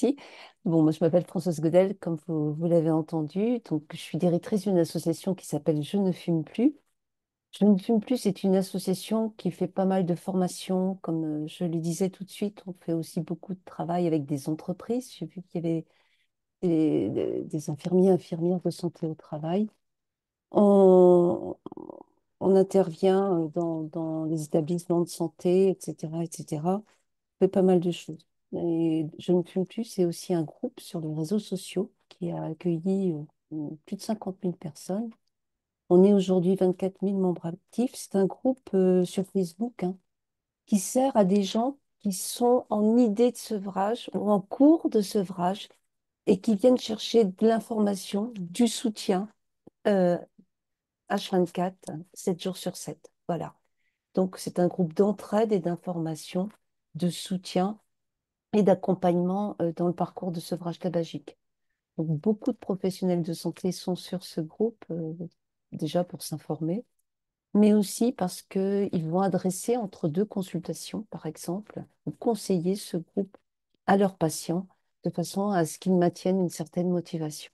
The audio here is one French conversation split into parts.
Merci. Bon, moi, je m'appelle Françoise Godel, comme vous l'avez entendu. Donc, je suis directrice d'une association qui s'appelle Je ne fume plus. Je ne fume plus, c'est une association qui fait pas mal de formations. Comme je le disais tout de suite, on fait aussi beaucoup de travail avec des entreprises. J'ai vu qu'il y avait des infirmiers, infirmières de santé au travail. On, on intervient dans les établissements de santé, etc., etc. On fait pas mal de choses. Et Je ne fume plus, c'est aussi un groupe sur les réseaux sociaux qui a accueilli plus de 50 000 personnes. On est aujourd'hui 24 000 membres actifs. C'est un groupe sur Facebook, hein, qui sert à des gens qui sont en idée de sevrage ou en cours de sevrage et qui viennent chercher de l'information, du soutien euh, H24, 7 jours sur 7. Voilà. Donc, c'est un groupe d'entraide et d'information, de soutien et d'accompagnement dans le parcours de sevrage tabagique. Donc, beaucoup de professionnels de santé sont sur ce groupe, déjà pour s'informer, mais aussi parce qu'ils vont adresser entre deux consultations, par exemple, ou conseiller ce groupe à leurs patients de façon à ce qu'ils maintiennent une certaine motivation.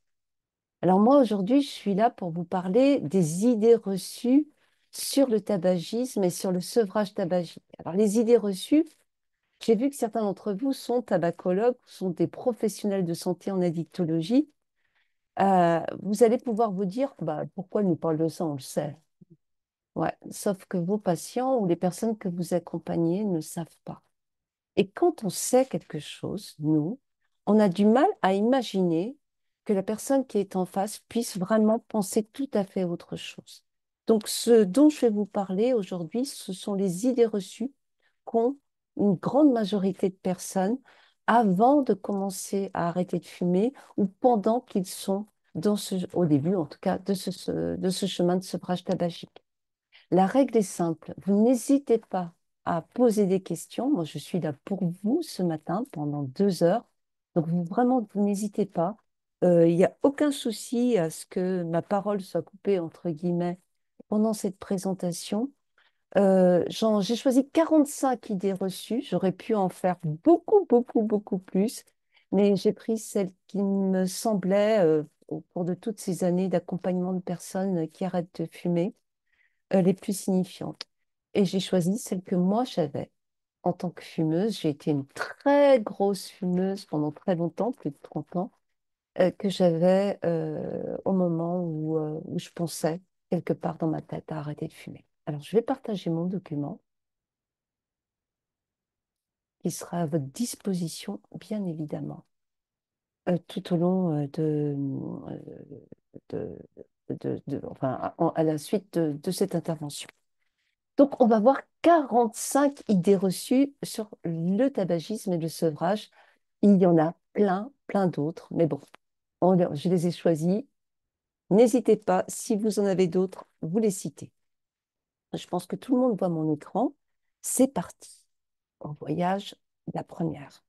Alors moi, aujourd'hui, je suis là pour vous parler des idées reçues sur le tabagisme et sur le sevrage tabagique. Alors les idées reçues, j'ai vu que certains d'entre vous sont tabacologues, sont des professionnels de santé en addictologie. Vous allez pouvoir vous dire, bah, pourquoi ils nous parlent de ça, on le sait. Ouais, sauf que vos patients ou les personnes que vous accompagnez ne savent pas. Et quand on sait quelque chose, nous, on a du mal à imaginer que la personne qui est en face puisse vraiment penser tout à fait autre chose. Donc, ce dont je vais vous parler aujourd'hui, ce sont les idées reçues qu'ont une grande majorité de personnes avant de commencer à arrêter de fumer ou pendant qu'ils sont au début en tout cas, de ce chemin de sevrage tabagique. La règle est simple. Vous n'hésitez pas à poser des questions. Moi, je suis là pour vous ce matin pendant 2 heures. Donc, vraiment, vous n'hésitez pas. Il n'y a aucun souci à ce que ma parole soit coupée, entre guillemets, pendant cette présentation. J'ai choisi 45 idées reçues. J'aurais pu en faire beaucoup, beaucoup, beaucoup plus. Mais j'ai pris celles qui me semblaient, au cours de toutes ces années d'accompagnement de personnes qui arrêtent de fumer, les plus signifiantes. Et j'ai choisi celle que moi j'avais en tant que fumeuse. J'ai été une très grosse fumeuse pendant très longtemps, plus de 30 ans, que j'avais au moment où je pensais quelque part dans ma tête à arrêter de fumer. Alors, je vais partager mon document qui sera à votre disposition, bien évidemment, tout au long de, enfin, à la suite de cette intervention. Donc, on va voir 45 idées reçues sur le tabagisme et le sevrage. Il y en a plein, plein d'autres, mais bon, je les ai choisies. N'hésitez pas, si vous en avez d'autres, vous les citez. Je pense que tout le monde voit mon écran. C'est parti. On voyage la première.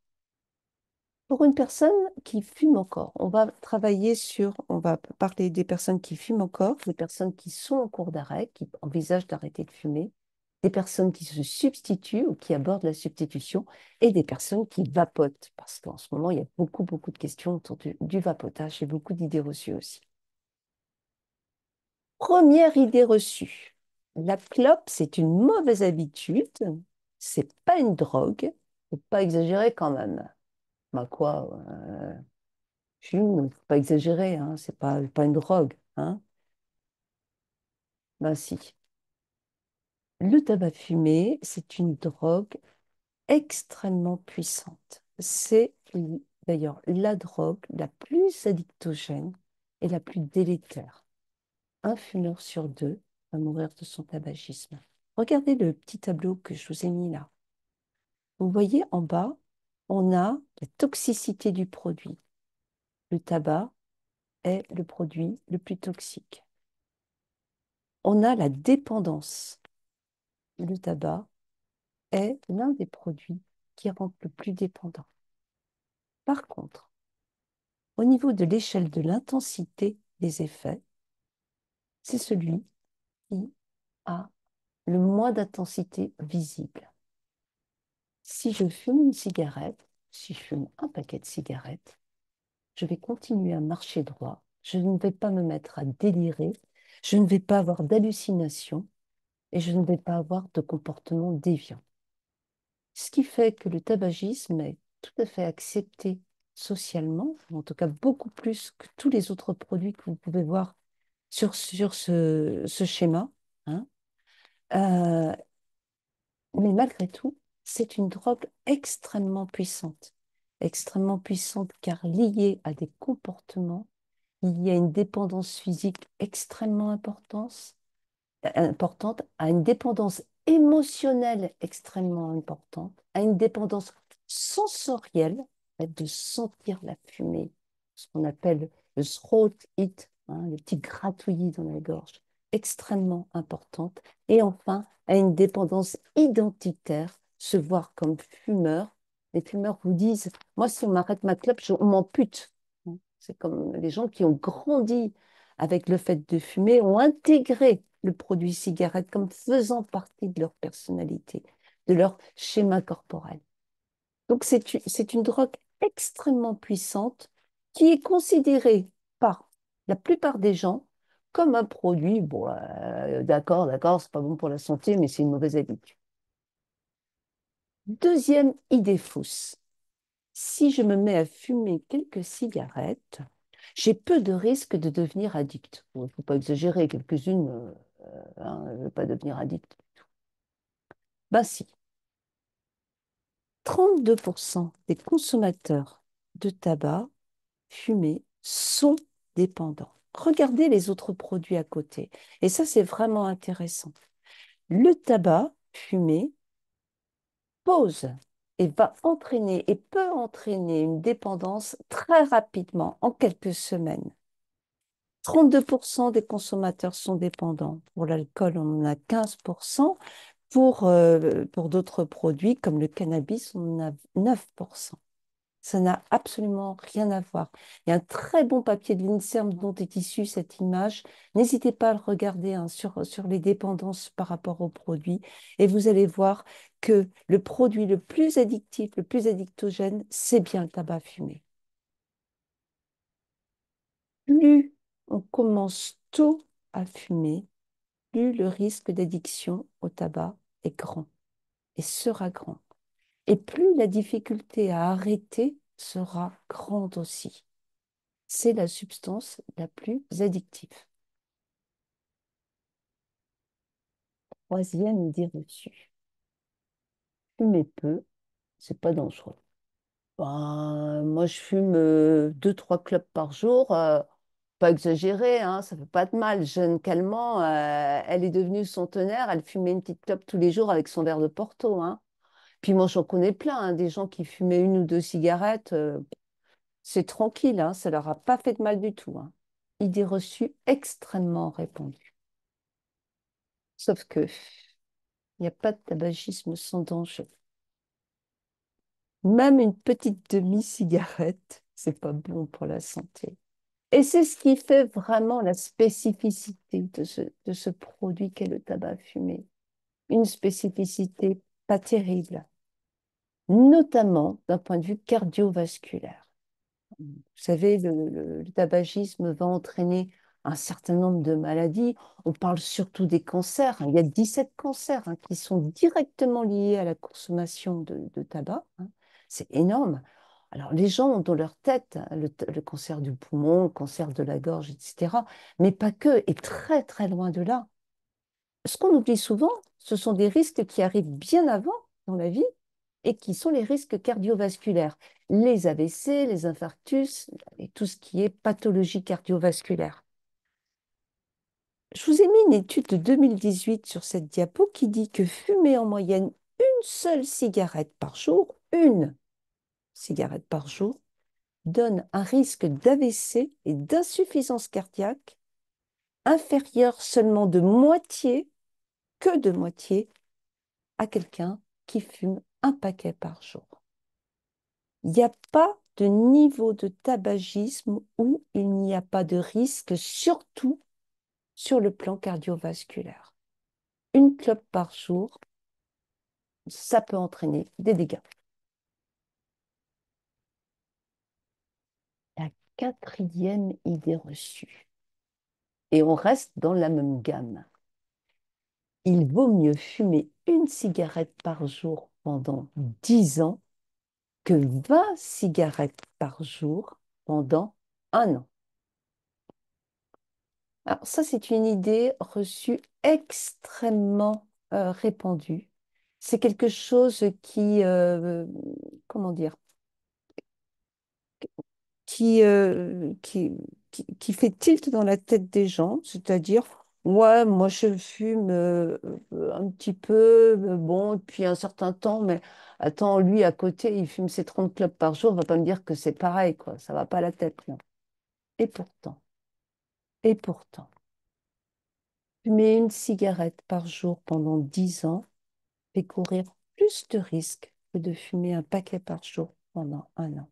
Pour une personne qui fume encore, on va parler des personnes qui fument encore, des personnes qui sont en cours d'arrêt, qui envisagent d'arrêter de fumer, des personnes qui se substituent ou qui abordent la substitution, et des personnes qui vapotent, parce qu'en ce moment, il y a beaucoup, beaucoup de questions autour du vapotage et beaucoup d'idées reçues aussi. Première idée reçue, la clope, c'est une mauvaise habitude, c'est pas une drogue, faut pas exagérer quand même. Bah quoi, fume, faut pas exagérer, hein, c'est pas une drogue, hein. Ben si. Le tabac fumé, c'est une drogue extrêmement puissante. C'est d'ailleurs la drogue la plus addictogène et la plus délétère. Un fumeur sur deux va mourir de son tabagisme. Regardez le petit tableau que je vous ai mis là. Vous voyez en bas, on a la toxicité du produit. Le tabac est le produit le plus toxique. On a la dépendance. Le tabac est l'un des produits qui rend le plus dépendant. Par contre, au niveau de l'échelle de l'intensité des effets, c'est celui qui a le moins d'intensité visible. Si je fume une cigarette, si je fume un paquet de cigarettes, je vais continuer à marcher droit, je ne vais pas me mettre à délirer, je ne vais pas avoir d'hallucinations et je ne vais pas avoir de comportement déviant. Ce qui fait que le tabagisme est tout à fait accepté socialement, en tout cas beaucoup plus que tous les autres produits que vous pouvez voir sur ce schéma, hein. Euh, mais malgré tout, c'est une drogue extrêmement puissante car liée à des comportements, liée à une dépendance physique extrêmement importante, à une dépendance émotionnelle extrêmement importante, à une dépendance sensorielle, de sentir la fumée, ce qu'on appelle le throat hit, hein, le petit gratouillis dans la gorge, extrêmement importante, et enfin à une dépendance identitaire, se voir comme fumeur. Les fumeurs vous disent, moi si on m'arrête ma clope, on m'ampute. C'est comme les gens qui ont grandi avec le fait de fumer, ont intégré le produit cigarette comme faisant partie de leur personnalité, de leur schéma corporel. Donc c'est une drogue extrêmement puissante qui est considérée par la plupart des gens comme un produit, bon, d'accord, c'est pas bon pour la santé, mais c'est une mauvaise habitude. Deuxième idée fausse, si je me mets à fumer quelques cigarettes, j'ai peu de risques de devenir addict. Il ne faut pas exagérer, quelques-unes, hein, ne veulent pas devenir addict. Ben si, 32% des consommateurs de tabac fumé sont dépendants. Regardez les autres produits à côté. Et ça, c'est vraiment intéressant. Le tabac fumé pose et va entraîner et peut entraîner une dépendance très rapidement, en quelques semaines. 32% des consommateurs sont dépendants. Pour l'alcool, on en a 15%. Pour d'autres produits, comme le cannabis, on en a 9%. Ça n'a absolument rien à voir. Il y a un très bon papier de l'INSERM dont est issue cette image. N'hésitez pas à le regarder, hein, sur les dépendances par rapport aux produits. Et vous allez voir que le produit le plus addictif, le plus addictogène, c'est bien le tabac fumé. Plus on commence tôt à fumer, plus le risque d'addiction au tabac est grand et sera grand. Et plus la difficulté à arrêter sera grande aussi. C'est la substance la plus addictive. Troisième idée reçue. Fumer peu, c'est pas dangereux. Ben, moi, je fume 2, 3 clopes par jour. Pas exagéré, hein, ça fait pas de mal. Jeune calmant, elle est devenue centenaire. Elle fumait une petite clope tous les jours avec son verre de Porto, hein. Puis moi, j'en connais plein, hein, des gens qui fumaient 1 ou 2 cigarettes. C'est tranquille, hein, ça leur a pas fait de mal du tout, hein. Idée reçue extrêmement répandue. Sauf que il n'y a pas de tabagisme sans danger. Même une petite demi-cigarette, c'est pas bon pour la santé. Et c'est ce qui fait vraiment la spécificité de ce produit qu'est le tabac fumé. Une spécificité pas terrible, notamment d'un point de vue cardiovasculaire. Vous savez, le tabagisme va entraîner un certain nombre de maladies. On parle surtout des cancers, hein. Il y a 17 cancers, hein, qui sont directement liés à la consommation de tabac, hein. C'est énorme. Alors, les gens ont dans leur tête, hein, le cancer du poumon, le cancer de la gorge, etc. Mais pas que, et très, très loin de là. Ce qu'on oublie souvent, ce sont des risques qui arrivent bien avant dans la vie et qui sont les risques cardiovasculaires, les AVC, les infarctus et tout ce qui est pathologie cardiovasculaire. Je vous ai mis une étude de 2018 sur cette diapo qui dit que fumer en moyenne une seule cigarette par jour, une cigarette par jour, donne un risque d'AVC et d'insuffisance cardiaque inférieur seulement de moitié, que de moitié, à quelqu'un qui fume un paquet par jour. Il n'y a pas de niveau de tabagisme où il n'y a pas de risque, surtout sur le plan cardiovasculaire. Une clope par jour, ça peut entraîner des dégâts. La quatrième idée reçue. Et on reste dans la même gamme. Il vaut mieux fumer une cigarette par jour pendant 10 ans que 20 cigarettes par jour pendant un an. Alors ça, c'est une idée reçue extrêmement répandue. C'est quelque chose comment dire, qui, euh, qui, qui fait tilt dans la tête des gens, c'est-à-dire, ouais, moi je fume un petit peu, bon, depuis un certain temps, mais attends, lui à côté, il fume ses 30 clopes par jour, on va pas me dire que c'est pareil, quoi, ça va pas à la tête, non. Et pourtant, et pourtant, fumer une cigarette par jour pendant 10 ans fait courir plus de risques que de fumer un paquet par jour pendant un an.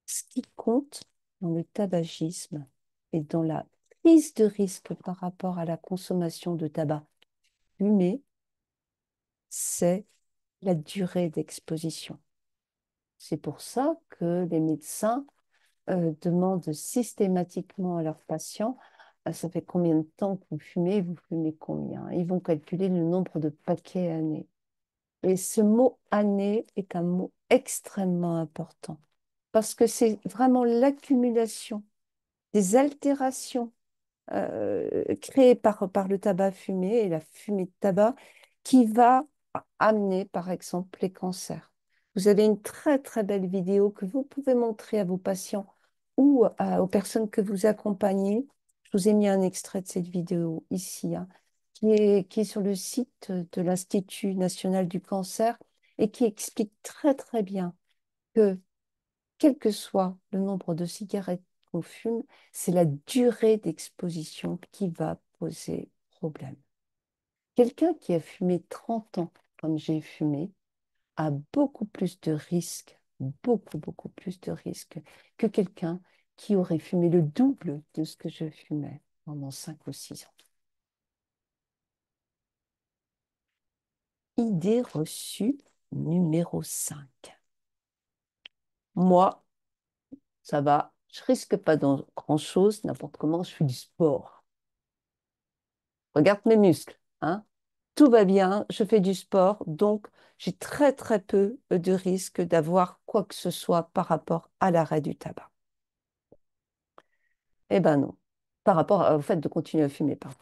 Ce qui compte dans le tabagisme et dans la prise de risque par rapport à la consommation de tabac fumé, c'est la durée d'exposition. C'est pour ça que les médecins demandent systématiquement à leurs patients, ça fait combien de temps que vous fumez combien? Ils vont calculer le nombre de paquets années. Et ce mot année est un mot extrêmement important parce que c'est vraiment l'accumulation des altérations créées par le tabac fumé et la fumée de tabac qui va amener, par exemple, les cancers. Vous avez une très, très belle vidéo que vous pouvez montrer à vos patients ou aux personnes que vous accompagnez. Je vous ai mis un extrait de cette vidéo ici, hein, qui est sur le site de l'Institut national du cancer et qui explique très, très bien que quel que soit le nombre de cigarettes qu'on fume, c'est la durée d'exposition qui va poser problème. Quelqu'un qui a fumé 30 ans, comme j'ai fumé, a beaucoup plus de risques, beaucoup, beaucoup plus de risques que quelqu'un qui aurait fumé le double de ce que je fumais pendant 5 ou 6 ans. Idée reçue numéro 5. Moi, ça va, je risque pas dans grand-chose, n'importe comment, je fais du sport. Regarde mes muscles, hein. Tout va bien, je fais du sport, donc j'ai très très peu de risque d'avoir quoi que ce soit par rapport à l'arrêt du tabac. Eh ben non. Par rapport au fait de continuer à fumer, pardon.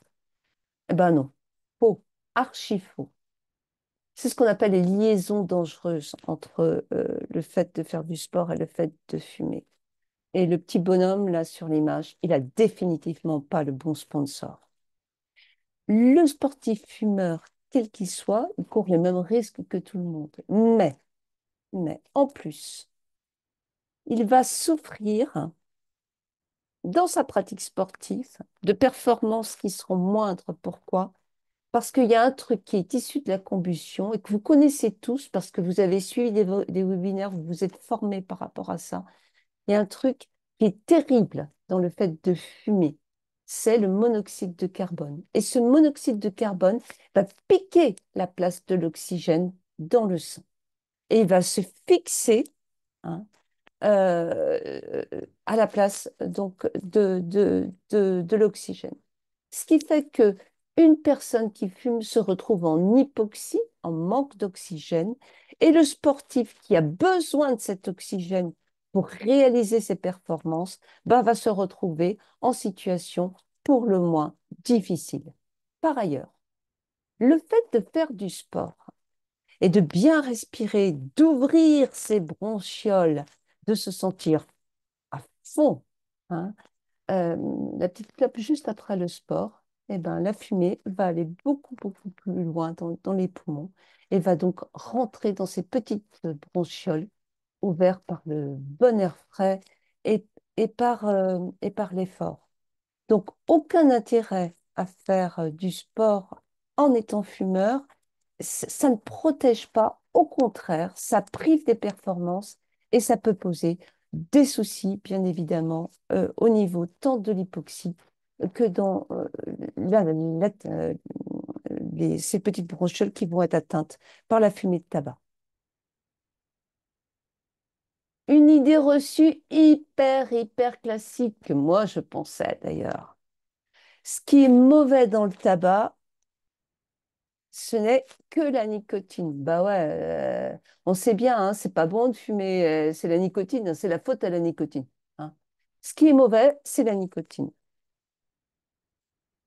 Eh ben non. Faux. Archi faux. C'est ce qu'on appelle les liaisons dangereuses entre le fait de faire du sport et le fait de fumer. Et le petit bonhomme là sur l'image, il a définitivement pas le bon sponsor. Le sportif fumeur, quel qu'il soit, il court les mêmes risques que tout le monde. Mais en plus, il va souffrir dans sa pratique sportive de performances qui seront moindres. Pourquoi? Parce qu'il y a un truc qui est issu de la combustion et que vous connaissez tous parce que vous avez suivi des webinaires, vous vous êtes formés par rapport à ça. Il y a un truc qui est terrible dans le fait de fumer, c'est le monoxyde de carbone. Et ce monoxyde de carbone va piquer la place de l'oxygène dans le sang. Et il va se fixer, hein, à la place donc de l'oxygène. Ce qui fait que une personne qui fume se retrouve en hypoxie, en manque d'oxygène, et le sportif qui a besoin de cet oxygène pour réaliser ses performances, ben, va se retrouver en situation pour le moins difficile. Par ailleurs, le fait de faire du sport et de bien respirer, d'ouvrir ses bronchioles, de se sentir à fond, hein, euh, la petite clope juste après le sport, eh ben, la fumée va aller beaucoup, beaucoup plus loin dans les poumons et va donc rentrer dans ces petites bronchioles ouvertes par le bon air frais et, et par l'effort. Donc, aucun intérêt à faire du sport en étant fumeur. Ça ne protège pas, au contraire, ça prive des performances et ça peut poser des soucis, bien évidemment, au niveau tant de l'hypoxie que dans ces petites bronchioles qui vont être atteintes par la fumée de tabac. Une idée reçue hyper classique que moi je pensais d'ailleurs. Ce qui est mauvais dans le tabac, ce n'est que la nicotine. Bah ouais, on sait bien, hein, c'est pas bon de fumer, c'est la nicotine, hein, c'est la faute à la nicotine, hein. Ce qui est mauvais, c'est la nicotine.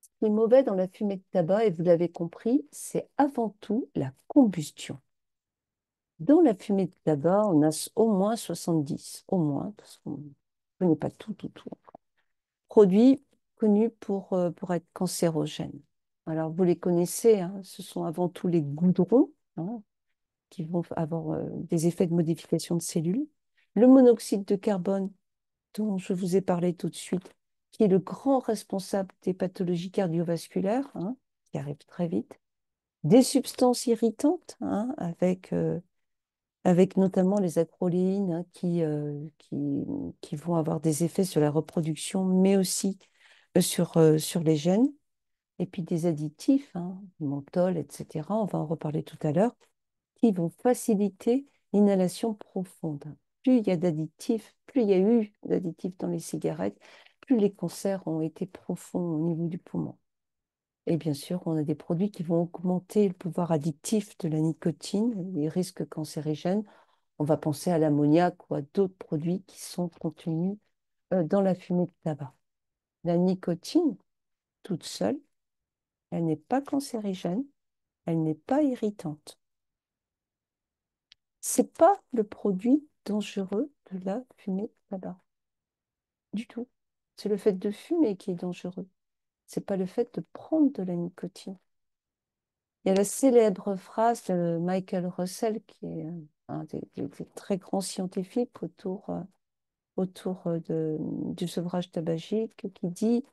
Ce qui est mauvais dans la fumée de tabac, et vous l'avez compris, c'est avant tout la combustion. Dans la fumée de tabac, on a au moins 70, au moins, parce qu'on ne connaît pas tout. Produits connus pour être cancérogènes. Alors, vous les connaissez, hein, ce sont avant tout les goudrons, hein, qui vont avoir des effets de modification de cellules. Le monoxyde de carbone, dont je vous ai parlé tout de suite, qui est le grand responsable des pathologies cardiovasculaires, hein, qui arrivent très vite. Des substances irritantes, hein, avec notamment les acroléines, hein, qui vont avoir des effets sur la reproduction, mais aussi sur les gènes. Et puis des additifs, hein, menthol, etc., on va en reparler tout à l'heure, qui vont faciliter l'inhalation profonde. Plus il y a d'additifs, plus il y a eu d'additifs dans les cigarettes, plus les cancers ont été profonds au niveau du poumon. Et bien sûr, on a des produits qui vont augmenter le pouvoir addictif de la nicotine, les risques cancérigènes. On va penser à l'ammoniac ou à d'autres produits qui sont contenus dans la fumée de tabac. La nicotine, toute seule, elle n'est pas cancérigène, elle n'est pas irritante. C'est pas le produit dangereux de la fumée de tabac, du tout. C'est le fait de fumer qui est dangereux. C'est pas le fait de prendre de la nicotine. Il y a la célèbre phrase de Michael Russell, qui est un des très grands scientifiques autour du sevrage tabagique, qui dit: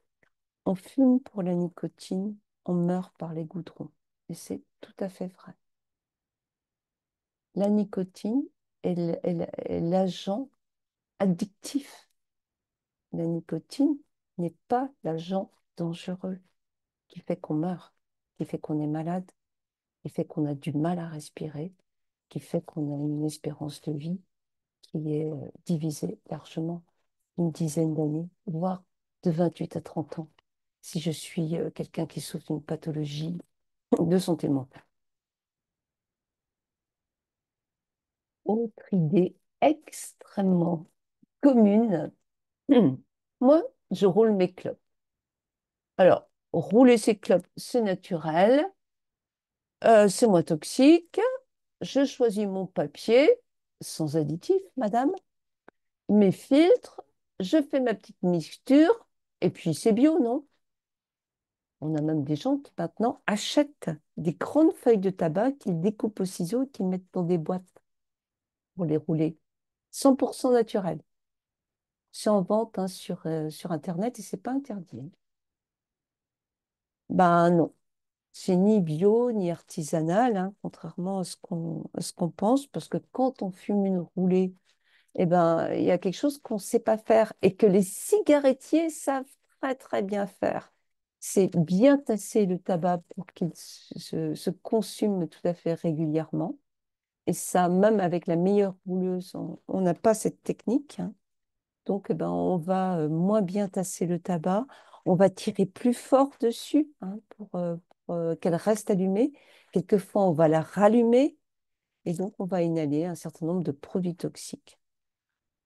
on fume pour la nicotine, on meurt par les goudrons. Et c'est tout à fait vrai. La nicotine est l'agent addictif. La nicotine n'est pas l'agent dangereux qui fait qu'on meurt, qui fait qu'on est malade, qui fait qu'on a du mal à respirer, qui fait qu'on a une espérance de vie qui est divisée largement une dizaine d'années, voire de 28 à 30 ans, si je suis quelqu'un qui souffre d'une pathologie de santé mentale. Autre idée extrêmement commune. Moi, je roule mes clopes. Alors, rouler ses clopes, c'est naturel, c'est moins toxique. Je choisis mon papier, sans additif, madame, mes filtres, je fais ma petite mixture, et puis c'est bio, non? On a même des gens qui maintenant achètent des grandes feuilles de tabac qu'ils découpent au ciseau et qu'ils mettent dans des boîtes pour les rouler. 100% naturel. C'est en vente, hein, sur Internet et c'est pas interdit. Ben non, c'est ni bio ni artisanal, hein, contrairement à ce qu'on pense, parce que quand on fume une roulée, eh ben, il y a quelque chose qu'on ne sait pas faire et que les cigarettiers savent très bien faire. C'est bien tasser le tabac pour qu'il se consume tout à fait régulièrement. Et ça, même avec la meilleure rouleuse, on n'a pas cette technique, hein. Donc, eh ben, on va moins bien tasser le tabac. On va tirer plus fort dessus, hein, pour qu'elle reste allumée. Quelquefois, on va la rallumer et donc on va inhaler un certain nombre de produits toxiques.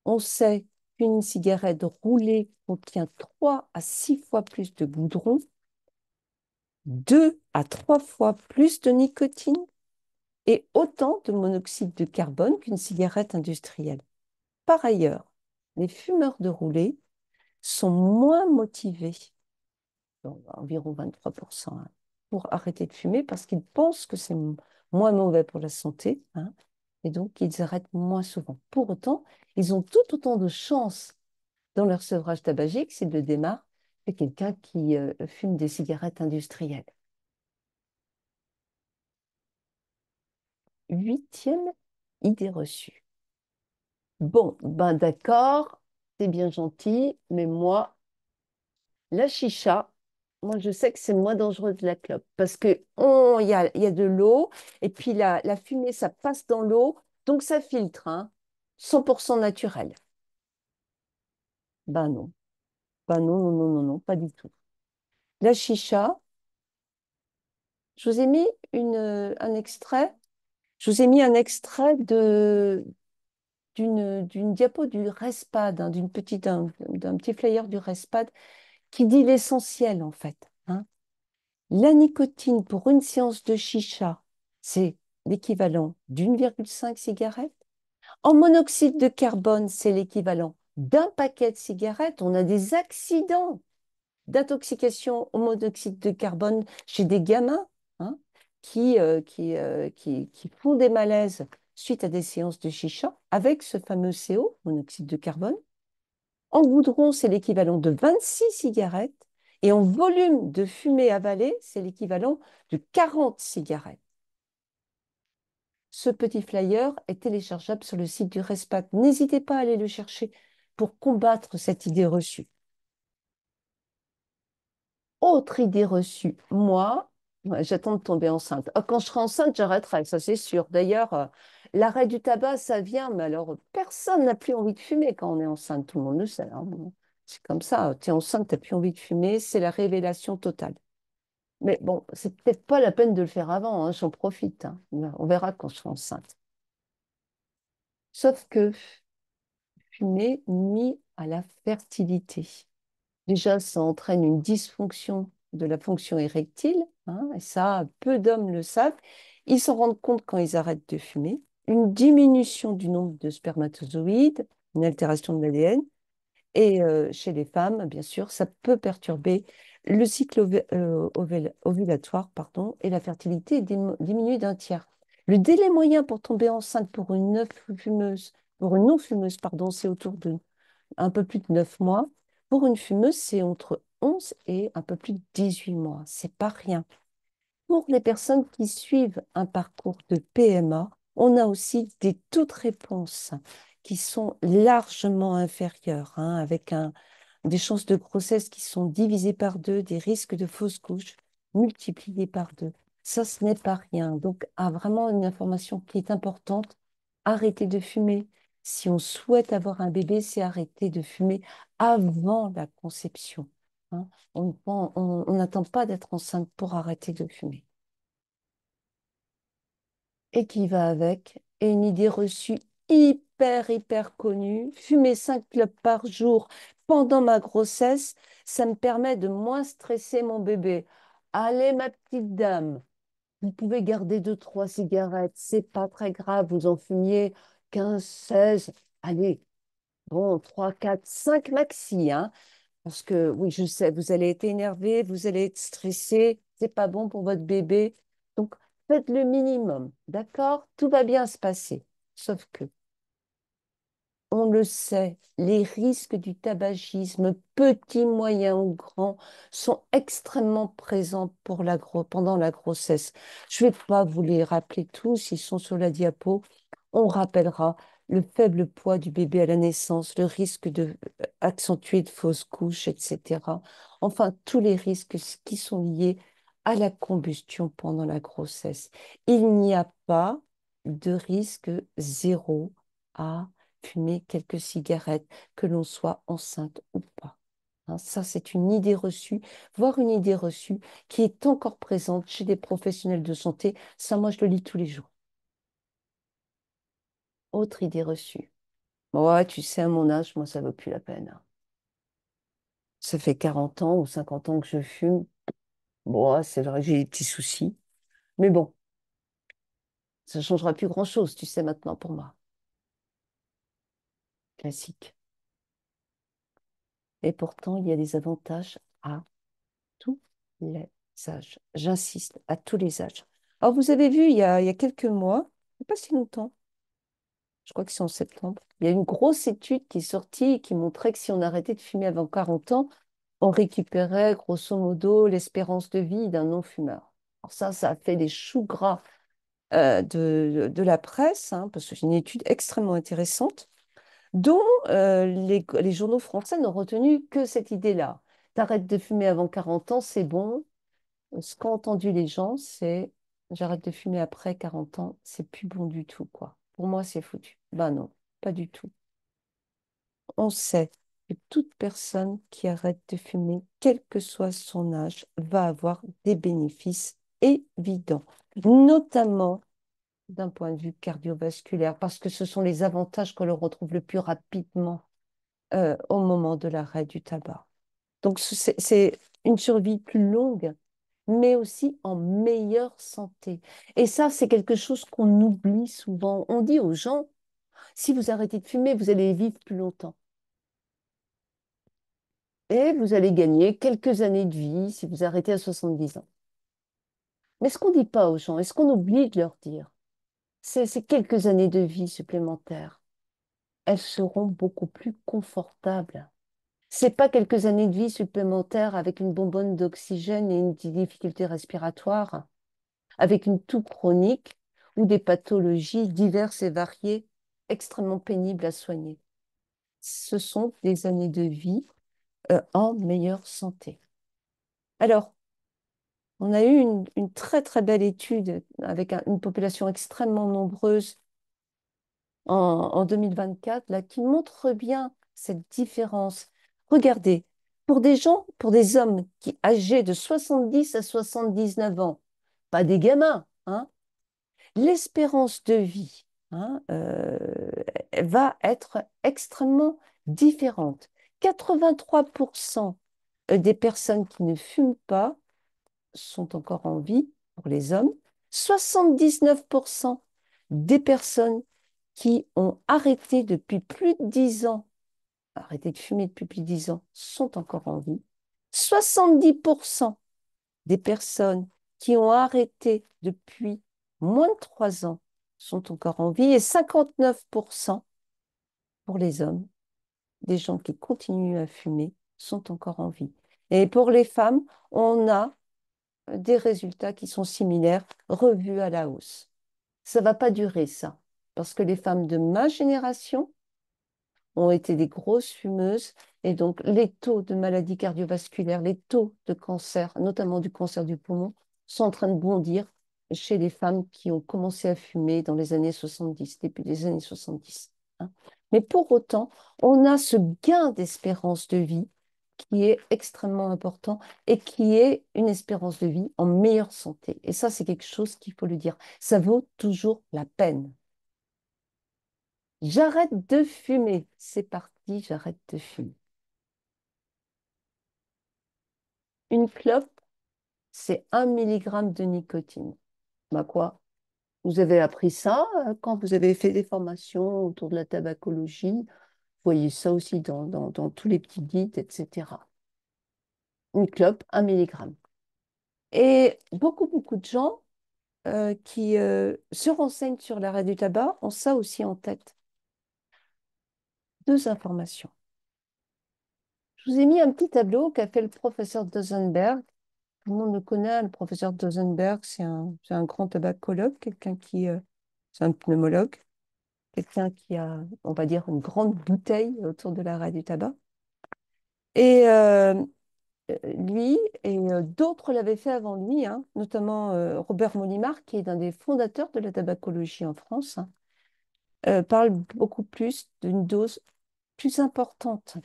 On sait qu'une cigarette roulée contient 3 à 6 fois plus de goudron, 2 à 3 fois plus de nicotine et autant de monoxyde de carbone qu'une cigarette industrielle. Par ailleurs, les fumeurs de roulé sont moins motivés, environ 23%, hein, pour arrêter de fumer parce qu'ils pensent que c'est moins mauvais pour la santé, hein, et donc ils arrêtent moins souvent. Pour autant, ils ont tout autant de chances dans leur sevrage tabagique s'ils le démarrent que quelqu'un qui fume des cigarettes industrielles. Huitième idée reçue. Bon, ben d'accord, c'est bien gentil, mais moi, la chicha, moi je sais que c'est moins dangereux que la clope parce que il y a de l'eau et puis la fumée, ça passe dans l'eau, donc ça filtre, hein. 100% naturel. Ben non, ben non, non, non, non, non, pas du tout. La chicha, je vous ai mis un extrait. Je vous ai mis un extrait d'une diapo du RESPAD, hein, d'un petit flyer du RESPAD qui dit l'essentiel en fait, hein. La nicotine pour une séance de chicha, c'est l'équivalent d'1,5 cigarette. En monoxyde de carbone, c'est l'équivalent d'un paquet de cigarettes. On a des accidents d'intoxication au monoxyde de carbone chez des gamins, hein, qui font des malaises suite à des séances de chicha avec ce fameux CO, monoxyde de carbone. En goudron, c'est l'équivalent de 26 cigarettes. Et en volume de fumée avalée, c'est l'équivalent de 40 cigarettes. Ce petit flyer est téléchargeable sur le site du RESPAC. N'hésitez pas à aller le chercher pour combattre cette idée reçue. Autre idée reçue, moi, ouais, j'attends de tomber enceinte. Ah, quand je serai enceinte, j'arrêterai, ça c'est sûr. D'ailleurs, l'arrêt du tabac, ça vient, mais alors personne n'a plus envie de fumer quand on est enceinte, tout le monde le sait, hein. Bon, c'est comme ça, tu es enceinte, tu n'as plus envie de fumer, c'est la révélation totale. Mais bon, c'est peut-être pas la peine de le faire avant, hein, j'en profite, hein. On verra quand je serai enceinte. Sauf que fumer nuit à la fertilité. Déjà, ça entraîne une dysfonction de la fonction érectile, hein, et ça, peu d'hommes le savent. Ils s'en rendent compte quand ils arrêtent de fumer. Une diminution du nombre de spermatozoïdes, une altération de l'ADN. Et chez les femmes, bien sûr, ça peut perturber le cycle ovulatoire, pardon, et la fertilité est diminuée d'un tiers. Le délai moyen pour tomber enceinte pour une non-fumeuse, pardon, c'est autour de un peu plus de 9 mois. Pour une fumeuse, c'est entre 11 et un peu plus de 18 mois. C'est pas rien. Pour les personnes qui suivent un parcours de PMA, on a aussi des taux de réponse qui sont largement inférieurs, hein, avec des chances de grossesse qui sont divisées par deux, des risques de fausse couche multipliés par deux. Ça, ce n'est pas rien. Donc, vraiment une information qui est importante, arrêter de fumer. Si on souhaite avoir un bébé, c'est arrêter de fumer avant la conception, hein. On n'attend pas d'être enceinte pour arrêter de fumer. Et qui va avec, et une idée reçue hyper connue, fumer 5 clopes par jour pendant ma grossesse, ça me permet de moins stresser mon bébé. Allez, ma petite dame, vous pouvez garder 2, 3 cigarettes, c'est pas très grave, vous en fumiez 15, 16, allez, bon, 3, 4, 5 maxi, hein. Parce que oui, je sais, vous allez être énervé, vous allez être stressé, c'est pas bon pour votre bébé. Donc, faites le minimum, d'accord? Tout va bien se passer. Sauf que on le sait, les risques du tabagisme, petits, moyens ou grands, sont extrêmement présents pendant la grossesse. Je ne vais pas vous les rappeler tous, ils sont sur la diapo. On rappellera le faible poids du bébé à la naissance, le risque de accentuer de fausses couches, etc. Enfin, tous les risques qui sont liés à la combustion pendant la grossesse. Il n'y a pas de risque zéro à fumer quelques cigarettes, que l'on soit enceinte ou pas. Hein, ça, c'est une idée reçue, voire une idée reçue qui est encore présente chez des professionnels de santé. Ça, moi, je le lis tous les jours. Autre idée reçue. Ouais, tu sais, à mon âge, moi, ça vaut plus la peine, hein. Ça fait 40 ans ou 50 ans que je fume. Bon, ouais, c'est vrai que j'ai des petits soucis. Mais bon, ça ne changera plus grand-chose, tu sais, maintenant pour moi. Classique. Et pourtant, il y a des avantages à tous les âges. J'insiste, à tous les âges. Alors, vous avez vu, il y a quelques mois, il n'y a pas si longtemps, je crois que c'est en septembre, il y a une grosse étude qui est sortie et qui montrait que si on arrêtait de fumer avant 40 ans, on récupérait grosso modo l'espérance de vie d'un non-fumeur. Alors ça a fait des choux gras de la presse, hein, parce que c'est une étude extrêmement intéressante, dont les journaux français n'ont retenu que cette idée-là. T'arrêtes de fumer avant 40 ans, c'est bon. Ce qu'ont entendu les gens, c'est j'arrête de fumer après 40 ans, c'est plus bon du tout, quoi. Pour moi, c'est foutu. Ben non. pas du tout. On sait que toute personne qui arrête de fumer, quel que soit son âge, va avoir des bénéfices évidents, notamment d'un point de vue cardiovasculaire, parce que ce sont les avantages que l'on retrouve le plus rapidement au moment de l'arrêt du tabac. Donc, c'est une survie plus longue, mais aussi en meilleure santé. Et ça, c'est quelque chose qu'on oublie souvent. On dit aux gens, si vous arrêtez de fumer, vous allez vivre plus longtemps. Et vous allez gagner quelques années de vie si vous arrêtez à 70 ans. Mais ce qu'on ne dit pas aux gens, et ce qu'on oublie de leur dire, c'est ces quelques années de vie supplémentaires. Elles seront beaucoup plus confortables. C'est pas quelques années de vie supplémentaires avec une bonbonne d'oxygène et une difficulté respiratoire, avec une toux chronique ou des pathologies diverses et variées, extrêmement pénibles à soigner. Ce sont des années de vie en meilleure santé. Alors, on a eu une très très belle étude avec une population extrêmement nombreuse en 2024 là, qui montre bien cette différence. Regardez, pour des gens, pour des hommes qui âgés de 70 à 79 ans, pas des gamins, hein, l'espérance de vie va être extrêmement différente. 83% des personnes qui ne fument pas sont encore en vie pour les hommes. 79% des personnes qui ont arrêté depuis plus de 10 ans, arrêté de fumer depuis plus de 10 ans, sont encore en vie. 70% des personnes qui ont arrêté depuis moins de 3 ans sont encore en vie et 59% pour les hommes, des gens qui continuent à fumer, sont encore en vie. Et pour les femmes, on a des résultats qui sont similaires, revus à la hausse. Ça ne va pas durer, ça, parce que les femmes de ma génération ont été des grosses fumeuses et donc les taux de maladies cardiovasculaires, les taux de cancer, notamment du cancer du poumon, sont en train de bondir chez les femmes qui ont commencé à fumer dans les années 70, début des années 70, hein. Mais pour autant, on a ce gain d'espérance de vie qui est extrêmement important et qui est une espérance de vie en meilleure santé. Et ça, c'est quelque chose qu'il faut le dire. Ça vaut toujours la peine. J'arrête de fumer. C'est parti, j'arrête de fumer. Une clope, c'est 1 milligramme de nicotine. Bah quoi? Vous avez appris ça quand vous avez fait des formations autour de la tabacologie. Vous voyez ça aussi dans tous les petits guides, etc. Une clope, 1 milligramme. Et beaucoup de gens qui se renseignent sur l'arrêt du tabac ont ça aussi en tête. Deux informations. Je vous ai mis un petit tableau qu'a fait le professeur Dosenberg. Tout le monde le connaît, le professeur Dosenberg, c'est un grand tabacologue, quelqu'un qui, c'est un pneumologue, quelqu'un qui a, on va dire, une grande bouteille autour de l'arrêt du tabac. Et lui et d'autres l'avaient fait avant lui, hein, notamment Robert Molimar, qui est un des fondateurs de la tabacologie en France, hein, parle beaucoup plus d'une dose plus importante.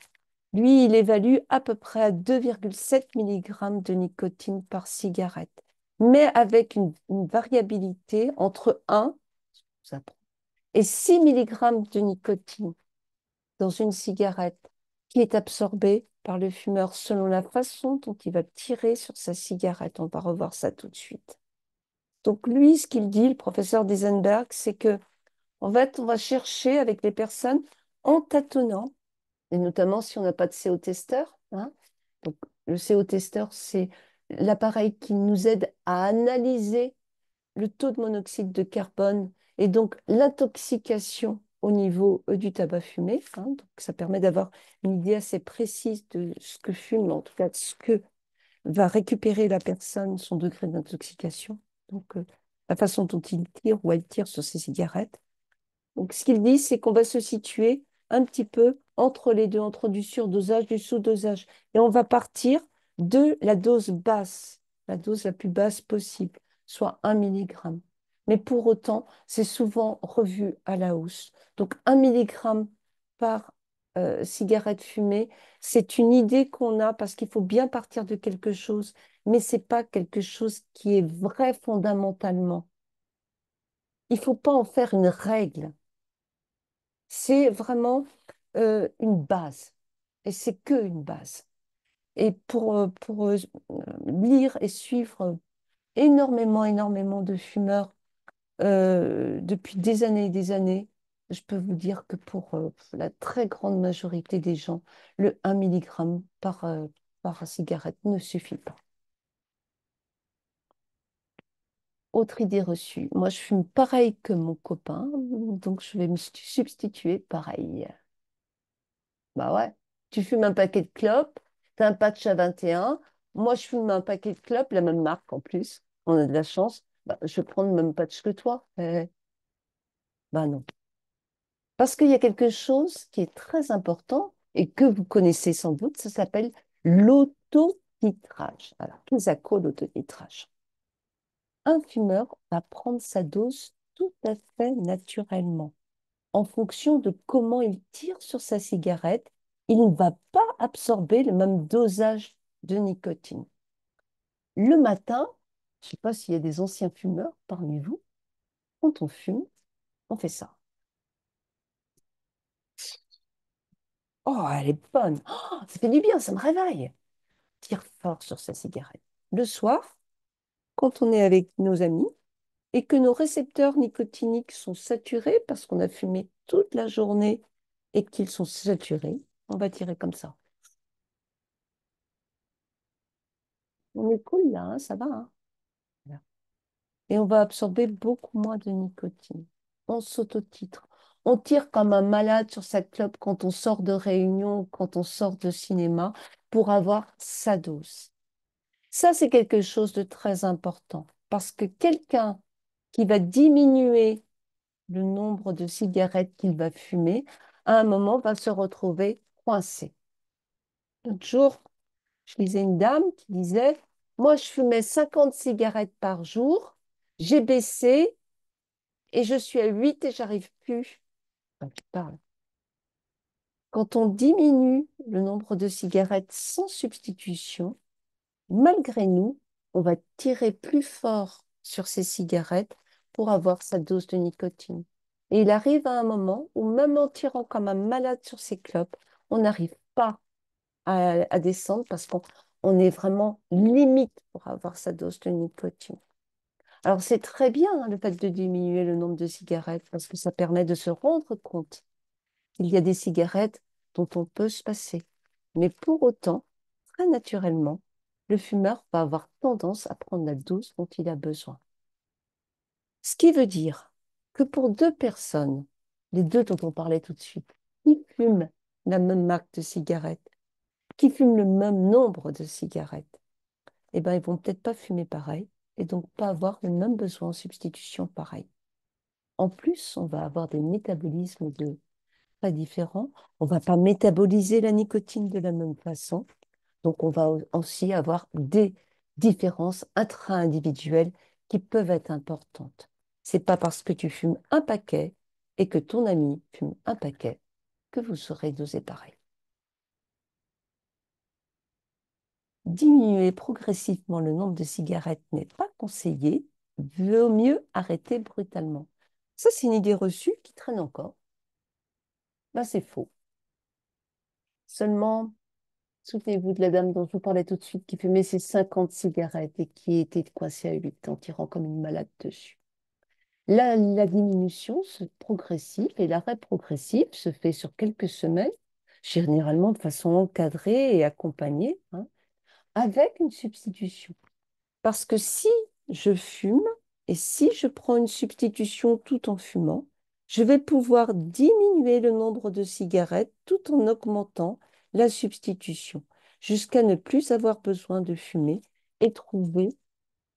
Lui, il évalue à peu près à 2,7 mg de nicotine par cigarette, mais avec une variabilité entre 1 ça prend, et 6 mg de nicotine dans une cigarette qui est absorbée par le fumeur selon la façon dont il va tirer sur sa cigarette. On va revoir ça tout de suite. Donc lui, ce qu'il dit, le professeur Disenberg, c'est que en fait, on va chercher avec les personnes en tâtonnant, et notamment si on n'a pas de CO-testeur, hein. Donc, le CO-testeur, c'est l'appareil qui nous aide à analyser le taux de monoxyde de carbone et donc l'intoxication au niveau du tabac fumé, hein. Donc, ça permet d'avoir une idée assez précise de ce que fume, en tout cas de ce que va récupérer la personne, son degré d'intoxication. Donc, la façon dont il tire ou elle tire sur ses cigarettes. Donc, ce qu'il dit, c'est qu'on va se situer un petit peu entre les deux, entre du surdosage, du sous-dosage. Et on va partir de la dose basse, la dose la plus basse possible, soit 1 milligramme. mais pour autant, c'est souvent revu à la hausse. Donc, 1 milligramme par cigarette fumée, c'est une idée qu'on a parce qu'il faut bien partir de quelque chose, mais ce n'est pas quelque chose qui est vrai fondamentalement. Il ne faut pas en faire une règle. C'est vraiment une base. Et c'est que une base. Et pour lire et suivre énormément de fumeurs depuis des années et des années, je peux vous dire que pour la très grande majorité des gens, le 1 milligramme par cigarette ne suffit pas. Autre idée reçue, moi je fume pareil que mon copain, donc je vais me substituer pareil. Bah ouais, tu fumes un paquet de clopes, t'as un patch à 21. Moi je fume un paquet de clopes, la même marque en plus, on a de la chance. Bah, je vais prendre le même patch que toi. Bah non. Parce qu'il y a quelque chose qui est très important et que vous connaissez sans doute, ça s'appelle l'autotitrage. Alors, qu'est-ce que c'est l'autotitrage? Un fumeur va prendre sa dose tout à fait naturellement. En fonction de comment il tire sur sa cigarette, il ne va pas absorber le même dosage de nicotine. Le matin, je ne sais pas s'il y a des anciens fumeurs parmi vous, quand on fume, on fait ça. Oh, elle est bonne. Oh, ça fait du bien, ça me réveille. Tire fort sur sa cigarette. Le soir, quand on est avec nos amis et que nos récepteurs nicotiniques sont saturés parce qu'on a fumé toute la journée et qu'ils sont saturés, on va tirer comme ça. On est cool là, hein, ça va, hein. Voilà. Et on va absorber beaucoup moins de nicotine. On s'autotitre. On tire comme un malade sur sa clope quand on sort de réunion, quand on sort de cinéma, pour avoir sa dose. Ça, c'est quelque chose de très important parce que quelqu'un qui va diminuer le nombre de cigarettes qu'il va fumer, à un moment, va se retrouver coincé. L'autre jour, je lisais une dame qui disait, moi, je fumais 50 cigarettes par jour, j'ai baissé et je suis à 8 et j'arrive plus. Enfin, tu parles. Quand on diminue le nombre de cigarettes sans substitution, malgré nous, on va tirer plus fort sur ces cigarettes pour avoir sa dose de nicotine. Et il arrive à un moment où même en tirant comme un malade sur ses clopes, on n'arrive pas à descendre parce qu'on est vraiment limite pour avoir sa dose de nicotine. Alors c'est très bien hein, le fait de diminuer le nombre de cigarettes parce que ça permet de se rendre compte qu'il y a des cigarettes dont on peut se passer. Mais pour autant, très naturellement, le fumeur va avoir tendance à prendre la dose dont il a besoin. Ce qui veut dire que pour deux personnes, les deux dont on parlait tout de suite, qui fument la même marque de cigarette, qui fument le même nombre de cigarettes, eh ben, ils vont peut-être pas fumer pareil et donc pas avoir le même besoin en substitution pareil. En plus, on va avoir des métabolismes très différents. On ne va pas métaboliser la nicotine de la même façon. Donc, on va aussi avoir des différences intra-individuelles qui peuvent être importantes. C'est pas parce que tu fumes un paquet et que ton ami fume un paquet que vous serez dosé pareil. Diminuer progressivement le nombre de cigarettes n'est pas conseillé. Vaut mieux arrêter brutalement. Ça, c'est une idée reçue qui traîne encore. Ben, c'est faux. Seulement, souvenez-vous de la dame dont je vous parlais tout de suite qui fumait ses 50 cigarettes et qui était coincée à 8 en tirant comme une malade dessus. La diminution progressive et l'arrêt progressif se fait sur quelques semaines, généralement de façon encadrée et accompagnée, hein, avec une substitution. Parce que si je fume et si je prends une substitution tout en fumant, je vais pouvoir diminuer le nombre de cigarettes tout en augmentant la substitution, jusqu'à ne plus avoir besoin de fumer et trouver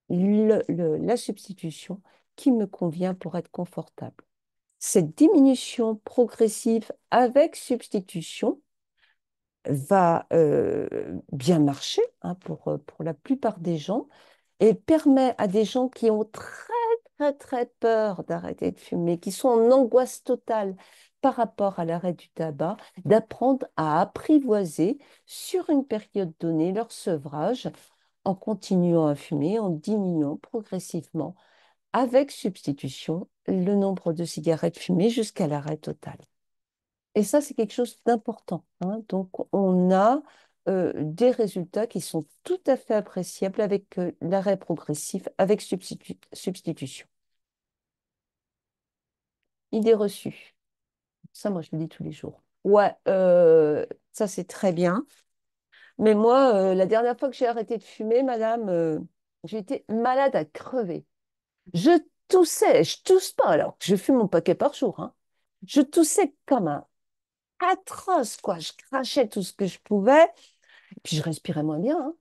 la substitution qui me convient pour être confortable. Cette diminution progressive avec substitution va bien marcher hein, pour la plupart des gens et permet à des gens qui ont très très peur d'arrêter de fumer, qui sont en angoisse totale par rapport à l'arrêt du tabac, d'apprendre à apprivoiser sur une période donnée leur sevrage en continuant à fumer, en diminuant progressivement, avec substitution, le nombre de cigarettes fumées jusqu'à l'arrêt total. Et ça, c'est quelque chose d'important, hein. Donc, on a des résultats qui sont tout à fait appréciables avec l'arrêt progressif, avec substitution. Idée reçue. Ça, moi, je le dis tous les jours. Ouais, ça, c'est très bien. Mais moi, la dernière fois que j'ai arrêté de fumer, madame, j'ai été malade à crever. Je toussais, je tousse pas alors que je fume mon paquet par jour, hein. Je toussais comme un atroce, quoi. Je crachais tout ce que je pouvais, puis je respirais moins bien, hein.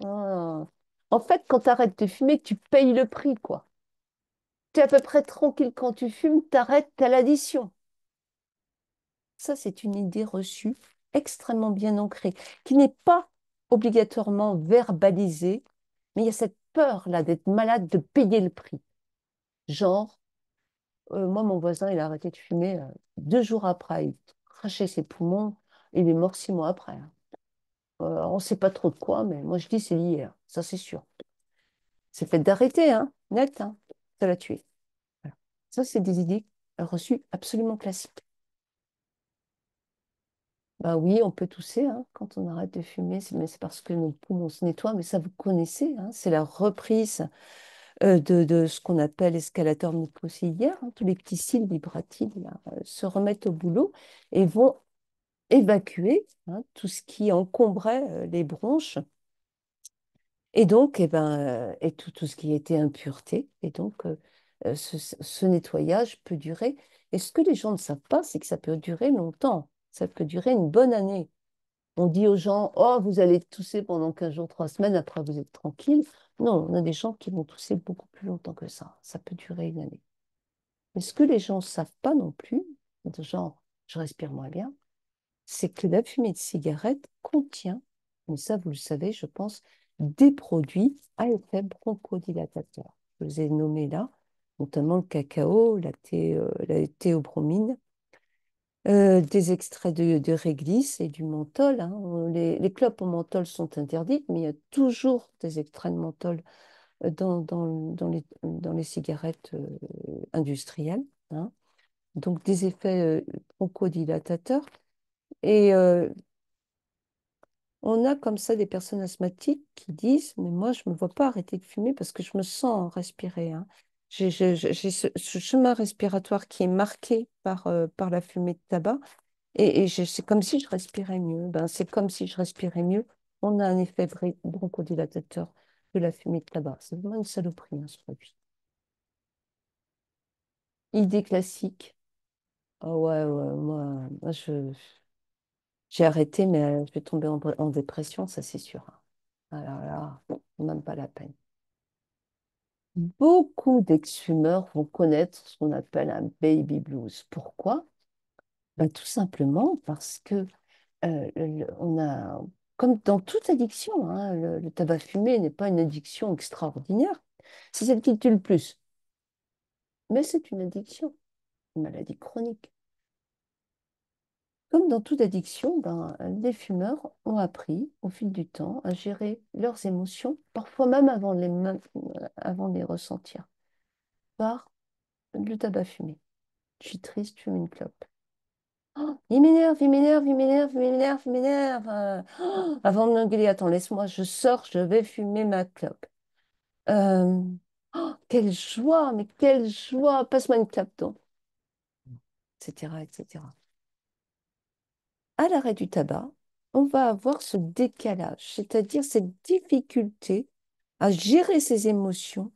Ah. En fait, quand tu arrêtes de fumer, tu payes le prix, quoi. Tu es à peu près tranquille quand tu fumes, t'arrêtes, t'as l'addition. Ça, c'est une idée reçue extrêmement bien ancrée, qui n'est pas obligatoirement verbalisée, mais il y a cette peur-là d'être malade, de payer le prix. Genre, moi, mon voisin, il a arrêté de fumer 2 jours après. Il crachait ses poumons. Il est mort 6 mois après, hein. On ne sait pas trop de quoi, mais moi, je dis c'est lié, hein. Ça, c'est sûr. C'est fait d'arrêter, hein, net, hein. Ça l'a tué. Voilà. Ça, c'est des idées reçues absolument classiques. Bah oui, on peut tousser, hein, quand on arrête de fumer, mais c'est parce que nos poumons se nettoient, mais ça, vous connaissez, hein, c'est la reprise de ce qu'on appelle escalator mucociliaire, hein. Tous les petits cils vibratiles là, se remettent au boulot et vont évacuer, hein, tout ce qui encombrait les bronches et donc eh ben, et tout ce qui était impureté. Et donc, ce nettoyage peut durer. Et ce que les gens ne savent pas, c'est que ça peut durer longtemps. Ça peut durer une bonne année. On dit aux gens, oh, vous allez tousser pendant 15 jours, 3 semaines, après vous êtes tranquille. Non, on a des gens qui vont tousser beaucoup plus longtemps que ça. Ça peut durer une année. Mais ce que les gens ne savent pas non plus, de genre, je respire moins bien, c'est que la fumée de cigarette contient, mais ça vous le savez, je pense, des produits à effet bronchodilatateur. Je vous ai nommé là, notamment le cacao, la théobromine, des extraits de réglisse et du menthol, hein. Les clopes au menthol sont interdites, mais il y a toujours des extraits de menthol dans les cigarettes industrielles, hein. Donc des effets bronchodilatateurs. Et on a comme ça des personnes asthmatiques qui disent, mais moi, je ne me vois pas arrêter de fumer parce que je me sens respirer, hein. J'ai ce chemin respiratoire qui est marqué par la fumée de tabac c'est comme si je respirais mieux. Ben, c'est comme si je respirais mieux. On a un effet bronchodilatateur de la fumée de tabac. C'est vraiment une saloperie, hein, ce produit. Idée classique. Ah ouais, ouais, moi, j'ai arrêté, mais je vais tomber en dépression, ça c'est sûr, hein. Alors là, non, même pas la peine. Beaucoup d'ex-fumeurs vont connaître ce qu'on appelle un baby blues. Pourquoi? Ben, tout simplement parce que on a, comme dans toute addiction, hein, le tabac fumé n'est pas une addiction extraordinaire. C'est celle qui tue le plus. Mais c'est une addiction, une maladie chronique. Comme dans toute addiction, ben, les fumeurs ont appris au fil du temps à gérer leurs émotions, parfois même avant de les ressentir, par le tabac fumé. Je suis triste, je fume une clope. Oh, il m'énerve, il m'énerve, il m'énerve, il m'énerve, il m'énerve. Avant de m'engueuler, attends, laisse-moi, je sors, je vais fumer ma clope. Euh, quelle joie, mais quelle joie, passe-moi une clope donc, etc., etc. À l'arrêt du tabac, on va avoir ce décalage, c'est-à-dire cette difficulté à gérer ses émotions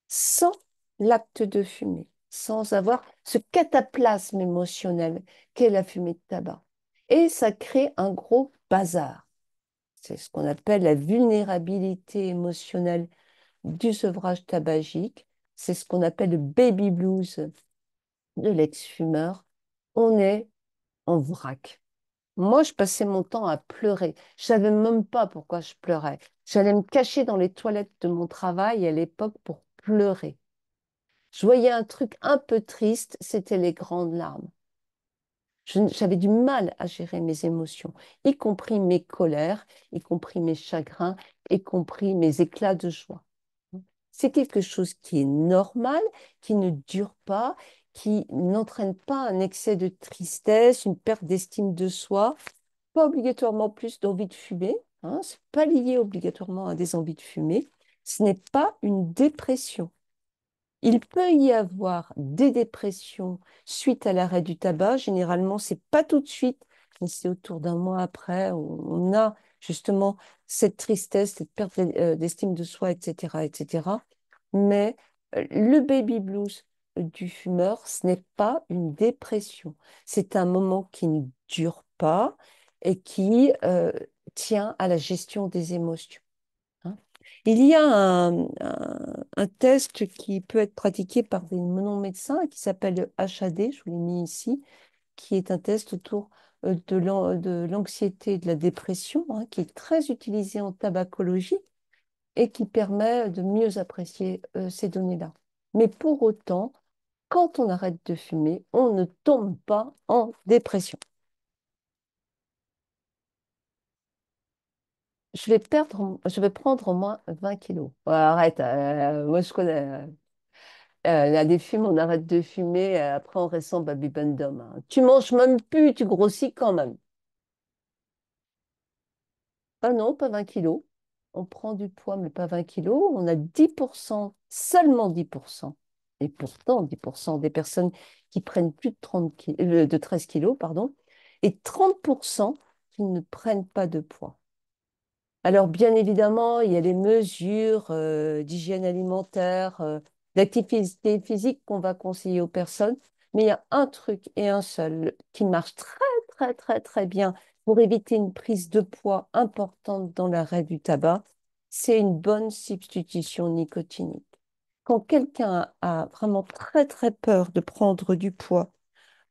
sans l'acte de fumer, sans avoir ce cataplasme émotionnel qu'est la fumée de tabac. Et ça crée un gros bazar. C'est ce qu'on appelle la vulnérabilité émotionnelle du sevrage tabagique. C'est ce qu'on appelle le baby blues de l'ex-fumeur. On est en vrac. Moi, je passais mon temps à pleurer. Je savais même pas pourquoi je pleurais. J'allais me cacher dans les toilettes de mon travail à l'époque pour pleurer. Je voyais un truc un peu triste, c'était les grandes larmes. J'avais du mal à gérer mes émotions, y compris mes colères, y compris mes chagrins, y compris mes éclats de joie. C'est quelque chose qui est normal, qui ne dure pas, qui n'entraîne pas un excès de tristesse, une perte d'estime de soi, pas obligatoirement plus d'envie de fumer, hein, c'est pas lié obligatoirement à des envies de fumer. Ce n'est pas une dépression. Il peut y avoir des dépressions suite à l'arrêt du tabac. Généralement, c'est pas tout de suite, mais c'est autour d'un mois après où on a justement cette tristesse, cette perte d'estime de soi, etc., etc. Mais le baby blues du fumeur, ce n'est pas une dépression. C'est un moment qui ne dure pas et qui tient à la gestion des émotions, hein. Il y a un test qui peut être pratiqué par des non-médecins qui s'appelle le HAD, je vous l'ai mis ici, qui est un test autour de l'anxiété et de la dépression, hein, qui est très utilisé en tabacologie et qui permet de mieux apprécier ces données-là. Mais pour autant, quand on arrête de fumer, on ne tombe pas en dépression. Je vais prendre au moins 20 kilos. Ouais, arrête, moi je connais. La des fumes, on arrête de fumer, après on ressent Baby Bundom, hein. Tu manges même plus, tu grossis quand même. Ah non, pas 20 kilos. On prend du poids, mais pas 20 kilos. On a 10%, seulement 10%. Et pourtant, 10% des personnes qui prennent plus de, de 13 kilos, pardon, et 30% qui ne prennent pas de poids. Alors, bien évidemment, il y a les mesures d'hygiène alimentaire, d'activité physique qu'on va conseiller aux personnes, mais il y a un truc et un seul qui marche très, très, très, très bien pour éviter une prise de poids importante dans l'arrêt du tabac, c'est une bonne substitution nicotinique. Quand quelqu'un a vraiment très, très peur de prendre du poids,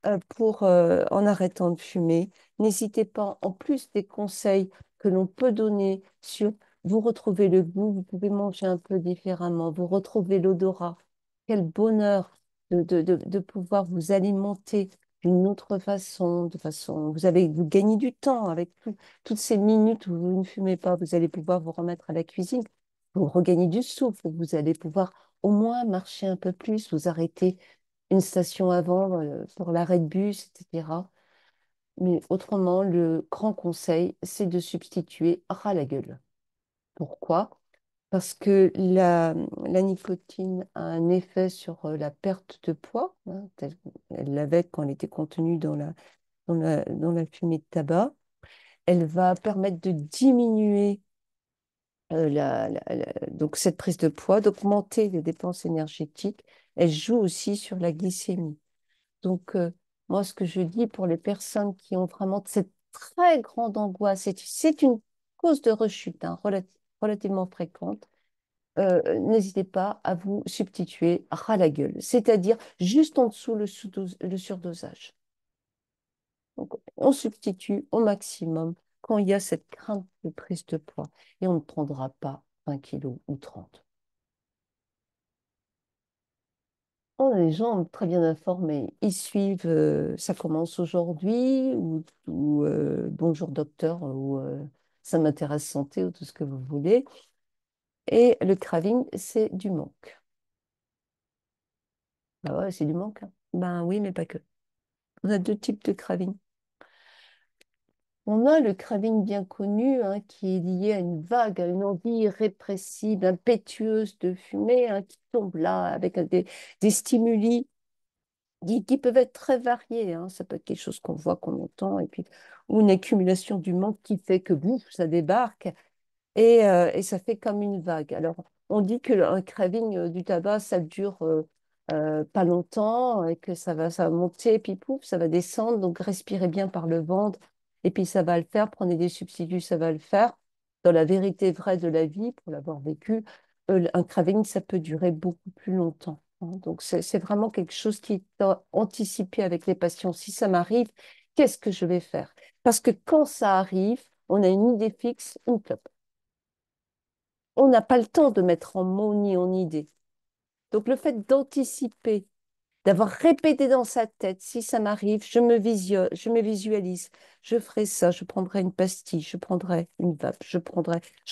en arrêtant de fumer. N'hésitez pas, en plus des conseils que l'on peut donner sur vous retrouvez le goût, vous pouvez manger un peu différemment, vous retrouvez l'odorat. Quel bonheur de pouvoir vous alimenter d'une autre façon, vous gagnez du temps avec toutes ces minutes où vous ne fumez pas, vous allez pouvoir vous remettre à la cuisine, vous regagnez du souffle, vous allez pouvoir au moins marcher un peu plus, vous arrêter une station avant pour l'arrêt de bus, etc. Mais autrement, le grand conseil, c'est de substituer ras la gueule. Pourquoi? Parce que la nicotine a un effet sur la perte de poids, hein, telle qu'elle l'avait quand elle était contenue dans la fumée de tabac. Elle va permettre de diminuer donc cette prise de poids, d'augmenter les dépenses énergétiques. Elle joue aussi sur la glycémie. Donc, moi, ce que je dis pour les personnes qui ont vraiment cette très grande angoisse, c'est une cause de rechute, hein, relativement fréquente, n'hésitez pas à vous substituer ras la gueule, c'est-à-dire juste en dessous le surdosage. Donc, on substitue au maximum quand il y a cette crainte de prise de poids et on ne prendra pas 20 kilos ou 30. On a des gens très bien informés. Ils suivent Ça commence aujourd'hui ou Bonjour docteur ou Ça m'intéresse santé ou tout ce que vous voulez. Et le craving, c'est du manque. Ah ouais, c'est du manque, hein. Ben oui, mais pas que. On a deux types de craving. On a le craving bien connu, hein, qui est lié à une vague, à une envie irrépressible, impétueuse de fumer, hein, qui tombe là avec des stimuli qui peuvent être très variés, hein. Ça peut être quelque chose qu'on voit, qu'on entend, et puis ou une accumulation du manque qui fait que bouf, ça débarque et ça fait comme une vague. Alors, on dit que un craving du tabac, ça dure pas longtemps, et que ça va monter, et puis pouf, ça va descendre. Donc, respirez bien par le ventre, et puis ça va le faire. Prenez des substituts, ça va le faire. Dans la vérité vraie de la vie, pour l'avoir vécu, un craving, ça peut durer beaucoup plus longtemps, hein. Donc, c'est vraiment quelque chose qui est anticipé avec les patients. Si ça m'arrive, qu'est-ce que je vais faire? Parce que quand ça arrive, on a une idée fixe, une clope. On n'a pas le temps de mettre en mots ni en idées. Donc le fait d'anticiper, d'avoir répété dans sa tête, si ça m'arrive, je me visualise, je ferai ça, je prendrai une pastille, je prendrai une vape, je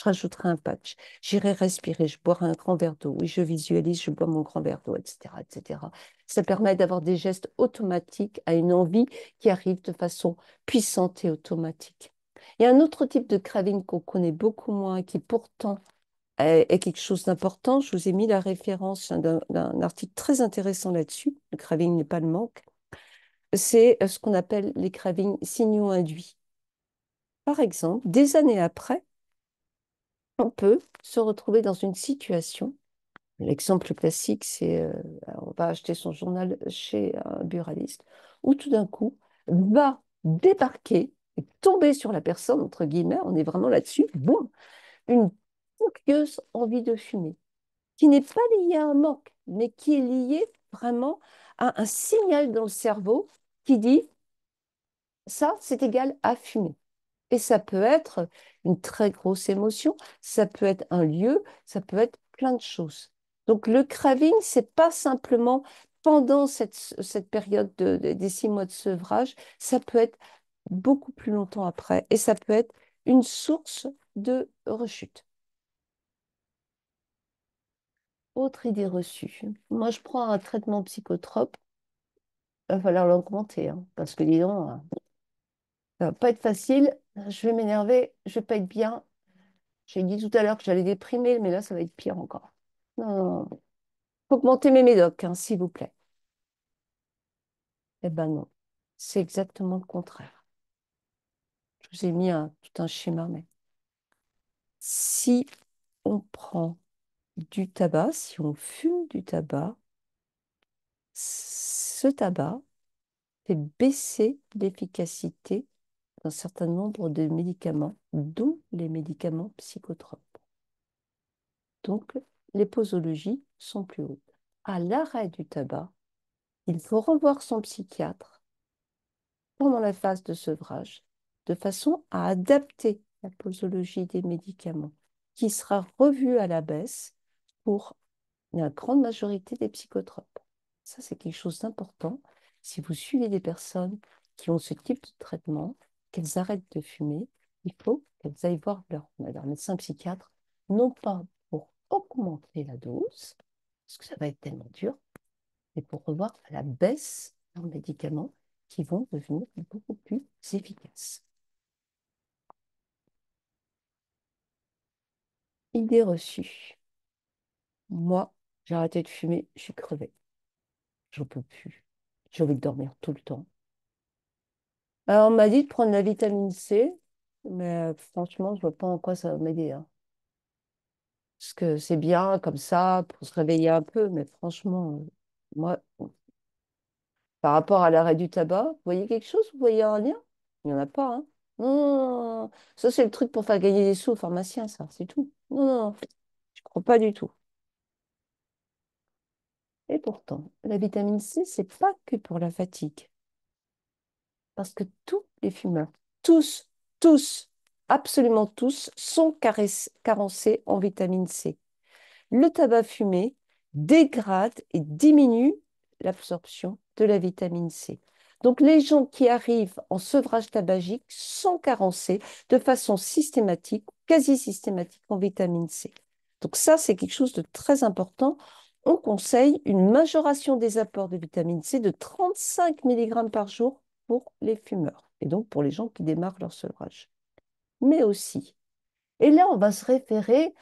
rajouterai un patch, j'irai respirer, je boirai un grand verre d'eau, oui, je visualise, je bois mon grand verre d'eau, etc., etc. Ça permet d'avoir des gestes automatiques à une envie qui arrive de façon puissante et automatique. Il y a un autre type de craving qu'on connaît beaucoup moins, qui pourtant est quelque chose d'important. Je vous ai mis la référence d'un article très intéressant là-dessus. Le craving n'est pas le manque. C'est ce qu'on appelle les cravings signaux induits. Par exemple, des années après, on peut se retrouver dans une situation. L'exemple classique, c'est on va acheter son journal chez un buraliste, où tout d'un coup va débarquer et tomber sur la personne, entre guillemets, on est vraiment là-dessus, boum, une furieuse envie de fumer, qui n'est pas lié à un manque, mais qui est lié vraiment à un signal dans le cerveau qui dit ça, c'est égal à fumer. Et ça peut être une très grosse émotion, ça peut être un lieu, ça peut être plein de choses. Donc le craving, c'est pas simplement pendant cette période des 6 mois de sevrage, ça peut être beaucoup plus longtemps après et ça peut être une source de rechute. Autre idée reçue. Moi, je prends un traitement psychotrope. Il va falloir l'augmenter, hein, parce que dis donc, ça va pas être facile. Je vais m'énerver, je vais pas être bien. J'ai dit tout à l'heure que j'allais déprimer, mais là, ça va être pire encore. Non, non, non. Faut augmenter mes médocs, hein, s'il vous plaît. Eh ben non, c'est exactement le contraire. Je vous ai mis tout un schéma, mais si on prend du tabac, si on fume du tabac, ce tabac fait baisser l'efficacité d'un certain nombre de médicaments, dont les médicaments psychotropes. Donc, les posologies sont plus hautes. À l'arrêt du tabac, il faut revoir son psychiatre pendant la phase de sevrage, de façon à adapter la posologie des médicaments, qui sera revue à la baisse pour la grande majorité des psychotropes. Ça, c'est quelque chose d'important. Si vous suivez des personnes qui ont ce type de traitement, qu'elles arrêtent de fumer, il faut qu'elles aillent voir leur médecin psychiatre, non pas pour augmenter la dose, parce que ça va être tellement dur, mais pour revoir à la baisse leurs médicaments qui vont devenir beaucoup plus efficaces. Idée reçue. Moi, j'ai arrêté de fumer, je suis crevée. J'en peux plus. J'ai envie de dormir tout le temps. Alors, on m'a dit de prendre la vitamine C, mais franchement, je vois pas en quoi ça va m'aider, hein. Parce que c'est bien comme ça pour se réveiller un peu, mais franchement, moi, par rapport à l'arrêt du tabac, vous voyez quelque chose? Vous voyez un lien? Il n'y en a pas, hein? Non, non, non. Ça, c'est le truc pour faire gagner des sous aux pharmaciens, ça, c'est tout. Non, non, non, je crois pas du tout. Et pourtant, la vitamine C, c'est pas que pour la fatigue. Parce que tous les fumeurs, tous, tous, absolument tous, sont carencés en vitamine C. Le tabac fumé dégrade et diminue l'absorption de la vitamine C. Donc, les gens qui arrivent en sevrage tabagique sont carencés de façon systématique, quasi systématique en vitamine C. Donc, ça, c'est quelque chose de très important. On conseille une majoration des apports de vitamine C de 35 mg par jour pour les fumeurs et donc pour les gens qui démarrent leur sevrage. Mais aussi, et là, on va se référer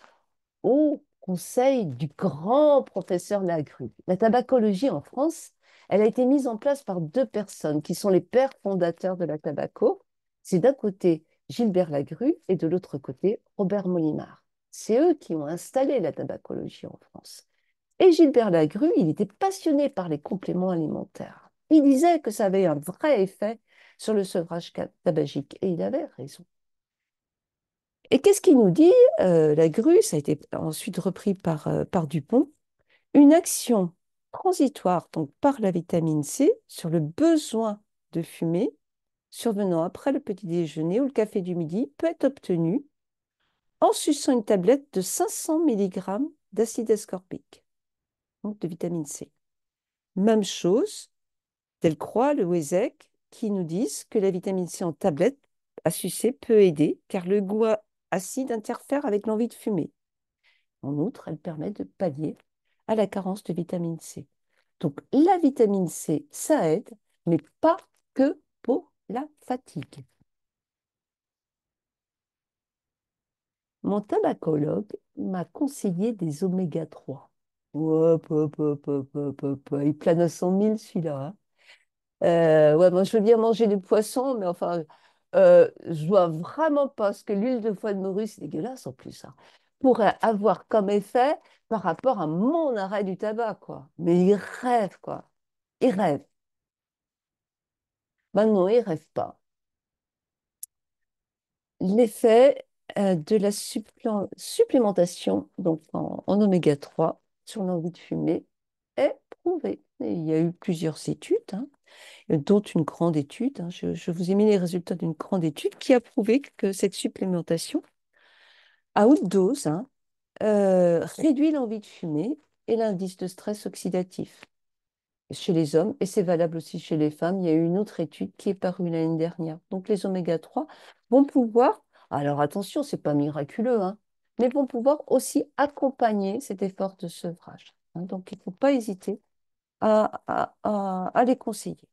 au conseil du grand professeur Lagru. La tabacologie en France, elle a été mise en place par deux personnes qui sont les pères fondateurs de la tabaco. C'est d'un côté Gilbert Lagru et de l'autre côté Robert Molinard. C'est eux qui ont installé la tabacologie en France. Et Gilbert Lagru, il était passionné par les compléments alimentaires. Il disait que ça avait un vrai effet sur le sevrage tabagique. Et il avait raison. Et qu'est-ce qu'il nous dit? La grue, ça a été ensuite repris par Dupont, une action transitoire, donc par la vitamine C, sur le besoin de fumer survenant après le petit déjeuner ou le café du midi peut être obtenue en suçant une tablette de 500 mg d'acide ascorbique. donc de vitamine C. Même chose, Delcroix, le Wezec, qui nous disent que la vitamine C en tablette à sucer peut aider, car le goût acide interfère avec l'envie de fumer. En outre, elle permet de pallier à la carence de vitamine C. Donc la vitamine C, ça aide, mais pas que pour la fatigue. Mon tabacologue m'a conseillé des oméga 3. Hop, hop, hop, hop, hop, hop. Il plane à 100 000 celui-là, hein. Ouais, moi je veux bien manger du poisson, mais enfin, je vois vraiment pas, parce que l'huile de foie de morue, c'est dégueulasse en plus, hein, pourrait avoir comme effet par rapport à mon arrêt du tabac, quoi. Mais il rêve, quoi. Il rêve. Ben non, il rêve pas. L'effet de la supplémentation donc en oméga 3 sur l'envie de fumer est prouvé. Et il y a eu plusieurs études, hein, dont une grande étude, hein, je vous ai mis les résultats d'une grande étude qui a prouvé que cette supplémentation à haute dose, hein, réduit l'envie de fumer et l'indice de stress oxydatif chez les hommes, et c'est valable aussi chez les femmes. Il y a eu une autre étude qui est parue l'année dernière. Donc les oméga 3 vont pouvoir, alors attention, c'est pas miraculeux, hein, mais vont pouvoir aussi accompagner cet effort de sevrage, hein. Donc il ne faut pas hésiter à les conseiller.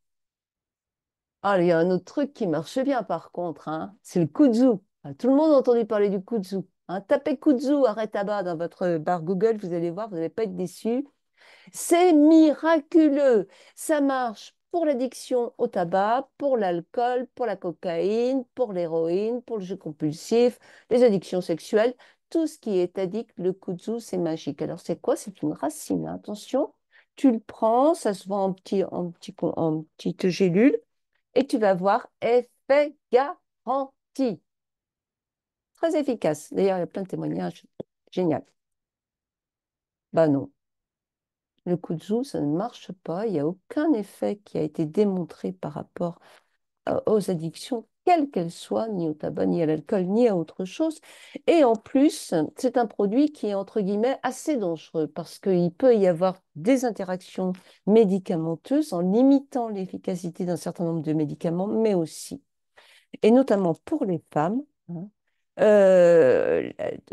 Ah, il y a un autre truc qui marche bien par contre, hein, c'est le kudzu. Ah, tout le monde a entendu parler du kudzu, hein. Tapez kudzu arrêt tabac dans votre barre Google, vous allez voir, vous n'allez pas être déçus. C'est miraculeux. Ça marche pour l'addiction au tabac, pour l'alcool, pour la cocaïne, pour l'héroïne, pour le jeu compulsif, les addictions sexuelles. Tout ce qui est addict, le kudzu, c'est magique. Alors, c'est quoi? C'est une racine, hein. Attention, tu le prends, ça se vend en petite gélule, et tu vas voir, effet garanti. Très efficace. D'ailleurs, il y a plein de témoignages. Génial. Bah non. Le kudzu, ça ne marche pas. Il n'y a aucun effet qui a été démontré par rapport aux addictions, quelles qu'elles soient, ni au tabac, ni à l'alcool, ni à autre chose. Et en plus, c'est un produit qui est, entre guillemets, assez dangereux parce qu'il peut y avoir des interactions médicamenteuses en limitant l'efficacité d'un certain nombre de médicaments, mais aussi, et notamment pour les femmes, hein, euh,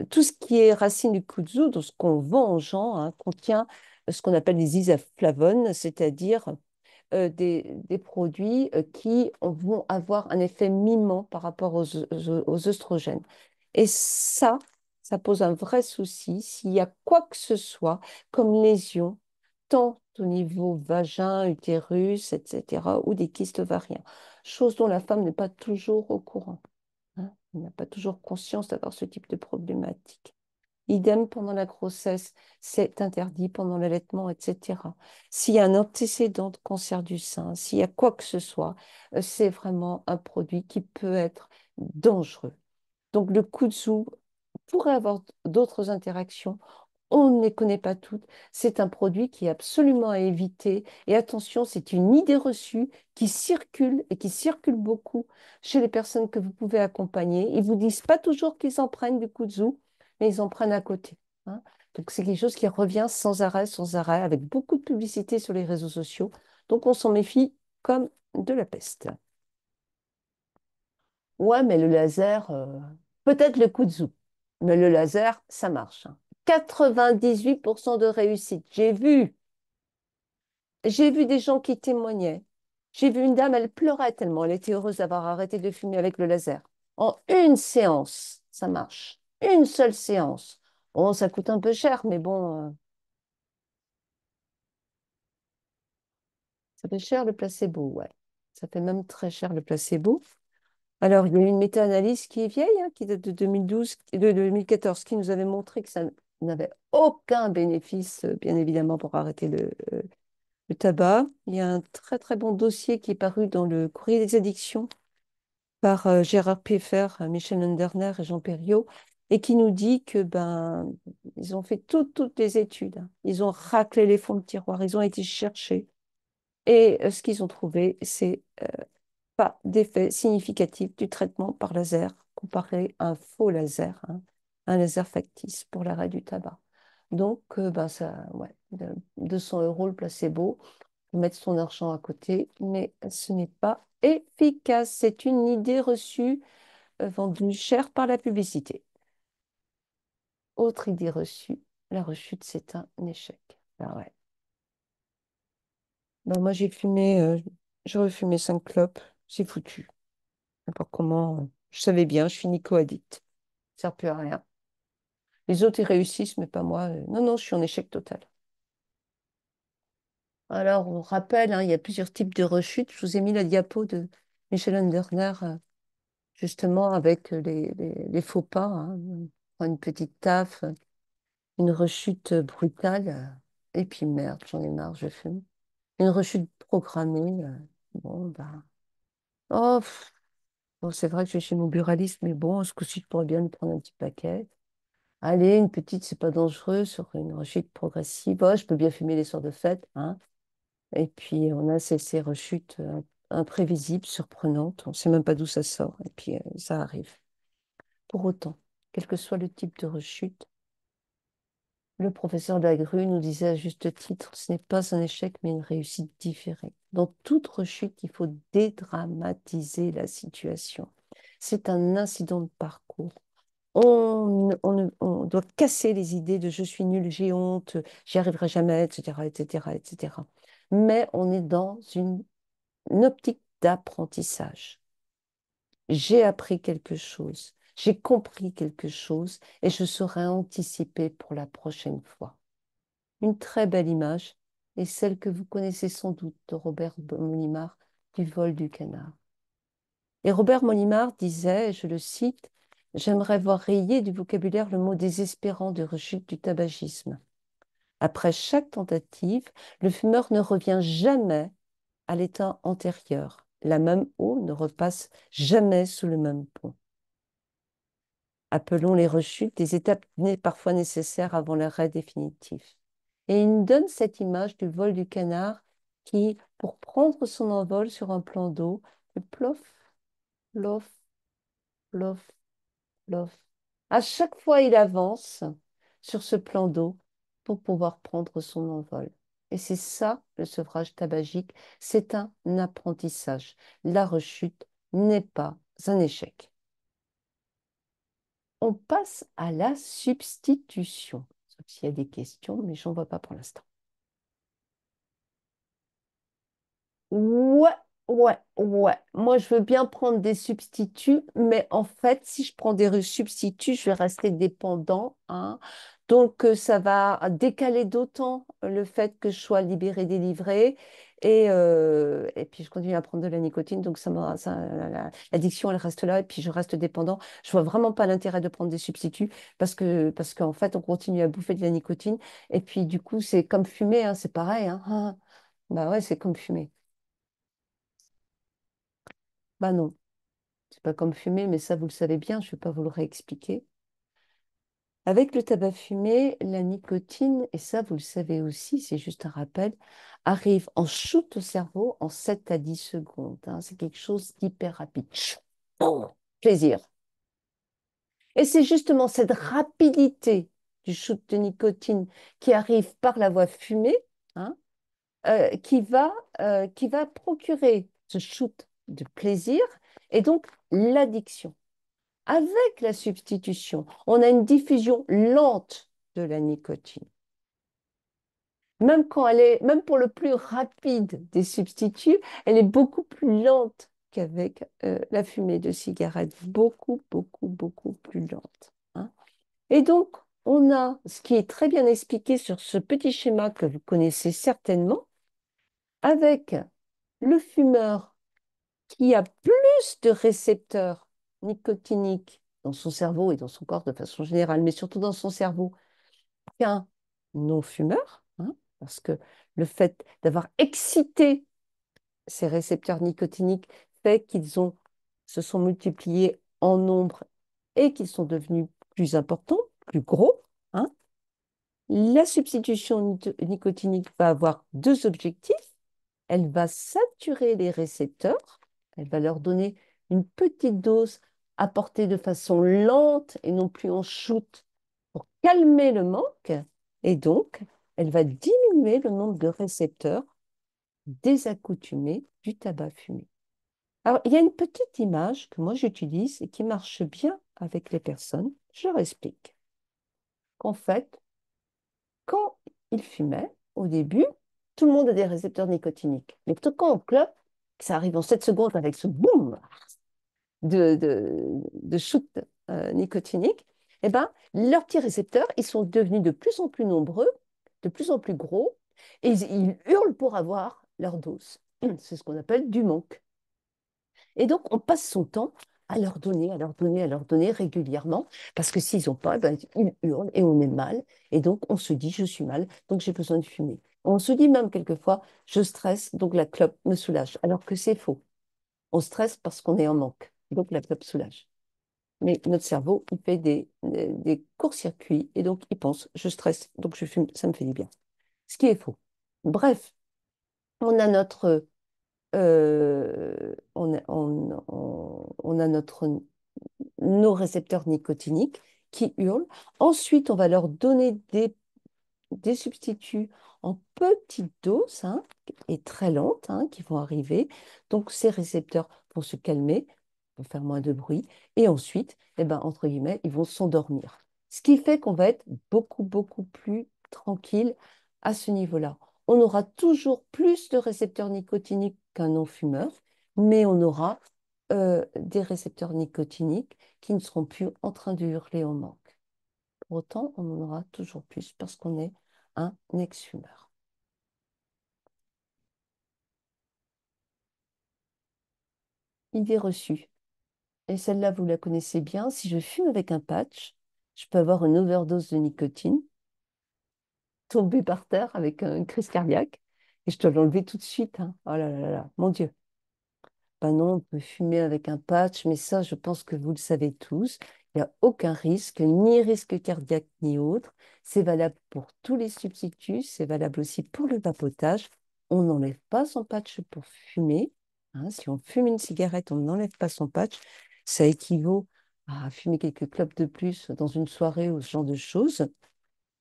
tout ce qui est racine du kudzu, donc ce qu'on vend aux gens, hein, contient ce qu'on appelle des isoflavones, c'est-à-dire des produits qui vont avoir un effet mimant par rapport aux œstrogènes. Et ça pose un vrai souci s'il y a quoi que ce soit comme lésion, tant au niveau vagin, utérus, etc., ou des kystes ovariens, chose dont la femme n'est pas toujours au courant, hein. Elle n'a pas toujours conscience d'avoir ce type de problématique. Idem pendant la grossesse, c'est interdit pendant l'allaitement, etc. S'il y a un antécédent de cancer du sein, s'il y a quoi que ce soit, c'est vraiment un produit qui peut être dangereux. Donc le kudzu pourrait avoir d'autres interactions. On ne les connaît pas toutes. C'est un produit qui est absolument à éviter. Et attention, c'est une idée reçue qui circule et qui circule beaucoup chez les personnes que vous pouvez accompagner. Ils vous disent pas toujours qu'ils en prennent du kudzu, mais ils en prennent à côté, hein. Donc c'est quelque chose qui revient sans arrêt, avec beaucoup de publicité sur les réseaux sociaux. Donc on s'en méfie comme de la peste. Ouais, mais le laser, peut-être le kudzu, mais le laser, ça marche, hein. 98% de réussite. J'ai vu des gens qui témoignaient. J'ai vu une dame, elle pleurait tellement, elle était heureuse d'avoir arrêté de fumer avec le laser. En une séance, ça marche. Une seule séance. Bon, ça coûte un peu cher, mais bon, ça fait cher le placebo, ouais. Ça fait même très cher le placebo. Alors, il y a eu une méta-analyse qui est vieille, hein, qui date de 2012, de 2014, qui nous avait montré que ça n'avait aucun bénéfice, bien évidemment, pour arrêter le tabac. Il y a un très, très bon dossier qui est paru dans le Courrier des addictions par Gérard Peffer, Michel Underner et Jean Perriot, et qui nous dit que ben, ils ont fait toutes les études, hein. Ils ont raclé les fonds de tiroir, ils ont été chercher. Et ce qu'ils ont trouvé, c'est pas d'effet significatif du traitement par laser comparé à un faux laser, hein, un laser factice pour l'arrêt du tabac. Donc, ben ça, ouais, 200 euros le placebo, faut mettre son argent à côté, mais ce n'est pas efficace. C'est une idée reçue vendue cher par la publicité. Autre idée reçue, la rechute, c'est un échec. Ah ouais. Ben, moi, j'ai refumé 5 clopes, c'est foutu. N'importe comment, je savais bien, je suis nico-addict. Ça sert plus à rien. Les autres, ils réussissent, mais pas moi. Non, non, je suis en échec total. Alors, on rappelle, hein, il y a plusieurs types de rechutes. Je vous ai mis la diapo de Michel Underner, justement, avec les faux pas, hein. On prend une petite taffe, une rechute brutale, et puis merde, j'en ai marre, je fume. Une rechute programmée, bon, bah. Oh, bon, c'est vrai que je suis chez mon buraliste, mais bon, ce coup-ci, je pourrais bien lui prendre un petit paquet. Allez, une petite, c'est pas dangereux, sur une rechute progressive. Oh, je peux bien fumer les soirs de fête, hein. Et puis, on a ces rechutes imprévisibles, surprenantes. On ne sait même pas d'où ça sort. Et puis, ça arrive. Pour autant, quel que soit le type de rechute, le professeur Lagru nous disait à juste titre, ce n'est pas un échec, mais une réussite différée. Dans toute rechute, il faut dédramatiser la situation. C'est un incident de parcours. On doit casser les idées de je suis nul, j'ai honte, j'y arriverai jamais, etc., etc., etc. Mais on est dans une optique d'apprentissage. J'ai appris quelque chose, j'ai compris quelque chose et je saurai anticiper pour la prochaine fois. Une très belle image est celle que vous connaissez sans doute de Robert Molimar du vol du canard. Et Robert Molimar disait, je le cite, j'aimerais voir rayer du vocabulaire le mot désespérant de rechute du tabagisme. Après chaque tentative, le fumeur ne revient jamais à l'état antérieur. La même eau ne repasse jamais sous le même pont. Appelons les rechutes des étapes parfois nécessaires avant l'arrêt définitif. Et il nous donne cette image du vol du canard qui, pour prendre son envol sur un plan d'eau, fait plof, plof, plof, plof. À chaque fois, il avance sur ce plan d'eau pour pouvoir prendre son envol. Et c'est ça, le sevrage tabagique, c'est un apprentissage. La rechute n'est pas un échec. On passe à la substitution. Sauf s'il y a des questions, mais j'en vois pas pour l'instant. Ouais, ouais. Moi, je veux bien prendre des substituts, mais en fait, si je prends des substituts, je vais rester dépendant, hein. Donc, ça va décaler d'autant le fait que je sois libérée, délivrée. Et puis, je continue à prendre de la nicotine. Donc, l'addiction, elle reste là. Et puis, je reste dépendant. Je vois vraiment pas l'intérêt de prendre des substituts parce qu'en fait, on continue à bouffer de la nicotine. Et puis, du coup, c'est comme fumer, hein, c'est pareil, hein. Ah, bah ouais, c'est comme fumer. Bah non, c'est pas comme fumer, mais ça, vous le savez bien, je ne vais pas vous le réexpliquer. Avec le tabac fumé, la nicotine, et ça, vous le savez aussi, c'est juste un rappel, arrive en shoot au cerveau en 7 à 10 secondes, hein. C'est quelque chose d'hyper rapide. Oh, plaisir. Et c'est justement cette rapidité du shoot de nicotine qui arrive par la voie fumée, hein, qui va procurer ce shoot de plaisir et donc l'addiction. Avec la substitution, on a une diffusion lente de la nicotine. Même pour le plus rapide des substituts, elle est beaucoup plus lente qu'avec la fumée de cigarette. Beaucoup, beaucoup, beaucoup plus lente, hein. Et donc, on a ce qui est très bien expliqué sur ce petit schéma que vous connaissez certainement, avec le fumeur qui a plus de récepteurs nicotiniques dans son cerveau et dans son corps de façon générale, mais surtout dans son cerveau, qu'un non-fumeur, hein, parce que le fait d'avoir excité ces récepteurs nicotiniques fait se sont multipliés en nombre et qu'ils sont devenus plus importants, plus gros, hein. La substitution nicotinique va avoir deux objectifs. Elle va saturer les récepteurs, elle va leur donner une petite dose apportée de façon lente et non plus en shoot pour calmer le manque. Et donc, elle va diminuer le nombre de récepteurs désaccoutumés du tabac fumé. Alors, il y a une petite image que moi j'utilise et qui marche bien avec les personnes. Je leur explique qu'en fait, quand ils fumaient, au début, tout le monde a des récepteurs nicotiniques. Mais quand on clope, ça arrive en 7 secondes avec ce boum de shoot nicotinique, eh ben, leurs petits récepteurs, ils sont devenus de plus en plus nombreux, de plus en plus gros, et ils hurlent pour avoir leur dose. C'est ce qu'on appelle du manque. Et donc, on passe son temps à leur donner, à leur donner, à leur donner régulièrement, parce que s'ils n'ont pas, eh ben, ils hurlent et on est mal. Et donc, on se dit, je suis mal, donc j'ai besoin de fumer. On se dit même quelquefois, je stresse, donc la clope me soulage, alors que c'est faux. On stresse parce qu'on est en manque, donc la clope soulage. Mais notre cerveau, il fait des courts-circuits et donc il pense, je stresse, donc je fume, ça me fait du bien. Ce qui est faux. Bref, on a notre, on a nos récepteurs nicotiniques qui hurlent. Ensuite, on va leur donner des substituts en petites doses et très lentes qui vont arriver. Donc, ces récepteurs vont se calmer, vont faire moins de bruit. Et ensuite, eh ben, entre guillemets, ils vont s'endormir. Ce qui fait qu'on va être beaucoup, beaucoup plus tranquille à ce niveau-là. On aura toujours plus de récepteurs nicotiniques qu'un non-fumeur, mais on aura des récepteurs nicotiniques qui ne seront plus en train de hurler au manque. Pour autant, on en aura toujours plus parce qu'on est un ex-fumeur. Idée reçue. Et celle-là, vous la connaissez bien. Si je fume avec un patch, je peux avoir une overdose de nicotine, tomber par terre avec une crise cardiaque, et je dois l'enlever tout de suite. Oh là là là là, mon Dieu. Ben non, on peut fumer avec un patch, mais ça, je pense que vous le savez tous. Il n'y a aucun risque, ni risque cardiaque ni autre. C'est valable pour tous les substituts, c'est valable aussi pour le vapotage. On n'enlève pas son patch pour fumer. Si on fume une cigarette, on n'enlève pas son patch. Ça équivaut à fumer quelques clopes de plus dans une soirée ou ce genre de choses.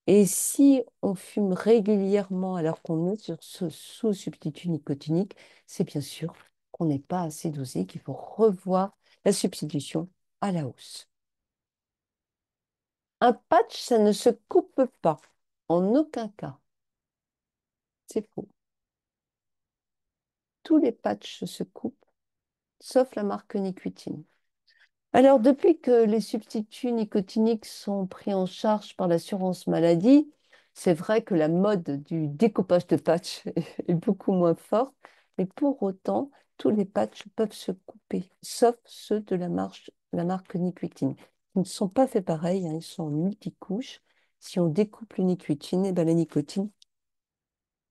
Et si on fume régulièrement alors qu'on est sur ce sous-substitut nicotinique, c'est bien sûr qu'on n'est pas assez dosé, qu'il faut revoir la substitution à la hausse. Un patch, ça ne se coupe pas, en aucun cas. C'est faux. Tous les patchs se coupent, sauf la marque nicotine. Alors, depuis que les substituts nicotiniques sont pris en charge par l'assurance maladie, c'est vrai que la mode du découpage de patchs est beaucoup moins forte, mais pour autant, tous les patchs peuvent se couper, sauf ceux de la marque nicotine. Ils ne sont pas faits pareil, ils sont en multicouches. Si on découpe le nicotine, eh ben, la nicotine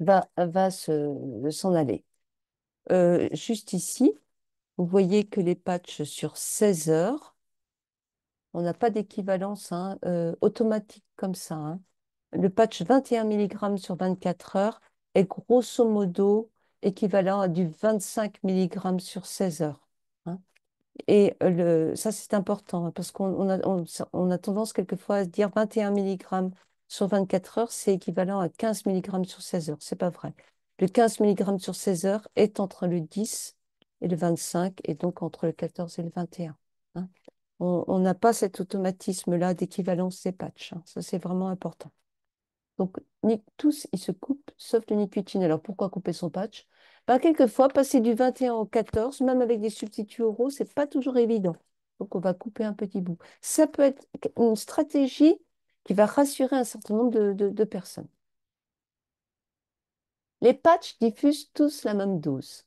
va s'en aller. Juste ici, vous voyez que les patchs sur 16 heures, on n'a pas d'équivalence automatique comme ça. Le patch 21 mg sur 24 heures est grosso modo équivalent à du 25 mg sur 16 heures. hein. Et ça, c'est important parce on a tendance quelquefois à se dire 21 mg sur 24 heures, c'est équivalent à 15 mg sur 16 heures. C'est pas vrai. Le 15 mg sur 16 heures est entre le 10 et le 25 et donc entre le 14 et le 21. hein. On n'a pas cet automatisme-là d'équivalence des patchs. Ça, c'est vraiment important. Donc, tous, ils se coupent, sauf le nicotine. Alors, pourquoi couper son patch? Ben, quelquefois, passer du 21 au 14, même avec des substituts oraux, c'est pas toujours évident. Donc, on va couper un petit bout. Ça peut être une stratégie qui va rassurer un certain nombre de personnes. Les patchs diffusent tous la même dose.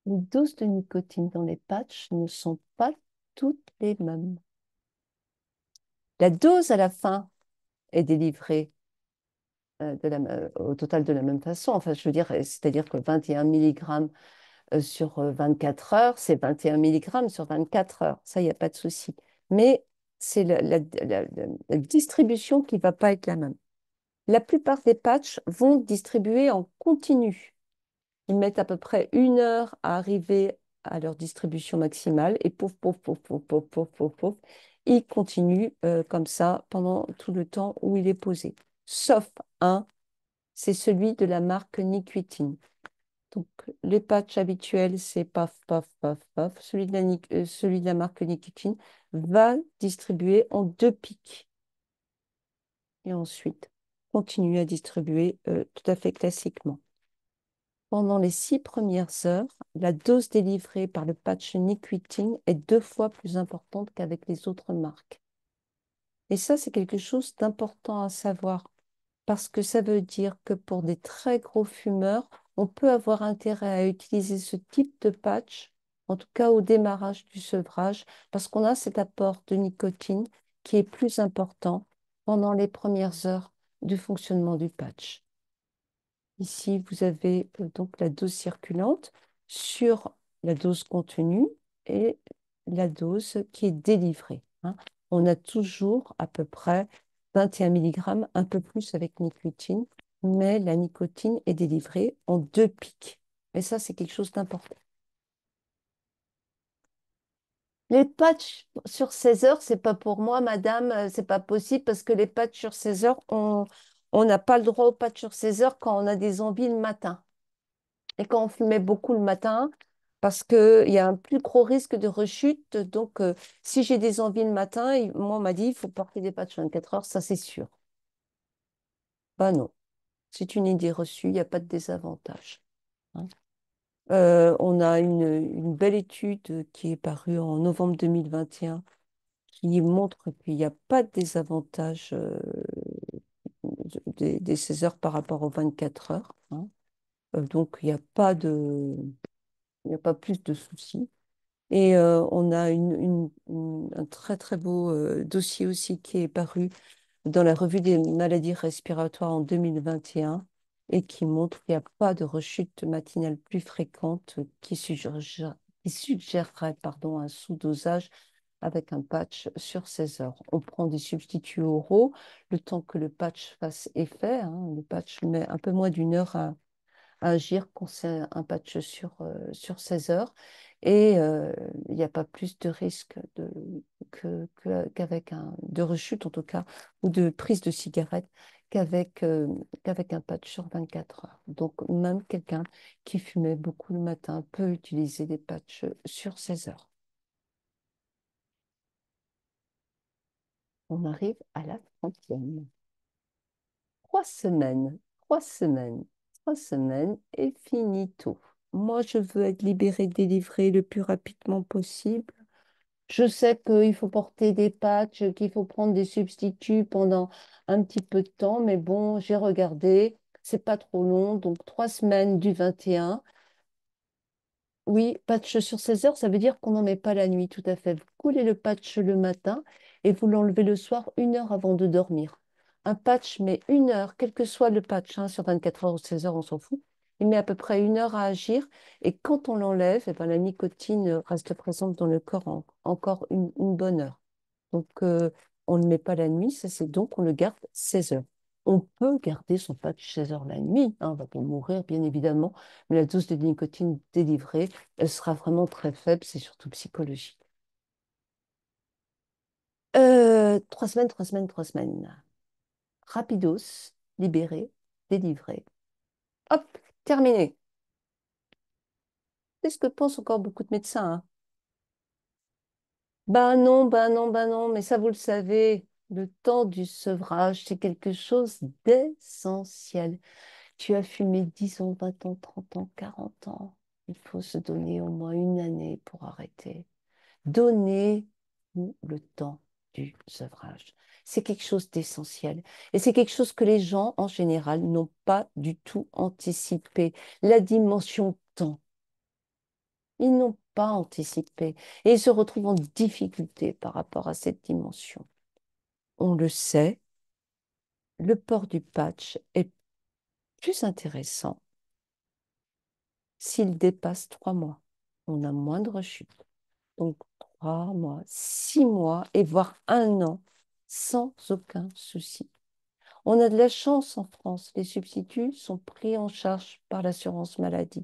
Les doses de nicotine dans les patchs ne sont pas toutes les mêmes. La dose à la fin est délivrée au total de la même façon. Enfin, je veux dire, c'est-à-dire que 21 mg sur 24 heures, c'est 21 mg sur 24 heures. Ça, il n'y a pas de souci. Mais c'est la distribution qui ne va pas être la même. La plupart des patchs vont distribuer en continu. Ils mettent à peu près 1 heure à arriver à leur distribution maximale et pouf, pouf, pouf, pouf, pouf, pouf, pouf, pouf. il continue comme ça pendant tout le temps où il est posé. Sauf un, c'est celui de la marque Nicotinne. Donc, les patchs habituels, c'est paf, paf, paf, paf. Celui de la marque Nicotinne va distribuer en deux pics. Et ensuite, continue à distribuer tout à fait classiquement. Pendant les 6 premières heures, la dose délivrée par le patch Nicotinne est 2 fois plus importante qu'avec les autres marques. Et ça, c'est quelque chose d'important à savoir parce que ça veut dire que pour des très gros fumeurs, on peut avoir intérêt à utiliser ce type de patch, en tout cas au démarrage du sevrage, parce qu'on a cet apport de nicotine qui est plus important pendant les premières heures du fonctionnement du patch. Ici, vous avez donc la dose circulante sur la dose contenue et la dose qui est délivrée, hein. On a toujours à peu près 21 mg, un peu plus avec nicotine, mais la nicotine est délivrée en deux pics. Et ça, c'est quelque chose d'important. Les patchs sur 16 heures, c'est pas pour moi, madame, c'est pas possible parce que les patchs sur 16 heures, on n'a pas le droit aux patchs sur 16 heures quand on a des envies le matin. Et quand on fumait beaucoup le matin, parce qu'il y a un plus gros risque de rechute. Donc, si j'ai des envies le matin, moi, on m'a dit, il faut porter des patchs 24 heures, ça c'est sûr. Bah non, c'est une idée reçue, il n'y a pas de désavantage, hein. On a une belle étude qui est parue en novembre 2021 qui montre qu'il n'y a pas de désavantage des 16 heures par rapport aux 24 heures, hein. Donc, il n'y a pas plus de soucis. Et on a un très très beau dossier aussi qui est paru dans la revue des maladies respiratoires en 2021 et qui montre qu'il n'y a pas de rechute matinale plus fréquente qui suggérerait pardon, un sous-dosage avec un patch sur 16 heures. On prend des substituts oraux le temps que le patch fasse effet, hein. Le patch met un peu moins d'1 heure à agir quand c'est un patch sur 16 heures. Et il n'y a pas plus de risque qu'avec de rechute, en tout cas, ou de prise de cigarette qu'avec un patch sur 24 heures. Donc, même quelqu'un qui fumait beaucoup le matin peut utiliser des patchs sur 16 heures. On arrive à la 30e. 3 semaines, 3 semaines, 3 semaines et finito. Moi, je veux être libérée, délivrée le plus rapidement possible. Je sais qu'il faut porter des patchs, qu'il faut prendre des substituts pendant un petit peu de temps, mais bon, j'ai regardé, c'est pas trop long, donc 3 semaines du 21. Oui, patch sur 16 heures, ça veut dire qu'on n'en met pas la nuit, tout à fait. Vous coulez le patch le matin et vous l'enlevez le soir 1 heure avant de dormir. Un patch met 1 heure, quel que soit le patch, hein, sur 24 heures ou 16 heures, on s'en fout. Il met à peu près 1 heure à agir et quand on l'enlève, eh ben, la nicotine reste présente dans le corps encore une bonne heure. Donc, on ne le met pas la nuit, ça c'est donc on le garde 16 heures. On peut garder son patch 16 heures la nuit, hein, on va pas mourir bien évidemment, mais la dose de nicotine délivrée, elle sera vraiment très faible, c'est surtout psychologique. 3 semaines, 3 semaines, 3 semaines. Rapidos, libéré, délivré. Hop, terminé. C'est ce que pensent encore beaucoup de médecins, hein. Ben non, ben non, ben non, mais ça vous le savez, le temps du sevrage, c'est quelque chose d'essentiel. Tu as fumé 10 ans, 20 ans, 30 ans, 40 ans. Il faut se donner au moins une année pour arrêter. Donnez-vous le temps du sevrage. C'est quelque chose d'essentiel. Et c'est quelque chose que les gens, en général, n'ont pas du tout anticipé. La dimension temps. Ils n'ont pas anticipé. Et ils se retrouvent en difficulté par rapport à cette dimension. On le sait, le port du patch est plus intéressant s'il dépasse 3 mois. On a moins de rechutes. Donc 3 mois, 6 mois et voire un an sans aucun souci. On a de la chance en France. Les substituts sont pris en charge par l'assurance maladie.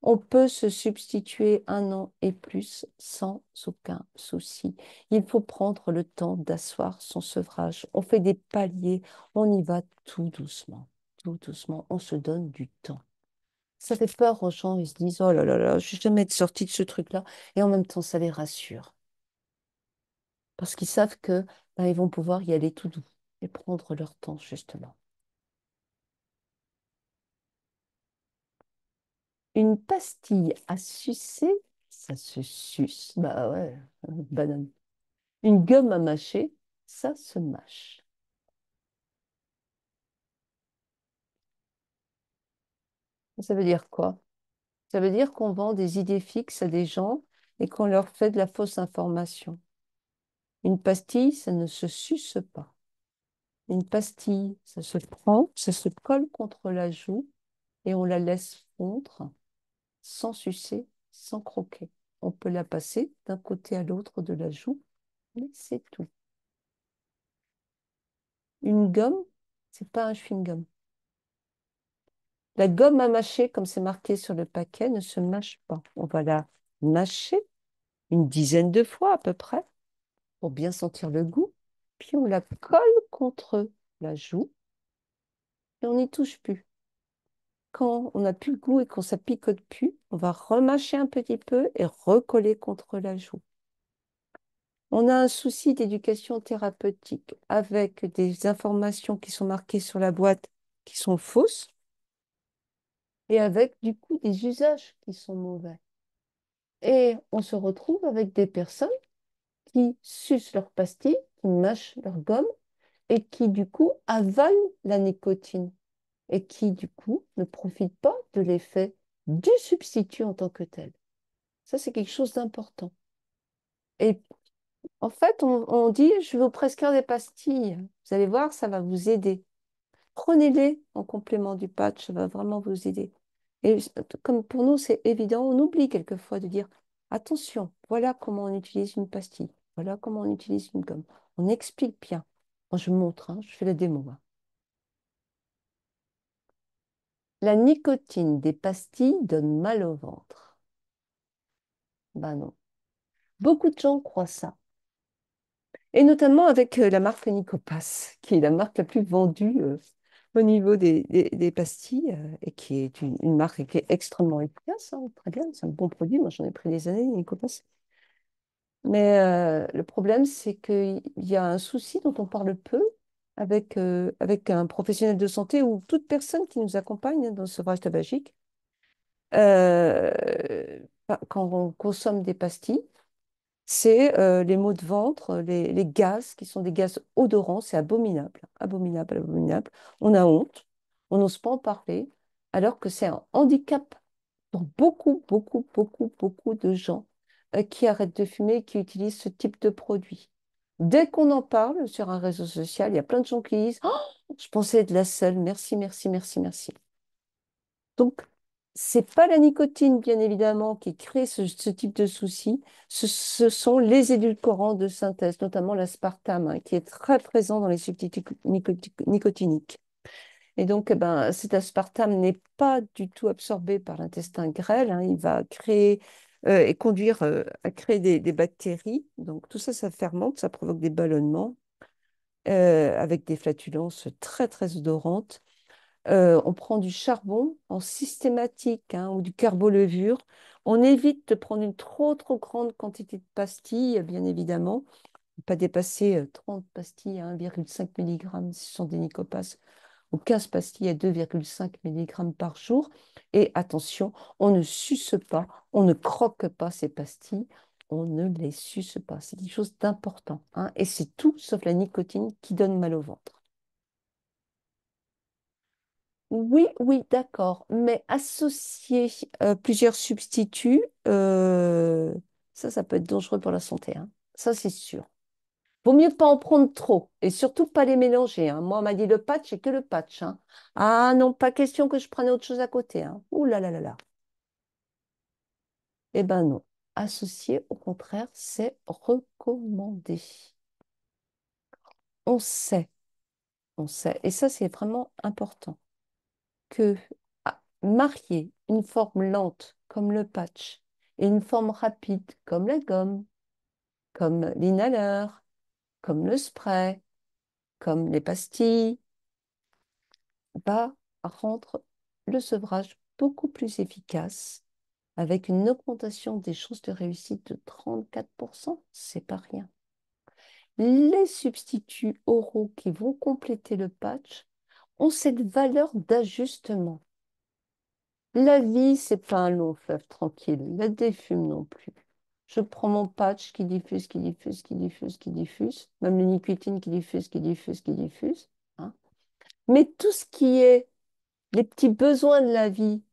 On peut se substituer 1 an et plus sans aucun souci. Il faut prendre le temps d'asseoir son sevrage. On fait des paliers, on y va tout doucement, tout doucement. On se donne du temps. Ça fait peur aux gens, ils se disent, oh là là là, je vais jamais être sorti de ce truc-là. Et en même temps, ça les rassure. Parce qu'ils savent que ben, ils vont pouvoir y aller tout doux et prendre leur temps, justement. Une pastille à sucer, ça se suce. Bah ouais, banane. Une gomme à mâcher, ça se mâche. Ça veut dire quoi? Ça veut dire qu'on vend des idées fixes à des gens et qu'on leur fait de la fausse information. Une pastille, ça ne se suce pas. Une pastille, ça se prend, ça se colle contre la joue et on la laisse fondre sans sucer, sans croquer. On peut la passer d'un côté à l'autre de la joue, mais c'est tout. Une gomme, c'est pas un chewing-gum. La gomme à mâcher, comme c'est marqué sur le paquet, ne se mâche pas. On va la mâcher une dizaine de fois à peu près pour bien sentir le goût. Puis on la colle contre la joue et on n'y touche plus. Quand on n'a plus le goût et qu'on ça picote plus, on va remâcher un petit peu et recoller contre la joue. On a un souci d'éducation thérapeutique avec des informations qui sont marquées sur la boîte qui sont fausses et avec du coup des usages qui sont mauvais. Et on se retrouve avec des personnes qui sucent leurs pastilles, qui mâchent leur gomme et qui du coup avalent la nicotine et qui du coup ne profitent pas de l'effet du substitut en tant que tel. Ça, c'est quelque chose d'important. Et en fait, on dit, je vais vous prescrire des pastilles. Vous allez voir, ça va vous aider. Prenez-les en complément du patch, ça va vraiment vous aider. Et comme pour nous, c'est évident, on oublie quelquefois de dire, attention, voilà comment on utilise une pastille, voilà comment on utilise une gomme. On explique bien. Moi, je montre, hein, je fais la démo, hein. La nicotine des pastilles donne mal au ventre. Ben non. Beaucoup de gens croient ça. Et notamment avec la marque Nicopas, qui est la marque la plus vendue au niveau des pastilles et qui est une marque qui est extrêmement efficace, hein, très bien, c'est un bon produit. Moi, j'en ai pris des années, Nicopas. Mais le problème, c'est qu'il y a un souci dont on parle peu avec un professionnel de santé ou toute personne qui nous accompagne dans le sevrage tabagique. Quand on consomme des pastilles, c'est les maux de ventre, les gaz qui sont des gaz odorants, c'est abominable, abominable, abominable. On a honte, on n'ose pas en parler, alors que c'est un handicap pour beaucoup, beaucoup, beaucoup, beaucoup de gens qui arrêtent de fumer et qui utilisent ce type de produit. Dès qu'on en parle sur un réseau social, il y a plein de gens qui disent, oh, je pensais être la seule, merci, merci, merci, merci. Donc, c'est pas la nicotine, bien évidemment, qui crée ce type de souci. Ce sont les édulcorants de synthèse, notamment l'aspartame, hein, qui est très présent dans les substituts nicotiniques. Et donc, eh ben, cet aspartame n'est pas du tout absorbé par l'intestin grêle, hein. Il va créer et conduire à créer des bactéries. Donc, tout ça, ça fermente, ça provoque des ballonnements avec des flatulences très, très odorantes. On prend du charbon en systématique, hein, ou du carbolevure. On évite de prendre une trop, trop grande quantité de pastilles, bien évidemment. Pas dépasser 30 pastilles à 1,5 mg si ce sont des Nicopas, ou 15 pastilles à 2,5 mg par jour. Et attention, on ne suce pas, on ne croque pas ces pastilles, on ne les suce pas. C'est quelque chose d'important, hein, et c'est tout sauf la nicotine qui donne mal au ventre. Oui, oui, d'accord. Mais associer plusieurs substituts, ça peut être dangereux pour la santé, hein. Ça, c'est sûr. Vaut mieux pas en prendre trop et surtout pas les mélanger, hein. Moi, on m'a dit le patch, c'est que le patch, hein. Ah non, pas question que je prenne autre chose à côté, hein. Ouh là là là là. Eh ben non. Associer, au contraire, c'est recommandé. On sait, on sait. Et ça, c'est vraiment important que marier une forme lente comme le patch et une forme rapide comme la gomme, comme l'inhaleur, comme le spray, comme les pastilles, va rendre le sevrage beaucoup plus efficace avec une augmentation des chances de réussite de 34%. C'est pas rien. Les substituts oraux qui vont compléter le patch ont cette valeur d'ajustement. La vie, c'est pas un long fleuve tranquille. La défume non plus. Je prends mon patch qui diffuse, qui diffuse, qui diffuse, qui diffuse, même le nicotine qui diffuse, qui diffuse, qui diffuse, hein. Mais tout ce qui est les petits besoins de la vie,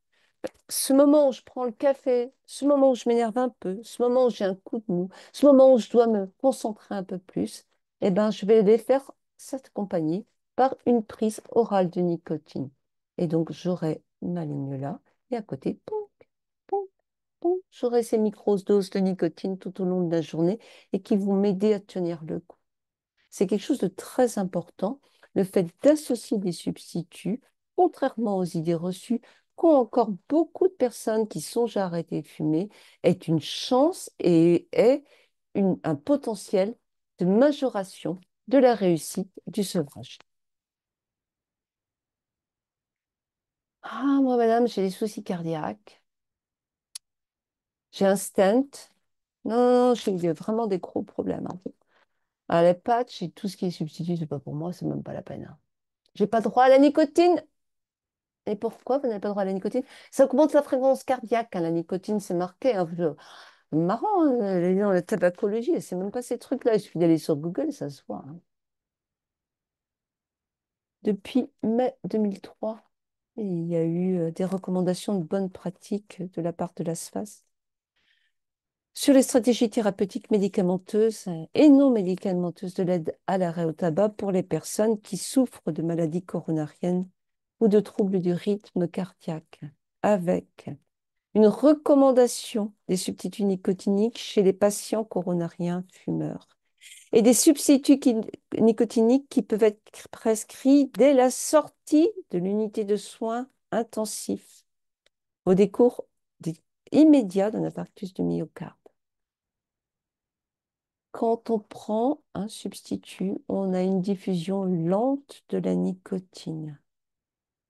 ce moment où je prends le café, ce moment où je m'énerve un peu, ce moment où j'ai un coup de mou, ce moment où je dois me concentrer un peu plus, eh ben, je vais les faire s'accompagner par une prise orale de nicotine. Et donc, j'aurai ma ligne là, et à côté, poum, poum, poum, j'aurai ces micro-doses de nicotine tout au long de la journée et qui vont m'aider à tenir le coup. C'est quelque chose de très important, le fait d'associer des substituts, contrairement aux idées reçues, qu'ont encore beaucoup de personnes qui songent à arrêter de fumer, est une chance et est un potentiel de majoration de la réussite du sevrage. Ah, moi, madame, j'ai des soucis cardiaques, j'ai un stent. Non, non, non, j'ai vraiment des gros problèmes, hein. Ah, les patchs et tout ce qui est substitut, c'est pas pour moi, c'est même pas la peine, hein. J'ai pas droit à la nicotine. Et pourquoi vous n'avez pas droit à la nicotine? Ça augmente la fréquence cardiaque, hein, la nicotine, c'est marqué, hein. Marrant, hein, dans la tabacologie, c'est même pas ces trucs-là. Il suffit d'aller sur Google, ça se voit, hein. Depuis mai 2003, il y a eu des recommandations de bonnes pratiques de la part de la SFAS sur les stratégies thérapeutiques médicamenteuses et non médicamenteuses de l'aide à l'arrêt au tabac pour les personnes qui souffrent de maladies coronariennes ou de troubles du rythme cardiaque, avec une recommandation des substituts nicotiniques chez les patients coronariens fumeurs et des substituts nicotiniques qui peuvent être prescrits dès la sortie de l'unité de soins intensifs au décours immédiat d'un infarctus du myocarde. Quand on prend un substitut, on a une diffusion lente de la nicotine.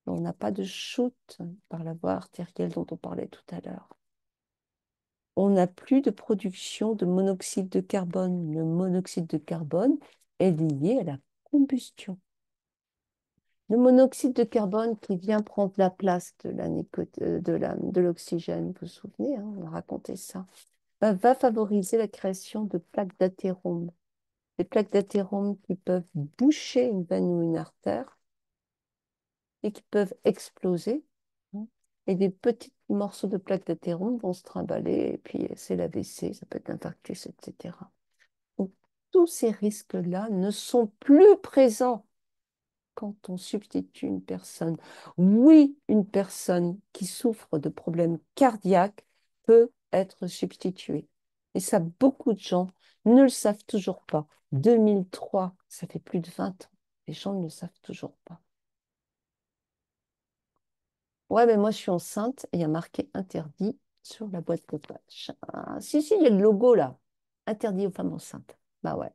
On n'a pas de shoot par la voie artérielle dont on parlait tout à l'heure. On n'a plus de production de monoxyde de carbone. Le monoxyde de carbone est lié à la combustion. Le monoxyde de carbone qui vient prendre la place de de l'oxygène, vous vous souvenez, hein, on a raconté ça, va favoriser la création de plaques d'athérome. Des plaques d'athérome qui peuvent boucher une veine ou une artère et qui peuvent exploser, hein. Et des petits morceaux de plaques d'athérome vont se trimballer, et puis c'est l'AVC, ça peut être infarctus, etc. Donc, tous ces risques-là ne sont plus présents quand on substitue une personne. Oui, une personne qui souffre de problèmes cardiaques peut être substituée. Et ça, beaucoup de gens ne le savent toujours pas. 2003, ça fait plus de 20 ans. Les gens ne le savent toujours pas. Ouais, mais moi, je suis enceinte et il y a marqué interdit sur la boîte de patch. Ah, si, si, il y a le logo là. Interdit aux femmes enceintes. Bah ouais.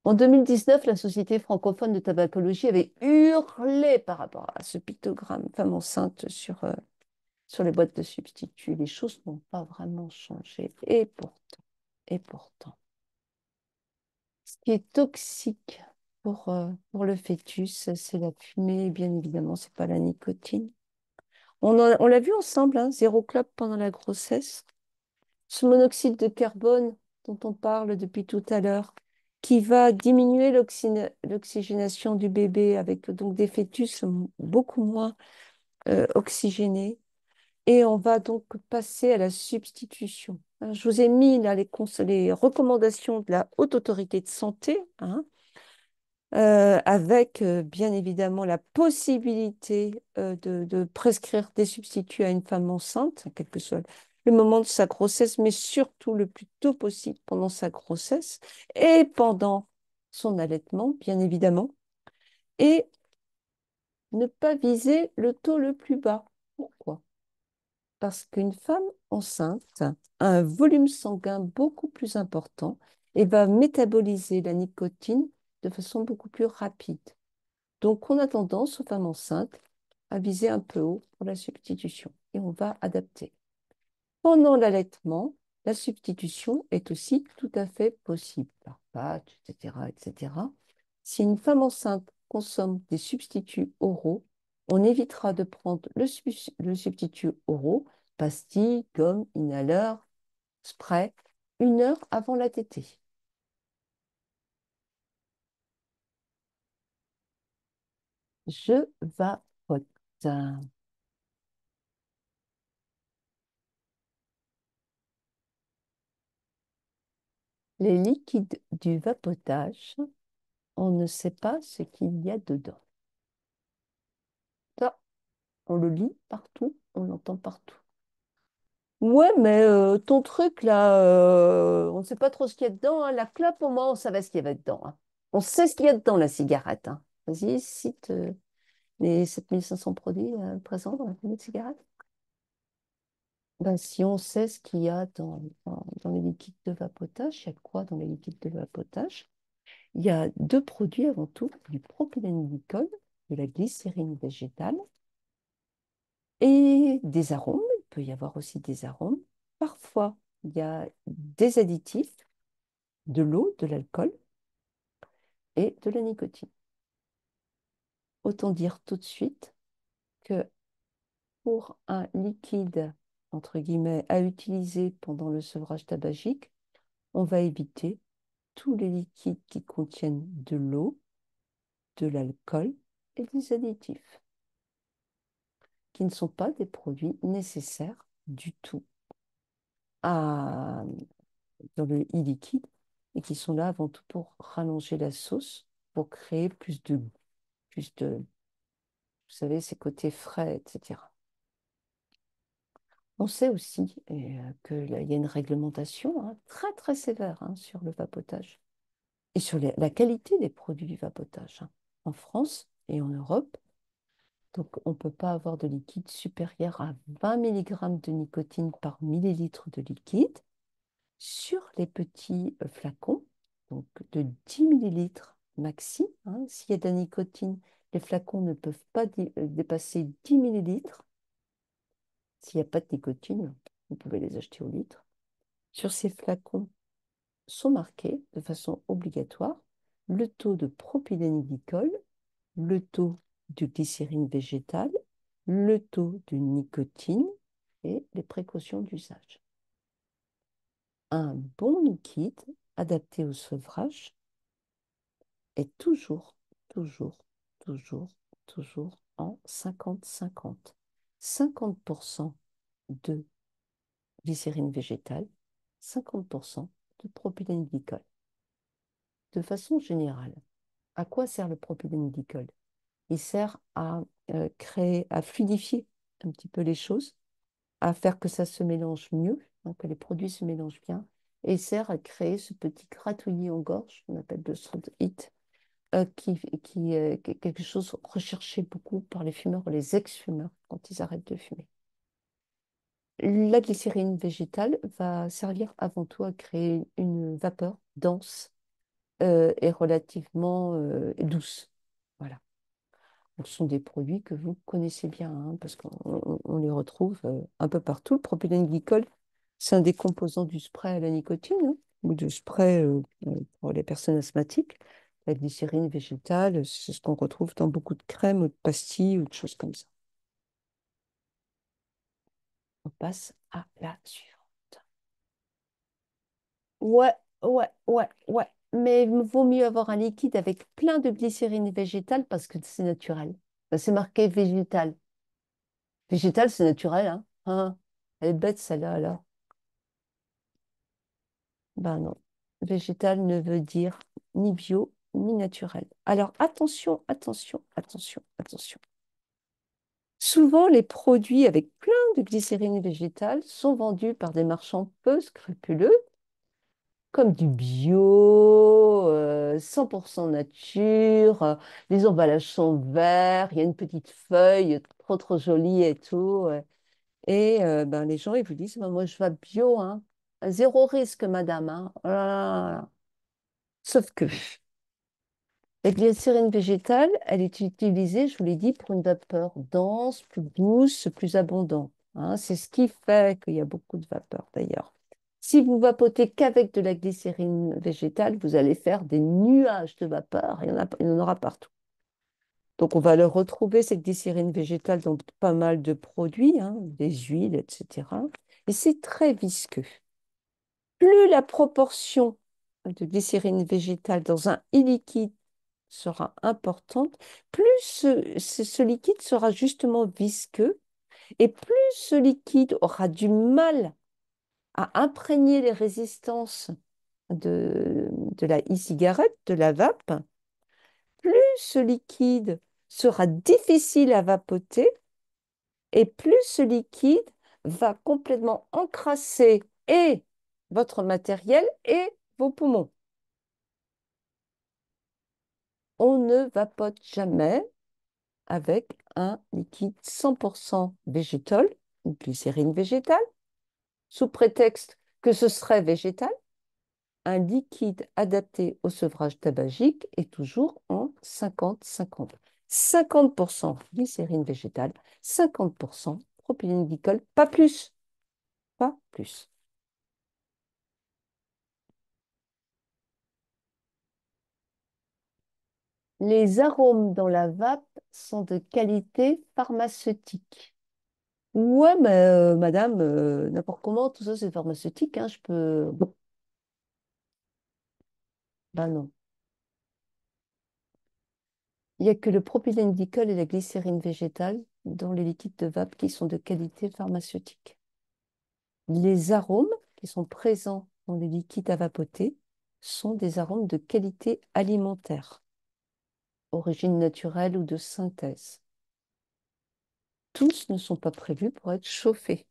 En 2019, la Société francophone de tabacologie avait hurlé par rapport à ce pictogramme femme enceinte sur les boîtes de substituts. Les choses n'ont pas vraiment changé. Et pourtant, ce qui est toxique pour le fœtus, c'est la fumée, bien évidemment, c'est pas la nicotine. On l'a vu ensemble, hein, zéro clope pendant la grossesse. Ce monoxyde de carbone dont on parle depuis tout à l'heure, qui va diminuer l'oxygénation du bébé avec donc des fœtus beaucoup moins oxygénés. Et on va donc passer à la substitution. Alors, je vous ai mis là les recommandations de la Haute Autorité de Santé, hein, avec bien évidemment la possibilité de prescrire des substituts à une femme enceinte, quel que soit le moment de sa grossesse, mais surtout le plus tôt possible pendant sa grossesse et pendant son allaitement, bien évidemment, et ne pas viser le taux le plus bas. Pourquoi? Parce qu'une femme enceinte a un volume sanguin beaucoup plus important et va métaboliser la nicotine de façon beaucoup plus rapide. Donc, on a tendance aux femmes enceintes à viser un peu haut pour la substitution et on va adapter. Pendant l'allaitement, la substitution est aussi tout à fait possible par patch, etc., etc. Si une femme enceinte consomme des substituts oraux, on évitera de prendre le substitut oraux, pastilles, gomme, inhaleur, spray, 1 heure avant la tétée. Je vapote. Les liquides du vapotage, on ne sait pas ce qu'il y a dedans. Ça, on le lit partout, on l'entend partout. Ouais, mais ton truc là, on ne sait pas trop ce qu'il y a dedans, hein. La clope, au moins, on savait ce qu'il y avait dedans, hein. On sait ce qu'il y a dedans, la cigarette, hein. Vas-y, cite les 7500 produits présents dans la fumée de cigarette. Ben, si on sait ce qu'il y a dans les liquides de vapotage, il y a quoi dans les liquides de vapotage? Il y a deux produits avant tout, du propylène-glycol, de la glycérine végétale et des arômes. Il peut y avoir aussi des arômes. Parfois, il y a des additifs, de l'eau, de l'alcool et de la nicotine. Autant dire tout de suite que pour un liquide, entre guillemets, à utiliser pendant le sevrage tabagique, on va éviter tous les liquides qui contiennent de l'eau, de l'alcool et des additifs, qui ne sont pas des produits nécessaires du tout dans le e-liquide et qui sont là avant tout pour rallonger la sauce, pour créer plus de, vous savez, ces côtés frais, etc. On sait aussi qu'il y a une réglementation, hein, très très sévère, hein, sur le vapotage et sur la qualité des produits du vapotage, hein, en France et en Europe. Donc, on ne peut pas avoir de liquide supérieur à 20 milligrammes de nicotine par millilitre de liquide sur les petits flacons, donc de 10 millilitres maxi, hein. S'il y a de la nicotine, les flacons ne peuvent pas dépasser 10 millilitres. S'il n'y a pas de nicotine, vous pouvez les acheter au litre. Sur ces flacons sont marqués de façon obligatoire le taux de propylène-glycol, le taux de glycérine végétale, le taux de nicotine et les précautions d'usage. Un bon liquide adapté au sevrage est toujours, toujours, toujours, toujours en 50-50. 50% de glycérine végétale, 50% de propylène-glycol. De façon générale, à quoi sert le propylène-glycol? Il sert à créer, à fluidifier un petit peu les choses, à faire que ça se mélange mieux, hein, que les produits se mélangent bien, et il sert à créer ce petit gratouillis en gorge, qu'on appelle le throat hit, qui est quelque chose recherché beaucoup par les fumeurs ou les ex-fumeurs quand ils arrêtent de fumer. La glycérine végétale va servir avant tout à créer une vapeur dense et relativement douce. Voilà. Donc, ce sont des produits que vous connaissez bien, hein, parce qu'on les retrouve un peu partout. Le propylène-glycol, c'est un des composants du spray à la nicotine, hein, ou du spray pour les personnes asthmatiques. La glycérine végétale, c'est ce qu'on retrouve dans beaucoup de crèmes ou de pastilles ou de choses comme ça. On passe à la suivante. Ouais, ouais, ouais, ouais. Mais il vaut mieux avoir un liquide avec plein de glycérine végétale parce que c'est naturel. Ben, c'est marqué végétal. Végétal, c'est naturel, hein? Hein. Elle est bête, celle-là, alors. Ben non. Végétal ne veut dire ni bio, ni naturel. Alors, attention, attention, attention, attention. Souvent, les produits avec plein de glycérine végétale sont vendus par des marchands peu scrupuleux, comme du bio, 100% nature, les emballages sont verts, il y a une petite feuille trop trop jolie et tout. Et ben, les gens, ils vous disent, ben, moi je vais bio, hein. Zéro risque, madame, hein. Oh là là là là. Sauf que la glycérine végétale, elle est utilisée, je vous l'ai dit, pour une vapeur dense, plus douce, plus abondante, hein. C'est ce qui fait qu'il y a beaucoup de vapeur d'ailleurs. Si vous vapotez qu'avec de la glycérine végétale, vous allez faire des nuages de vapeur. Il y en aura partout. Donc, on va le retrouver, cette glycérine végétale, dans pas mal de produits, hein, des huiles, etc. Et c'est très visqueux. Plus la proportion de glycérine végétale dans un e-liquide sera importante, plus ce liquide sera justement visqueux et plus ce liquide aura du mal à imprégner les résistances de la e-cigarette, de la vape, plus ce liquide sera difficile à vapoter et plus ce liquide va complètement encrasser et votre matériel et vos poumons. On ne vapote jamais avec un liquide 100% végétal, une glycérine végétale, sous prétexte que ce serait végétal. Un liquide adapté au sevrage tabagique est toujours en 50-50. 50% glycérine végétale, 50% propylène glycol, pas plus, pas plus. Les arômes dans la vape sont de qualité pharmaceutique. Ouais, mais madame, n'importe comment, tout ça c'est pharmaceutique, hein, je peux. Bon, ben non. Il n'y a que le propylène glycol et la glycérine végétale dans les liquides de vape qui sont de qualité pharmaceutique. Les arômes qui sont présents dans les liquides à vapoter sont des arômes de qualité alimentaire, origine naturelle ou de synthèse. Tous ne sont pas prévus pour être chauffés.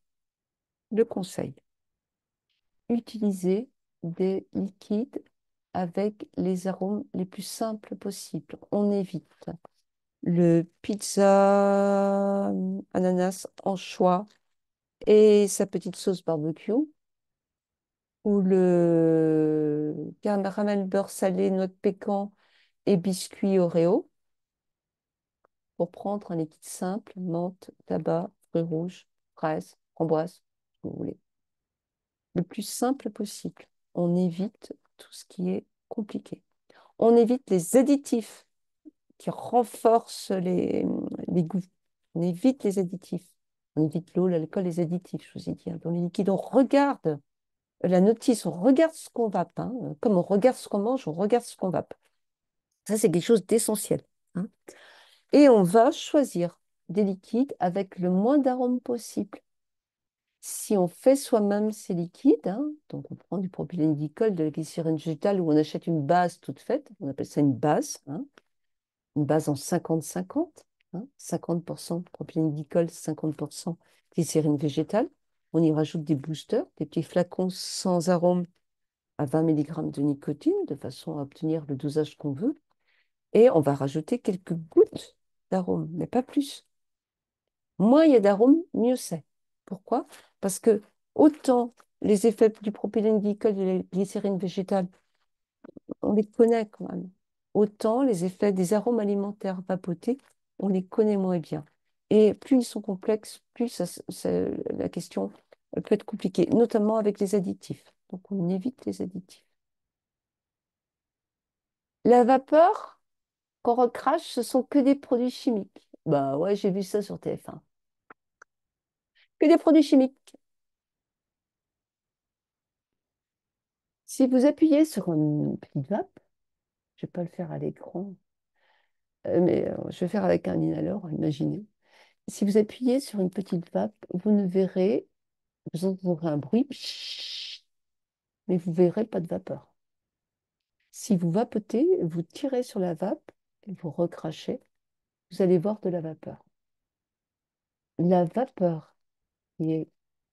Le conseil, utilisez des liquides avec les arômes les plus simples possibles. On évite le pizza ananas anchois et sa petite sauce barbecue, ou le caramel beurre salé, noix de pécan et biscuits Oreo, pour prendre un liquide simple, menthe, tabac, fruits rouges, fraises, framboises, si vous voulez. Le plus simple possible. On évite tout ce qui est compliqué. On évite les additifs qui renforcent les goûts. On évite les additifs. On évite l'eau, l'alcool, les additifs, je vous ai dit, hein. Dans les liquides, on regarde la notice, on regarde ce qu'on vape, hein. Comme on regarde ce qu'on mange, on regarde ce qu'on vape. Ça, c'est quelque chose d'essentiel, hein. Et on va choisir des liquides avec le moins d'arômes possible. Si on fait soi-même ces liquides, hein, donc on prend du propylène glycol, de la glycérine végétale, ou on achète une base toute faite, on appelle ça une base en 50-50, hein, 50% propylène glycol, 50% glycérine végétale. On y rajoute des boosters, des petits flacons sans arôme à 20 mg de nicotine, de façon à obtenir le dosage qu'on veut. Et on va rajouter quelques gouttes d'arôme, mais pas plus. Moins il y a d'arômes, mieux c'est. Pourquoi? Parce que autant les effets du propylène glycol et de la glycérine végétale, on les connaît quand même, autant les effets des arômes alimentaires vapotés, on les connaît moins bien. Et plus ils sont complexes, plus la question peut être compliquée, notamment avec les additifs. Donc on évite les additifs. La vapeur qu'on recrache, ce sont que des produits chimiques. Bah ouais, j'ai vu ça sur TF1. Que des produits chimiques. Si vous appuyez sur une petite vape, je ne vais pas le faire à l'écran, mais je vais faire avec un inhaleur, imaginez. Si vous appuyez sur une petite vape, vous ne verrez, vous entendrez un bruit, pshhh, mais vous ne verrez pas de vapeur. Si vous vapotez, vous tirez sur la vape et vous recrachez, vous allez voir de la vapeur. La vapeur qui est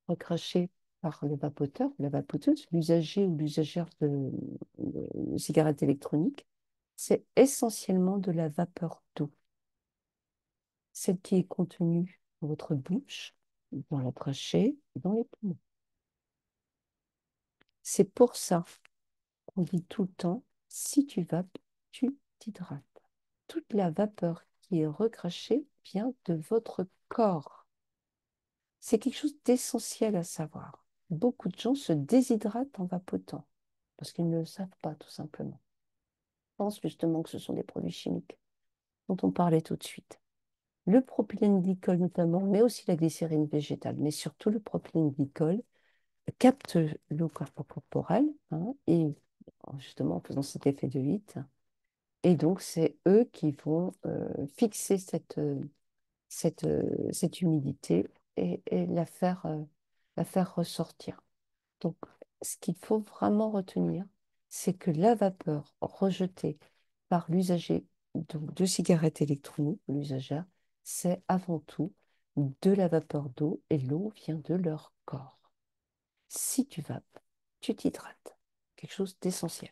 recrachée par le vapoteur, la vapoteuse, l'usager ou l'usagère de cigarette électronique, C'est essentiellement de la vapeur d'eau, celle qui est contenue dans votre bouche, dans la trachée, dans les poumons. C'est pour ça qu'on dit tout le temps, si tu vapes, tu t'hydrates. Toute la vapeur qui est recrachée vient de votre corps. C'est quelque chose d'essentiel à savoir. Beaucoup de gens se déshydratent en vapotant parce qu'ils ne le savent pas, tout simplement. Ils pensent justement que ce sont des produits chimiques dont on parlait tout de suite. Le propylène-glycol notamment, mais aussi la glycérine végétale, mais surtout le propylène-glycol, capte l'eau corporelle et justement en faisant cet effet de hit. Et donc, c'est eux qui vont fixer cette humidité et la faire ressortir. Donc, ce qu'il faut vraiment retenir, c'est que la vapeur rejetée par l'usager donc, de cigarettes électroniques, l'usagère, c'est avant tout de la vapeur d'eau et l'eau vient de leur corps. Si tu vapes, tu t'hydrates. Quelque chose d'essentiel.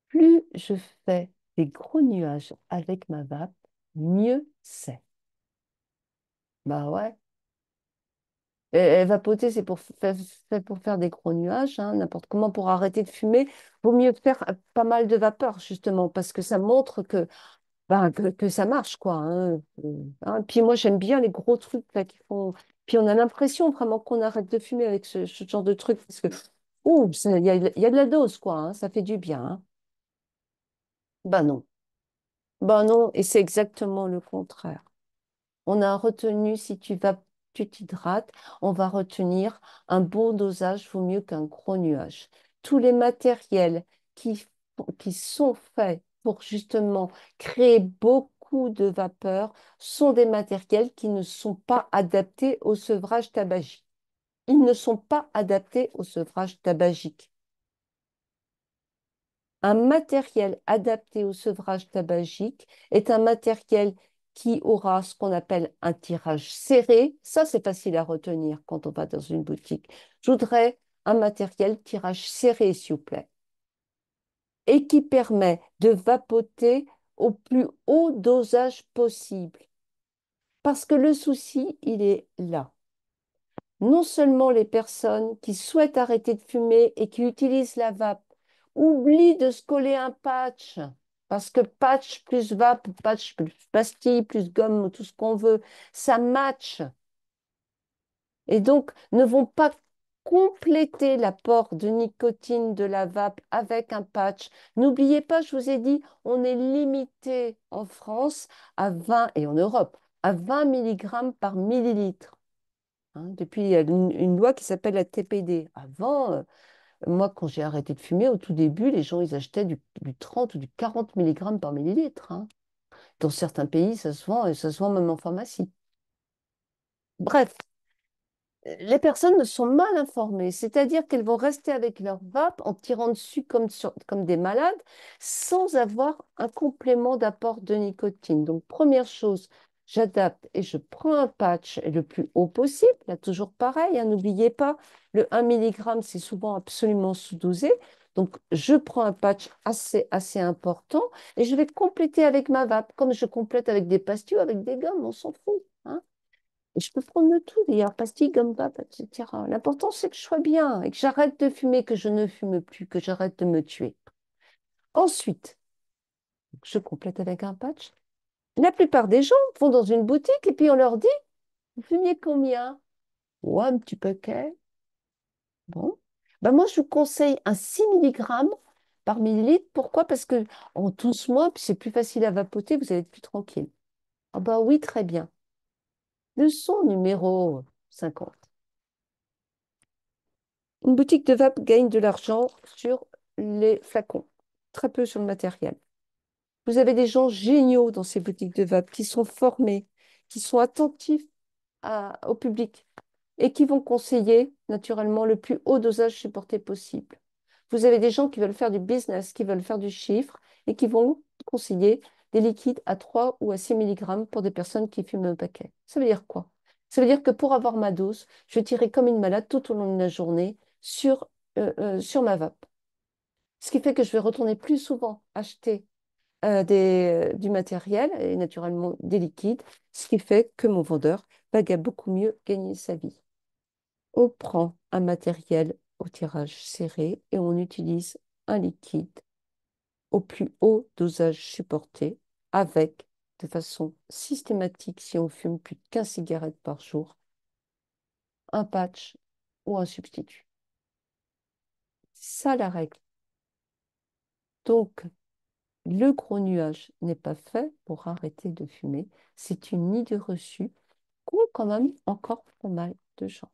Plus je fais des gros nuages avec ma vape, mieux c'est. Bah ouais. Et vapoter, c'est fait pour faire des gros nuages, hein, n'importe comment. Pour arrêter de fumer, vaut mieux faire pas mal de vapeur, justement, parce que ça montre que ça marche, quoi. Puis moi, j'aime bien les gros trucs là, qui font. Puis on a l'impression vraiment qu'on arrête de fumer avec ce genre de truc, parce que, ouh, il y a de la dose, quoi, hein, ça fait du bien. Hein. Bah non. Bah non, et c'est exactement le contraire. On a retenu, si tu t'hydrates, on va retenir un bon dosage, vaut mieux qu'un gros nuage. Tous les matériels qui, qui sont faits pour justement créer beaucoup de vapeur sont des matériels qui ne sont pas adaptés au sevrage tabagique. Ils ne sont pas adaptés au sevrage tabagique. Un matériel adapté au sevrage tabagique est un matériel qui aura ce qu'on appelle un tirage serré. Ça, c'est facile à retenir quand on va dans une boutique. Je voudrais un matériel tirage serré, s'il vous plaît, et qui permet de vapoter au plus haut dosage possible. Parce que le souci, il est là. Non seulement les personnes qui souhaitent arrêter de fumer et qui utilisent la vape oublient de se coller un patch, parce que patch plus vape, patch plus pastille, plus gomme, ou tout ce qu'on veut, ça match. Et donc, ne vont pas compléter l'apport de nicotine de la vape avec un patch. N'oubliez pas, je vous ai dit, on est limité en France à 20, et en Europe, à 20 milligrammes par millilitre. Depuis, il y a une loi qui s'appelle la TPD. Avant, moi, quand j'ai arrêté de fumer, au tout début, les gens, ils achetaient du 30 ou du 40 milligrammes par millilitre. Dans certains pays, ça se vend et ça se vend même en pharmacie. Bref, les personnes sont mal informées, c'est-à-dire qu'elles vont rester avec leur vape en tirant dessus comme des malades sans avoir un complément d'apport de nicotine. Donc, première chose, j'adapte et je prends un patch le plus haut possible. Là, toujours pareil, n'oubliez pas, le 1 mg, c'est souvent absolument sous-dosé. Donc, je prends un patch assez important et je vais compléter avec ma vape, comme je complète avec des pastilles ou avec des gommes, on s'en fout. Et je peux prendre de tout, d'ailleurs, pastilles, gomme vape, etc. L'important, c'est que je sois bien et que j'arrête de fumer, que je ne fume plus, que j'arrête de me tuer. Ensuite, je complète avec un patch. La plupart des gens vont dans une boutique et puis on leur dit, vous fumiez combien? Oh, un petit paquet. Bon. Ben moi, je vous conseille un 6 milligrammes par millilitre. Pourquoi? Parce que en 12 mois, puis c'est plus facile à vapoter, vous allez être plus tranquille. Ah bah oui, très bien. Leçon numéro 50. Une boutique de vape gagne de l'argent sur les flacons, très peu sur le matériel. Vous avez des gens géniaux dans ces boutiques de vape qui sont formés, qui sont attentifs au public et qui vont conseiller naturellement le plus haut dosage supporté possible. Vous avez des gens qui veulent faire du business, qui veulent faire du chiffre et qui vont conseiller des liquides à 3 ou à 6 milligrammes pour des personnes qui fument un paquet. Ça veut dire quoi? Ça veut dire que pour avoir ma dose, je tirais comme une malade tout au long de la journée sur sur ma vape. Ce qui fait que je vais retourner plus souvent acheter du matériel et naturellement des liquides, ce qui fait que mon vendeur beaucoup mieux gagner sa vie. On prend un matériel au tirage serré et on utilise un liquide au plus haut dosage supporté avec, de façon systématique, si on fume plus de 15 cigarettes par jour, un patch ou un substitut. C'est ça la règle. Donc, le gros nuage n'est pas fait pour arrêter de fumer. C'est une idée reçue qu'ont quand même encore pas mal de gens.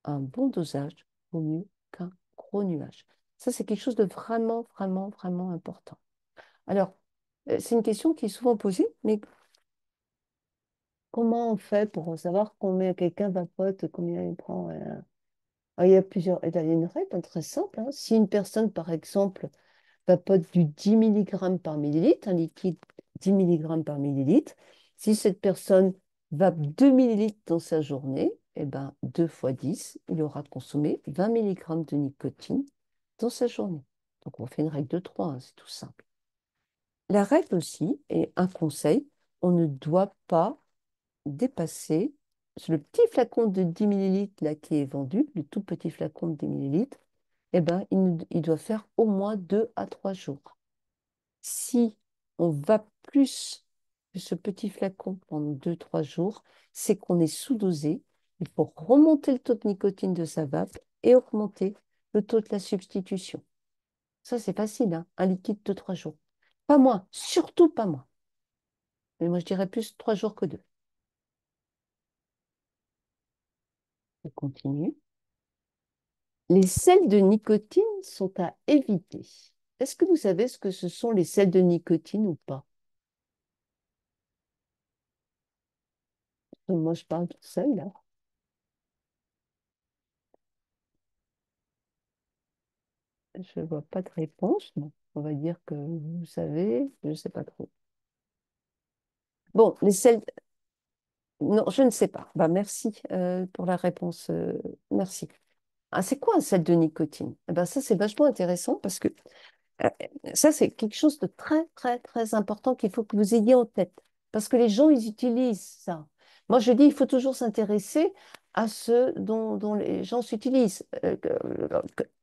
Un bon dosage vaut mieux qu'un gros nuage. Ça, c'est quelque chose de vraiment, vraiment, vraiment important. Alors, c'est une question qui est souvent posée, mais comment on fait pour savoir combien quelqu'un vapote, combien il prend il y a il y a une règle très simple, hein. Si une personne, par exemple, vapote du 10 mg par millilitre, un liquide 10 mg par millilitre, si cette personne vape 2 millilitres dans sa journée, eh ben, 2 fois 10, il aura consommé 20 mg de nicotine dans sa journée. Donc on fait une règle de 3, hein, c'est tout simple. La règle aussi, et un conseil, on ne doit pas dépasser le petit flacon de 10 millilitres là, qui est vendu, le tout petit flacon de 10 millilitres, eh ben, il doit faire au moins 2 à 3 jours. Si on va plus que ce petit flacon pendant 2 3 jours, c'est qu'on est sous-dosé. Il faut remonter le taux de nicotine de sa vape et augmenter le taux de la substitution. Ça, c'est facile, hein, un liquide de 3 jours. Pas moins, surtout pas moins. Mais moi, je dirais plus 3 jours que 2. Je continue. Les sels de nicotine sont à éviter. Est-ce que vous savez ce que ce sont les sels de nicotine ou pas? Moi, je parle toute seule, là. Je ne vois pas de réponse. Bon, on va dire que vous savez, je ne sais pas trop. Bon, les sels. Non, je ne sais pas. Bah, merci pour la réponse. Merci. Ah, c'est quoi un sel de nicotine? Eh ben, ça, c'est vachement intéressant parce que Euh, ça, c'est quelque chose de très, très, très important qu'il faut que vous ayez en tête. Parce que les gens, ils utilisent ça. Moi, je dis, il faut toujours s'intéresser à ce dont les gens s'utilisent,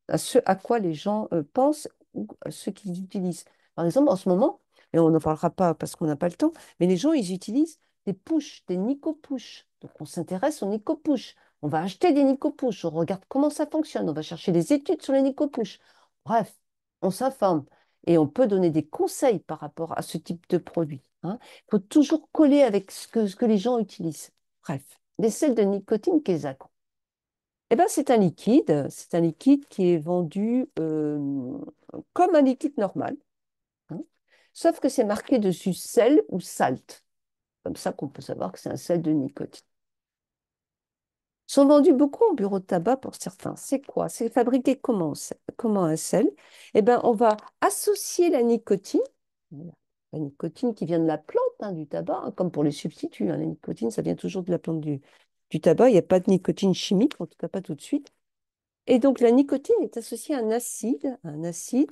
à ce à quoi les gens pensent ou à ce qu'ils utilisent. Par exemple, en ce moment, et on n'en parlera pas parce qu'on n'a pas le temps, mais les gens, ils utilisent des pushs, des nico-pushs. Donc, on s'intéresse aux nico-pushs. On va acheter des nico-pushs, on regarde comment ça fonctionne, on va chercher des études sur les nico-pushs. Bref, on s'informe et on peut donner des conseils par rapport à ce type de produit, hein. Il faut toujours coller avec ce que les gens utilisent. Bref, les sels de nicotine qu'est-ce que eh ben, c'est un liquide qui est vendu comme un liquide normal, hein, sauf que c'est marqué dessus sel ou salt. Comme ça qu'on peut savoir que c'est un sel de nicotine. Sont vendus beaucoup en bureau de tabac pour certains. C'est quoi? C'est fabriqué comment un sel? Eh ben, on va associer la nicotine, voilà, la nicotine qui vient de la plante, hein, du tabac, hein, comme pour les substituts, hein. La nicotine, ça vient toujours de la plante du tabac. Il n'y a pas de nicotine chimique, en tout cas pas tout de suite. Et donc la nicotine est associée à un acide,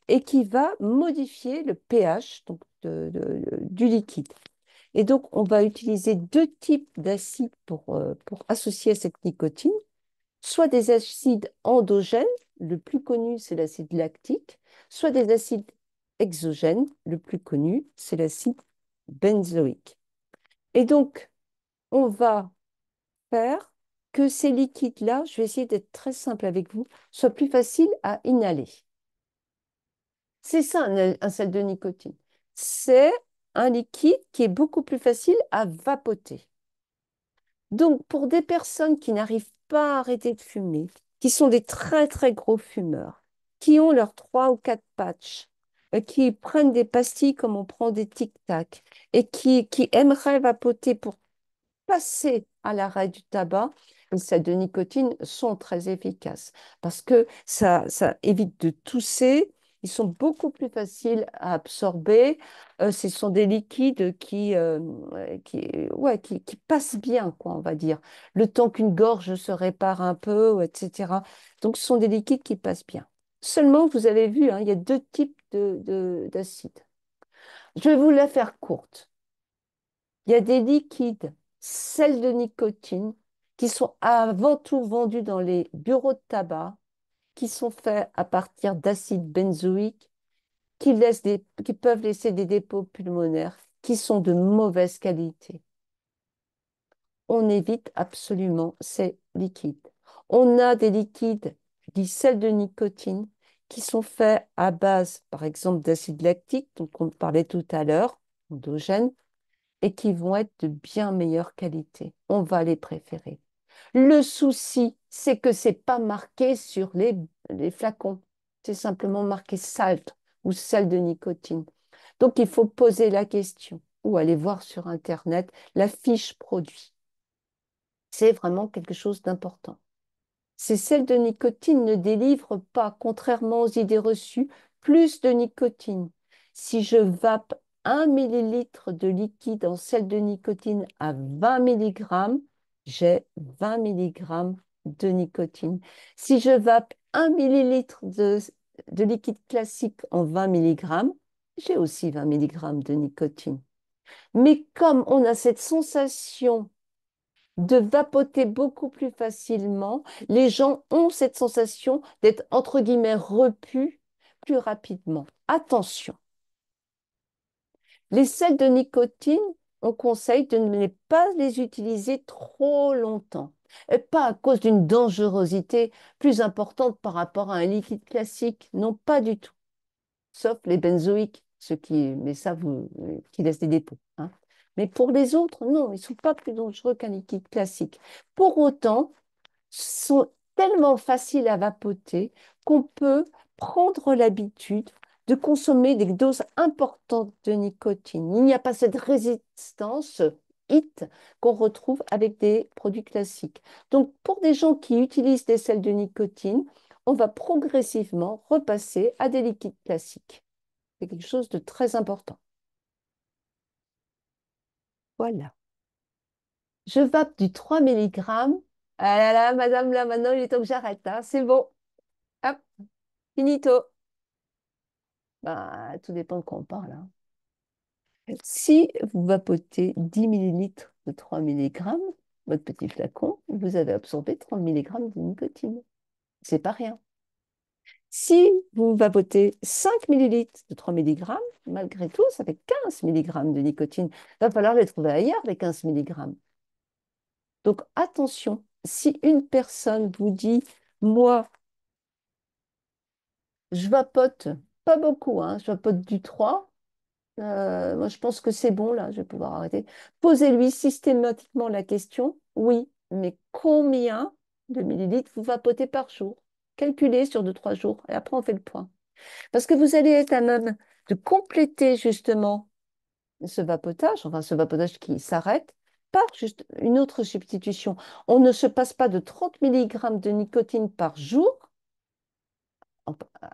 et qui va modifier le pH donc, du liquide. Et donc, on va utiliser deux types d'acides pour associer à cette nicotine, soit des acides endogènes, le plus connu, c'est l'acide lactique, soit des acides exogènes, le plus connu, c'est l'acide benzoïque. Et donc, on va faire que ces liquides-là, je vais essayer d'être très simple avec vous, soient plus faciles à inhaler. C'est ça un sel de nicotine. C'est un liquide qui est beaucoup plus facile à vapoter. Donc, pour des personnes qui n'arrivent pas à arrêter de fumer, qui sont des très très gros fumeurs, qui ont leurs 3 ou 4 patchs, qui prennent des pastilles comme on prend des tic-tac, et qui aimeraient vapoter pour passer à l'arrêt du tabac, les sels de nicotine sont très efficaces parce que ça évite de tousser, Ils sont beaucoup plus faciles à absorber. Ce sont des liquides qui passent bien, quoi, on va dire. Le temps qu'une gorge se répare un peu, etc. Donc, ce sont des liquides qui passent bien. Seulement, vous avez vu, hein, il y a deux types d'acides. Je vais vous la faire courte. Il y a des liquides, sels de nicotine, qui sont avant tout vendus dans les bureaux de tabac, qui sont faits à partir d'acide benzoïque, qui peuvent laisser des dépôts pulmonaires, qui sont de mauvaise qualité. On évite absolument ces liquides. On a des liquides, des sels de nicotine, qui sont faits à base, par exemple, d'acide lactique, dont on parlait tout à l'heure, endogène, et qui vont être de bien meilleure qualité. On va les préférer. Le souci, c'est que c'est pas marqué sur les flacons. C'est simplement marqué salt ou sel de nicotine. Donc, il faut poser la question ou aller voir sur Internet la fiche produit. C'est vraiment quelque chose d'important. Ces sels de nicotine ne délivrent pas, contrairement aux idées reçues, plus de nicotine. Si je vape 1 millilitre de liquide en sel de nicotine à 20 milligrammes, j'ai 20 milligrammes de nicotine. Si je vape 1 millilitre de liquide classique en 20 milligrammes, j'ai aussi 20 milligrammes de nicotine. Mais comme on a cette sensation de vapoter beaucoup plus facilement, les gens ont cette sensation d'être, entre guillemets, repus plus rapidement. Attention, les sels de nicotine, on conseille de ne pas les utiliser trop longtemps. Et pas à cause d'une dangerosité plus importante par rapport à un liquide classique. Non, pas du tout. Sauf les benzoïques, mais ça, qui laissent des dépôts, hein. Mais pour les autres, non, ils ne sont pas plus dangereux qu'un liquide classique. Pour autant, sont tellement faciles à vapoter qu'on peut prendre l'habitude de consommer des doses importantes de nicotine. Il n'y a pas cette résistance HIT qu'on retrouve avec des produits classiques. Donc, pour des gens qui utilisent des sels de nicotine, on va progressivement repasser à des liquides classiques. C'est quelque chose de très important. Voilà. Je vape du 3 milligrammes. Ah là là, madame, là, maintenant, il est temps que j'arrête, hein. C'est bon. Hop, finito. Bah, tout dépend de quoi on parle, hein. Si vous vapotez 10 millilitres de 3 milligrammes, votre petit flacon, vous avez absorbé 30 milligrammes de nicotine. C'est pas rien. Si vous vapotez 5 millilitres de 3 milligrammes, malgré tout, ça fait 15 milligrammes de nicotine. Il va falloir les trouver ailleurs, les 15 milligrammes. Donc attention, si une personne vous dit, moi, je vapote pas beaucoup, hein, je vapote du 3. Moi, je pense que c'est bon, là, je vais pouvoir arrêter. Posez-lui systématiquement la question, oui, mais combien de millilitres vous vapotez par jour? Calculez sur 2, 3 jours et après on fait le point. Parce que vous allez être à même de compléter justement ce vapotage, enfin ce vapotage qui s'arrête, par juste une autre substitution. On ne se passe pas de 30 milligrammes de nicotine par jour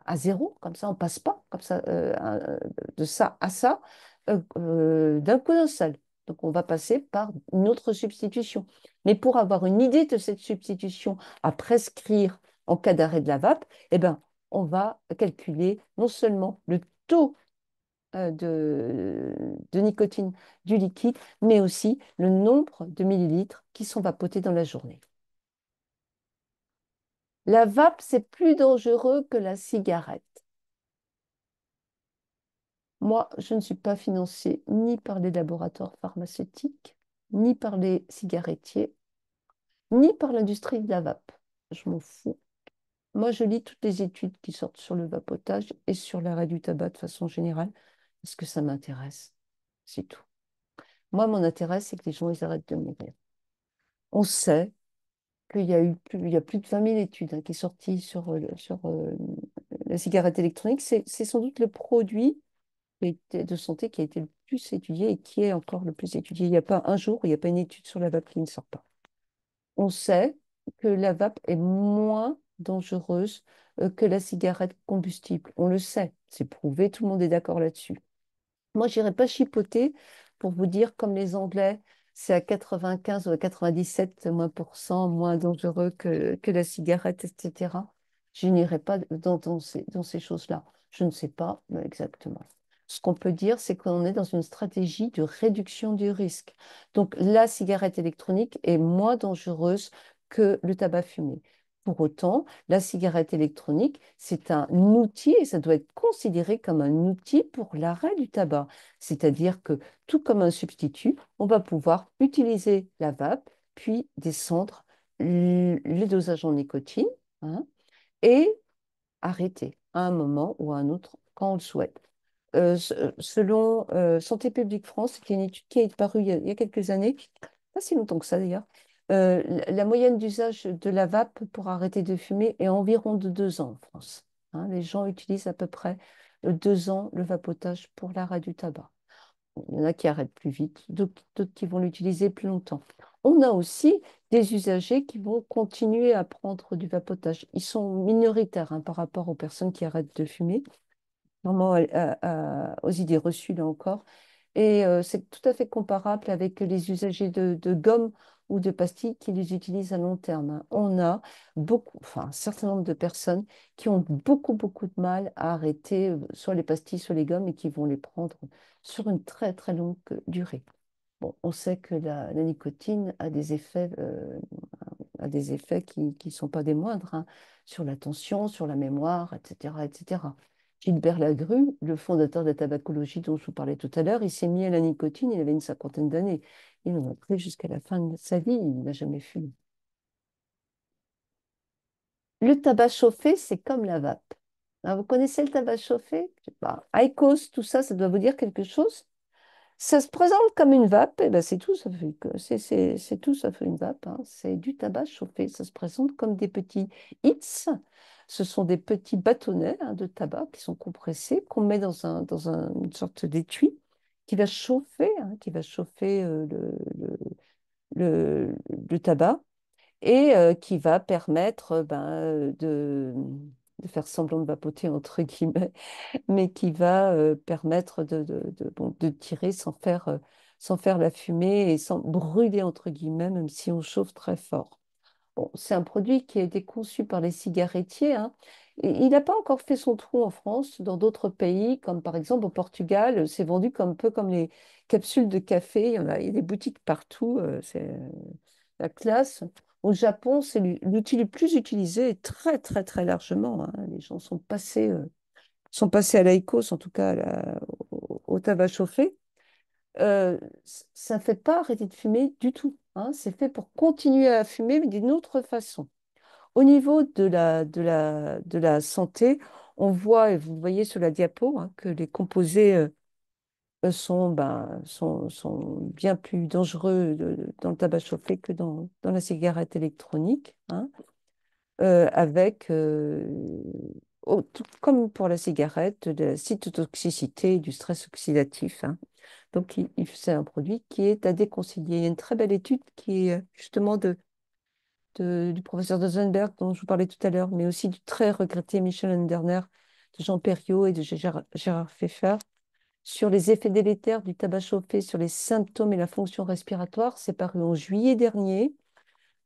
à zéro, comme ça on passe pas comme ça, de ça à ça d'un coup d'un seul. Donc on va passer par une autre substitution. Mais pour avoir une idée de cette substitution à prescrire en cas d'arrêt de la vape, eh ben, on va calculer non seulement le taux de nicotine du liquide, mais aussi le nombre de millilitres qui sont vapotés dans la journée. La vape, c'est plus dangereux que la cigarette. Moi, je ne suis pas financée ni par les laboratoires pharmaceutiques, ni par les cigarettiers, ni par l'industrie de la vape. Je m'en fous. Moi, je lis toutes les études qui sortent sur le vapotage et sur l'arrêt du tabac de façon générale, parce que ça m'intéresse. C'est tout. Moi, mon intérêt, c'est que les gens ils arrêtent de mourir. On sait il y a plus de 20 000 études, hein, qui sont sorties sur la cigarette électronique. C'est sans doute le produit de santé qui a été le plus étudié et qui est encore le plus étudié. Il n'y a pas un jour, il n'y a pas une étude sur la vape qui ne sort pas. On sait que la vape est moins dangereuse que la cigarette combustible. On le sait, c'est prouvé, tout le monde est d'accord là-dessus. Moi, j'irai pas chipoter pour vous dire, comme les Anglais, c'est à 95 ou à 97 moins moins dangereux que la cigarette, etc. Je n'irai pas dans ces choses-là. Je ne sais pas exactement. Ce qu'on peut dire, c'est qu'on est dans une stratégie de réduction du risque. Donc, la cigarette électronique est moins dangereuse que le tabac fumé. Pour autant, la cigarette électronique, c'est un outil et ça doit être considéré comme un outil pour l'arrêt du tabac. C'est-à-dire que, tout comme un substitut, on va pouvoir utiliser la vape, puis descendre le dosage en nicotine, hein, et arrêter à un moment ou à un autre quand on le souhaite. Selon Santé publique France, qui est une étude qui est parue il y a quelques années, pas si longtemps que ça d'ailleurs, la moyenne d'usage de la vape pour arrêter de fumer est environ de 2 ans en France. Hein. Les gens utilisent à peu près 2 ans le vapotage pour l'arrêt du tabac. Il y en a qui arrêtent plus vite, d'autres qui vont l'utiliser plus longtemps. On a aussi des usagers qui vont continuer à prendre du vapotage. Ils sont minoritaires hein, par rapport aux personnes qui arrêtent de fumer, vraiment aux idées reçues là encore. Et c'est tout à fait comparable avec les usagers de gomme ou de pastilles qui les utilisent à long terme. Hein. On a beaucoup, enfin, un certain nombre de personnes qui ont beaucoup de mal à arrêter soit les pastilles, soit les gommes et qui vont les prendre sur une très longue durée. Bon, on sait que la nicotine a des effets qui ne sont pas des moindres hein, sur l'attention, sur la mémoire, etc., etc. Gilbert Lagru, le fondateur de la tabacologie dont je vous parlais tout à l'heure, il s'est mis à la nicotine, il avait une cinquantaine d'années. Il en a pris jusqu'à la fin de sa vie, il n'a jamais fumé. Le tabac chauffé, c'est comme la vape. Hein, vous connaissez le tabac chauffé? Je sais pas. IQOS, tout ça, ça doit vous dire quelque chose? Ça se présente comme une vape, et ben c'est tout, ça fait c'est tout, ça fait une vape. Hein. C'est du tabac chauffé. Ça se présente comme des petits hits. Ce sont des petits bâtonnets hein, de tabac qui sont compressés, qu'on met une sorte d'étui qui va chauffer le tabac et qui va permettre de faire semblant de vapoter entre guillemets mais qui va permettre de tirer sans faire la fumée et sans brûler, entre guillemets, même si on chauffe très fort. Bon, c'est un produit qui a été conçu par les cigarettiers. Hein. Et il n'a pas encore fait son trou en France. Dans d'autres pays, comme par exemple au Portugal, c'est vendu comme, un peu comme les capsules de café. Il y a des boutiques partout. C'est la classe. Au Japon, c'est l'outil le plus utilisé et très largement. Hein. Les gens sont passés à l'IQOS, en tout cas au tabac chauffé, ça ne fait pas arrêter de fumer du tout. Hein. C'est fait pour continuer à fumer, mais d'une autre façon. Au niveau de la santé, on voit, et vous voyez sur la diapo, hein, que les composés sont bien plus dangereux dans le tabac chauffé que dans la cigarette électronique. Hein avec, comme pour la cigarette, de la cytotoxicité et du stress oxydatif. Hein. Donc, c'est un produit qui est à déconseiller. Il y a une très belle étude qui est justement du professeur Rosenberg dont je vous parlais tout à l'heure, mais aussi du très regretté Michel Anderner, de Jean Perriot et de Gérard Pfeffer sur les effets délétères du tabac chauffé sur les symptômes et la fonction respiratoire. C'est paru en juillet dernier.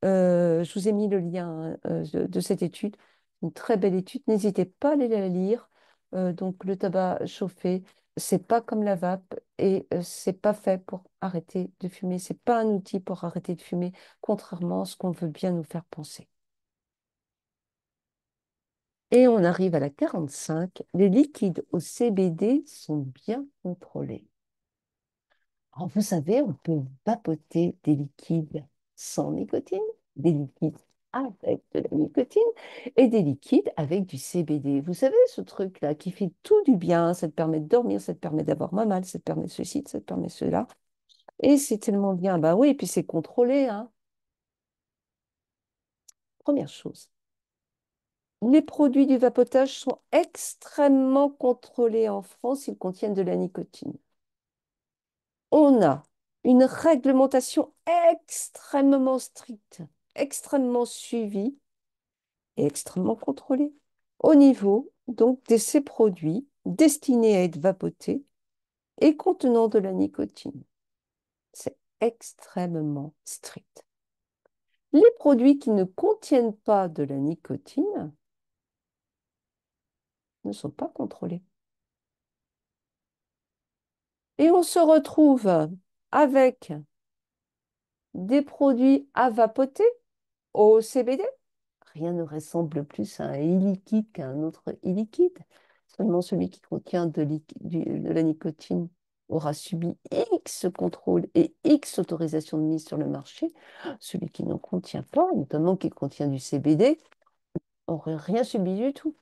Je vous ai mis le lien hein, de cette étude, une très belle étude. N'hésitez pas à aller la lire. Donc, le tabac chauffé, c'est pas comme la vape et c'est pas fait pour arrêter de fumer. C'est pas un outil pour arrêter de fumer, contrairement à ce qu'on veut bien nous faire penser. Et on arrive à la 45. Les liquides au CBD sont bien contrôlés. Alors, vous savez, on peut vapoter des liquides sans nicotine, des liquides avec de la nicotine et des liquides avec du CBD. Vous savez, ce truc-là qui fait tout du bien, ça te permet de dormir, ça te permet d'avoir moins mal, ça te permet ceci, ça te permet cela. Et c'est tellement bien. Bah oui, et puis c'est contrôlé, hein. Première chose, les produits du vapotage sont extrêmement contrôlés en France, ils contiennent de la nicotine. On a une réglementation extrêmement stricte, extrêmement suivie et extrêmement contrôlé au niveau donc de ces produits destinés à être vapotés et contenant de la nicotine. C'est extrêmement strict. Les produits qui ne contiennent pas de la nicotine ne sont pas contrôlés. Et on se retrouve avec des produits à vapoter au CBD. Rien ne ressemble plus à un e-liquide qu'à un autre e-liquide. Seulement celui qui contient de la nicotine aura subi X contrôle et X autorisation de mise sur le marché. Celui qui n'en contient pas, notamment qui contient du CBD, n'aurait rien subi du tout.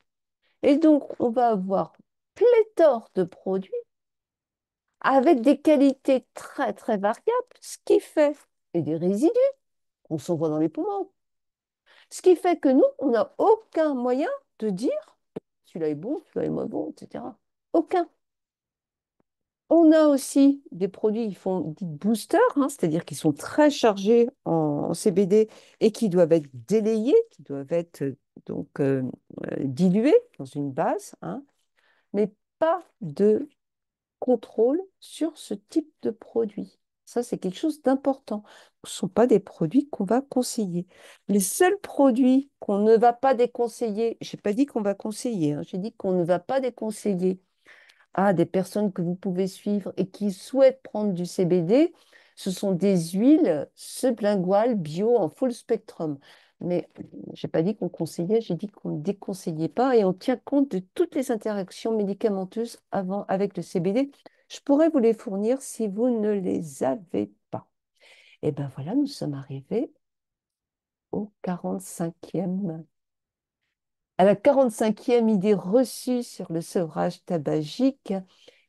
Et donc, on va avoir pléthore de produits avec des qualités très, très variables, ce qui fait, et des résidus qu'on s'envoie dans les poumons. Ce qui fait que nous, on n'a aucun moyen de dire celui-là est bon, celui-là est moins bon, etc. Aucun. On a aussi des produits qui font des boosters, hein, c'est-à-dire qui sont très chargés en CBD et qui doivent être délayés, qui doivent être donc dilués dans une base, hein, mais pas de contrôle sur ce type de produit. Ça, c'est quelque chose d'important. Ce ne sont pas des produits qu'on va conseiller. Les seuls produits qu'on ne va pas déconseiller, je n'ai pas dit qu'on va conseiller, hein, j'ai dit qu'on ne va pas déconseiller à des personnes que vous pouvez suivre et qui souhaitent prendre du CBD, ce sont des huiles sublinguales bio en full spectrum. Mais je n'ai pas dit qu'on conseillait, j'ai dit qu'on ne déconseillait pas et on tient compte de toutes les interactions médicamenteuses avant, avec le CBD. Je pourrais vous les fournir si vous ne les avez pas. Et bien voilà, nous sommes arrivés au 45e à la 45e idée reçue sur le sevrage tabagique.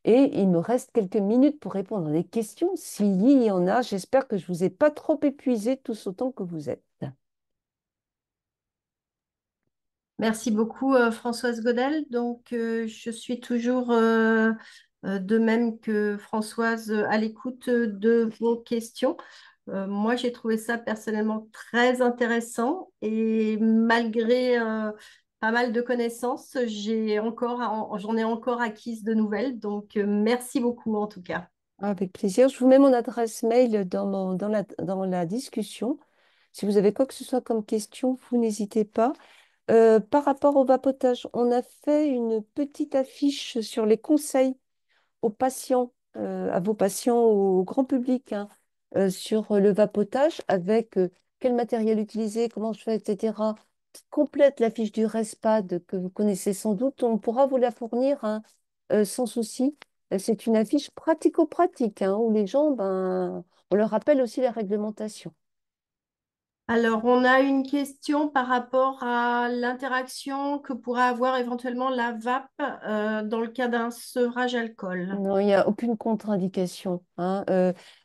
Et il me reste quelques minutes pour répondre à des questions. S'il y en a, j'espère que je ne vous ai pas trop épuisé tous autant que vous êtes. Merci beaucoup, Françoise Godel. Donc, je suis toujours de même que Françoise à l'écoute de vos questions. Moi, j'ai trouvé ça personnellement très intéressant et malgré pas mal de connaissances, j'en ai encore acquises de nouvelles. Donc, merci beaucoup en tout cas. Avec plaisir. Je vous mets mon adresse mail dans la discussion. Si vous avez quoi que ce soit comme question, vous n'hésitez pas. Par rapport au vapotage, on a fait une petite affiche sur les conseils aux patients, à vos patients, au grand public, hein, sur le vapotage avec quel matériel utiliser, comment je fais, etc. Qui complète la fiche du RESPAD que vous connaissez sans doute. On pourra vous la fournir, hein, sans souci. C'est une affiche pratico-pratique, hein, où les gens, ben, on leur rappelle aussi la réglementation. Alors, on a une question par rapport à l'interaction que pourrait avoir éventuellement la vape dans le cas d'un sevrage alcool. Non, il n'y a aucune contre-indication, hein.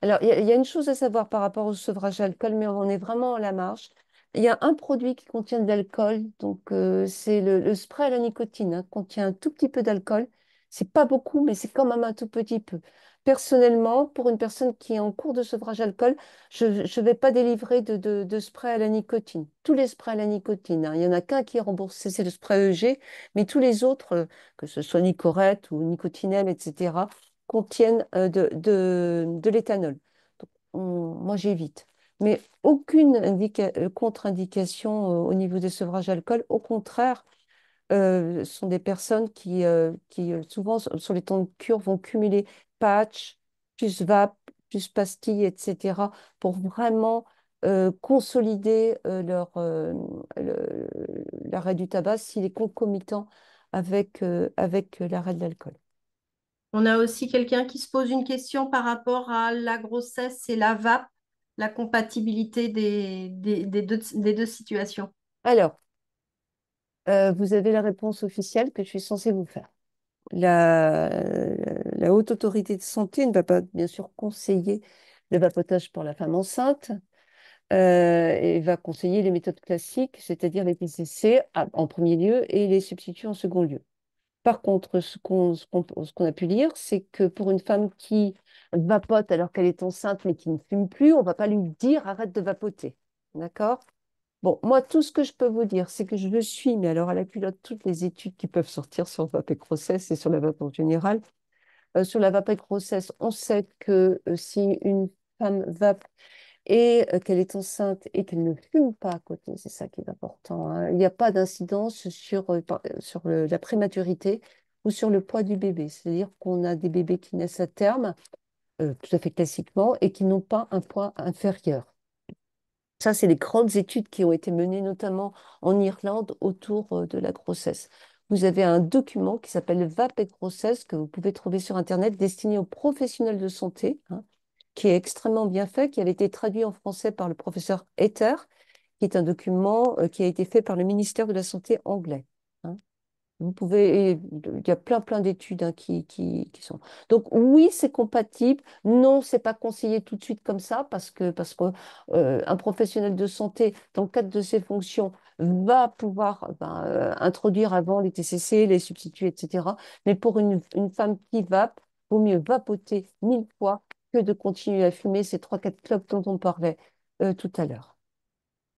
Alors, il y a une chose à savoir par rapport au sevrage alcool, mais on en est vraiment à la marge. Il y a un produit qui contient de l'alcool, donc c'est le spray à la nicotine, hein, contient un tout petit peu d'alcool. C'est pas beaucoup, mais c'est quand même un tout petit peu. Personnellement, pour une personne qui est en cours de sevrage alcool, je ne vais pas délivrer de spray à la nicotine. Tous les sprays à la nicotine, hein, il n'y en a qu'un qui est remboursé, c'est le spray EG, mais tous les autres, que ce soit Nicorette ou Nicotinell, etc., contiennent de l'éthanol. Donc, moi, j'évite. Mais aucune contre-indication au niveau des sevrages alcool. Au contraire, ce sont des personnes qui souvent, sur les temps de cure, vont cumuler patch, plus vape, plus pastilles, etc., pour vraiment consolider l'arrêt du tabac s'il est concomitant avec l'arrêt de l'alcool. On a aussi quelqu'un qui se pose une question par rapport à la grossesse et la vape, la compatibilité des deux situations. Alors, vous avez la réponse officielle que je suis censée vous faire. La Haute Autorité de Santé ne va pas, bien sûr, conseiller le vapotage pour la femme enceinte et va conseiller les méthodes classiques, c'est-à-dire les PCC en premier lieu et les substituts en second lieu. Par contre, ce qu'on a pu lire, c'est que pour une femme qui vapote alors qu'elle est enceinte mais qui ne fume plus, on ne va pas lui dire arrête de vapoter. D'accord? Bon, moi, tout ce que je peux vous dire, c'est que je suis, mais alors à la culotte, toutes les études qui peuvent sortir sur vape et grossesse et sur la vape en général. Sur la vape et grossesse, on sait que si une femme vape et qu'elle est enceinte et qu'elle ne fume pas à côté, c'est ça qui est important, hein. Il n'y a pas d'incidence sur, sur la prématurité ou sur le poids du bébé. C'est-à-dire qu'on a des bébés qui naissent à terme, tout à fait classiquement, et qui n'ont pas un poids inférieur. Ça, c'est les grandes études qui ont été menées notamment en Irlande autour de la grossesse. Vous avez un document qui s'appelle VAP et grossesse que vous pouvez trouver sur Internet destiné aux professionnels de santé, hein, qui est extrêmement bien fait, qui avait été traduit en français par le professeur Ether, qui est un document qui a été fait par le ministère de la Santé anglais, hein. Vous pouvez, il y a plein d'études, hein, qui sont. Donc oui, c'est compatible. Non, c'est pas conseillé tout de suite comme ça parce que un professionnel de santé, dans le cadre de ses fonctions, va pouvoir ben, introduire avant les TCC, les substituts, etc. Mais pour une femme qui vape, vaut mieux vapoter 1000 fois que de continuer à fumer ces trois quatre clopes dont on parlait tout à l'heure.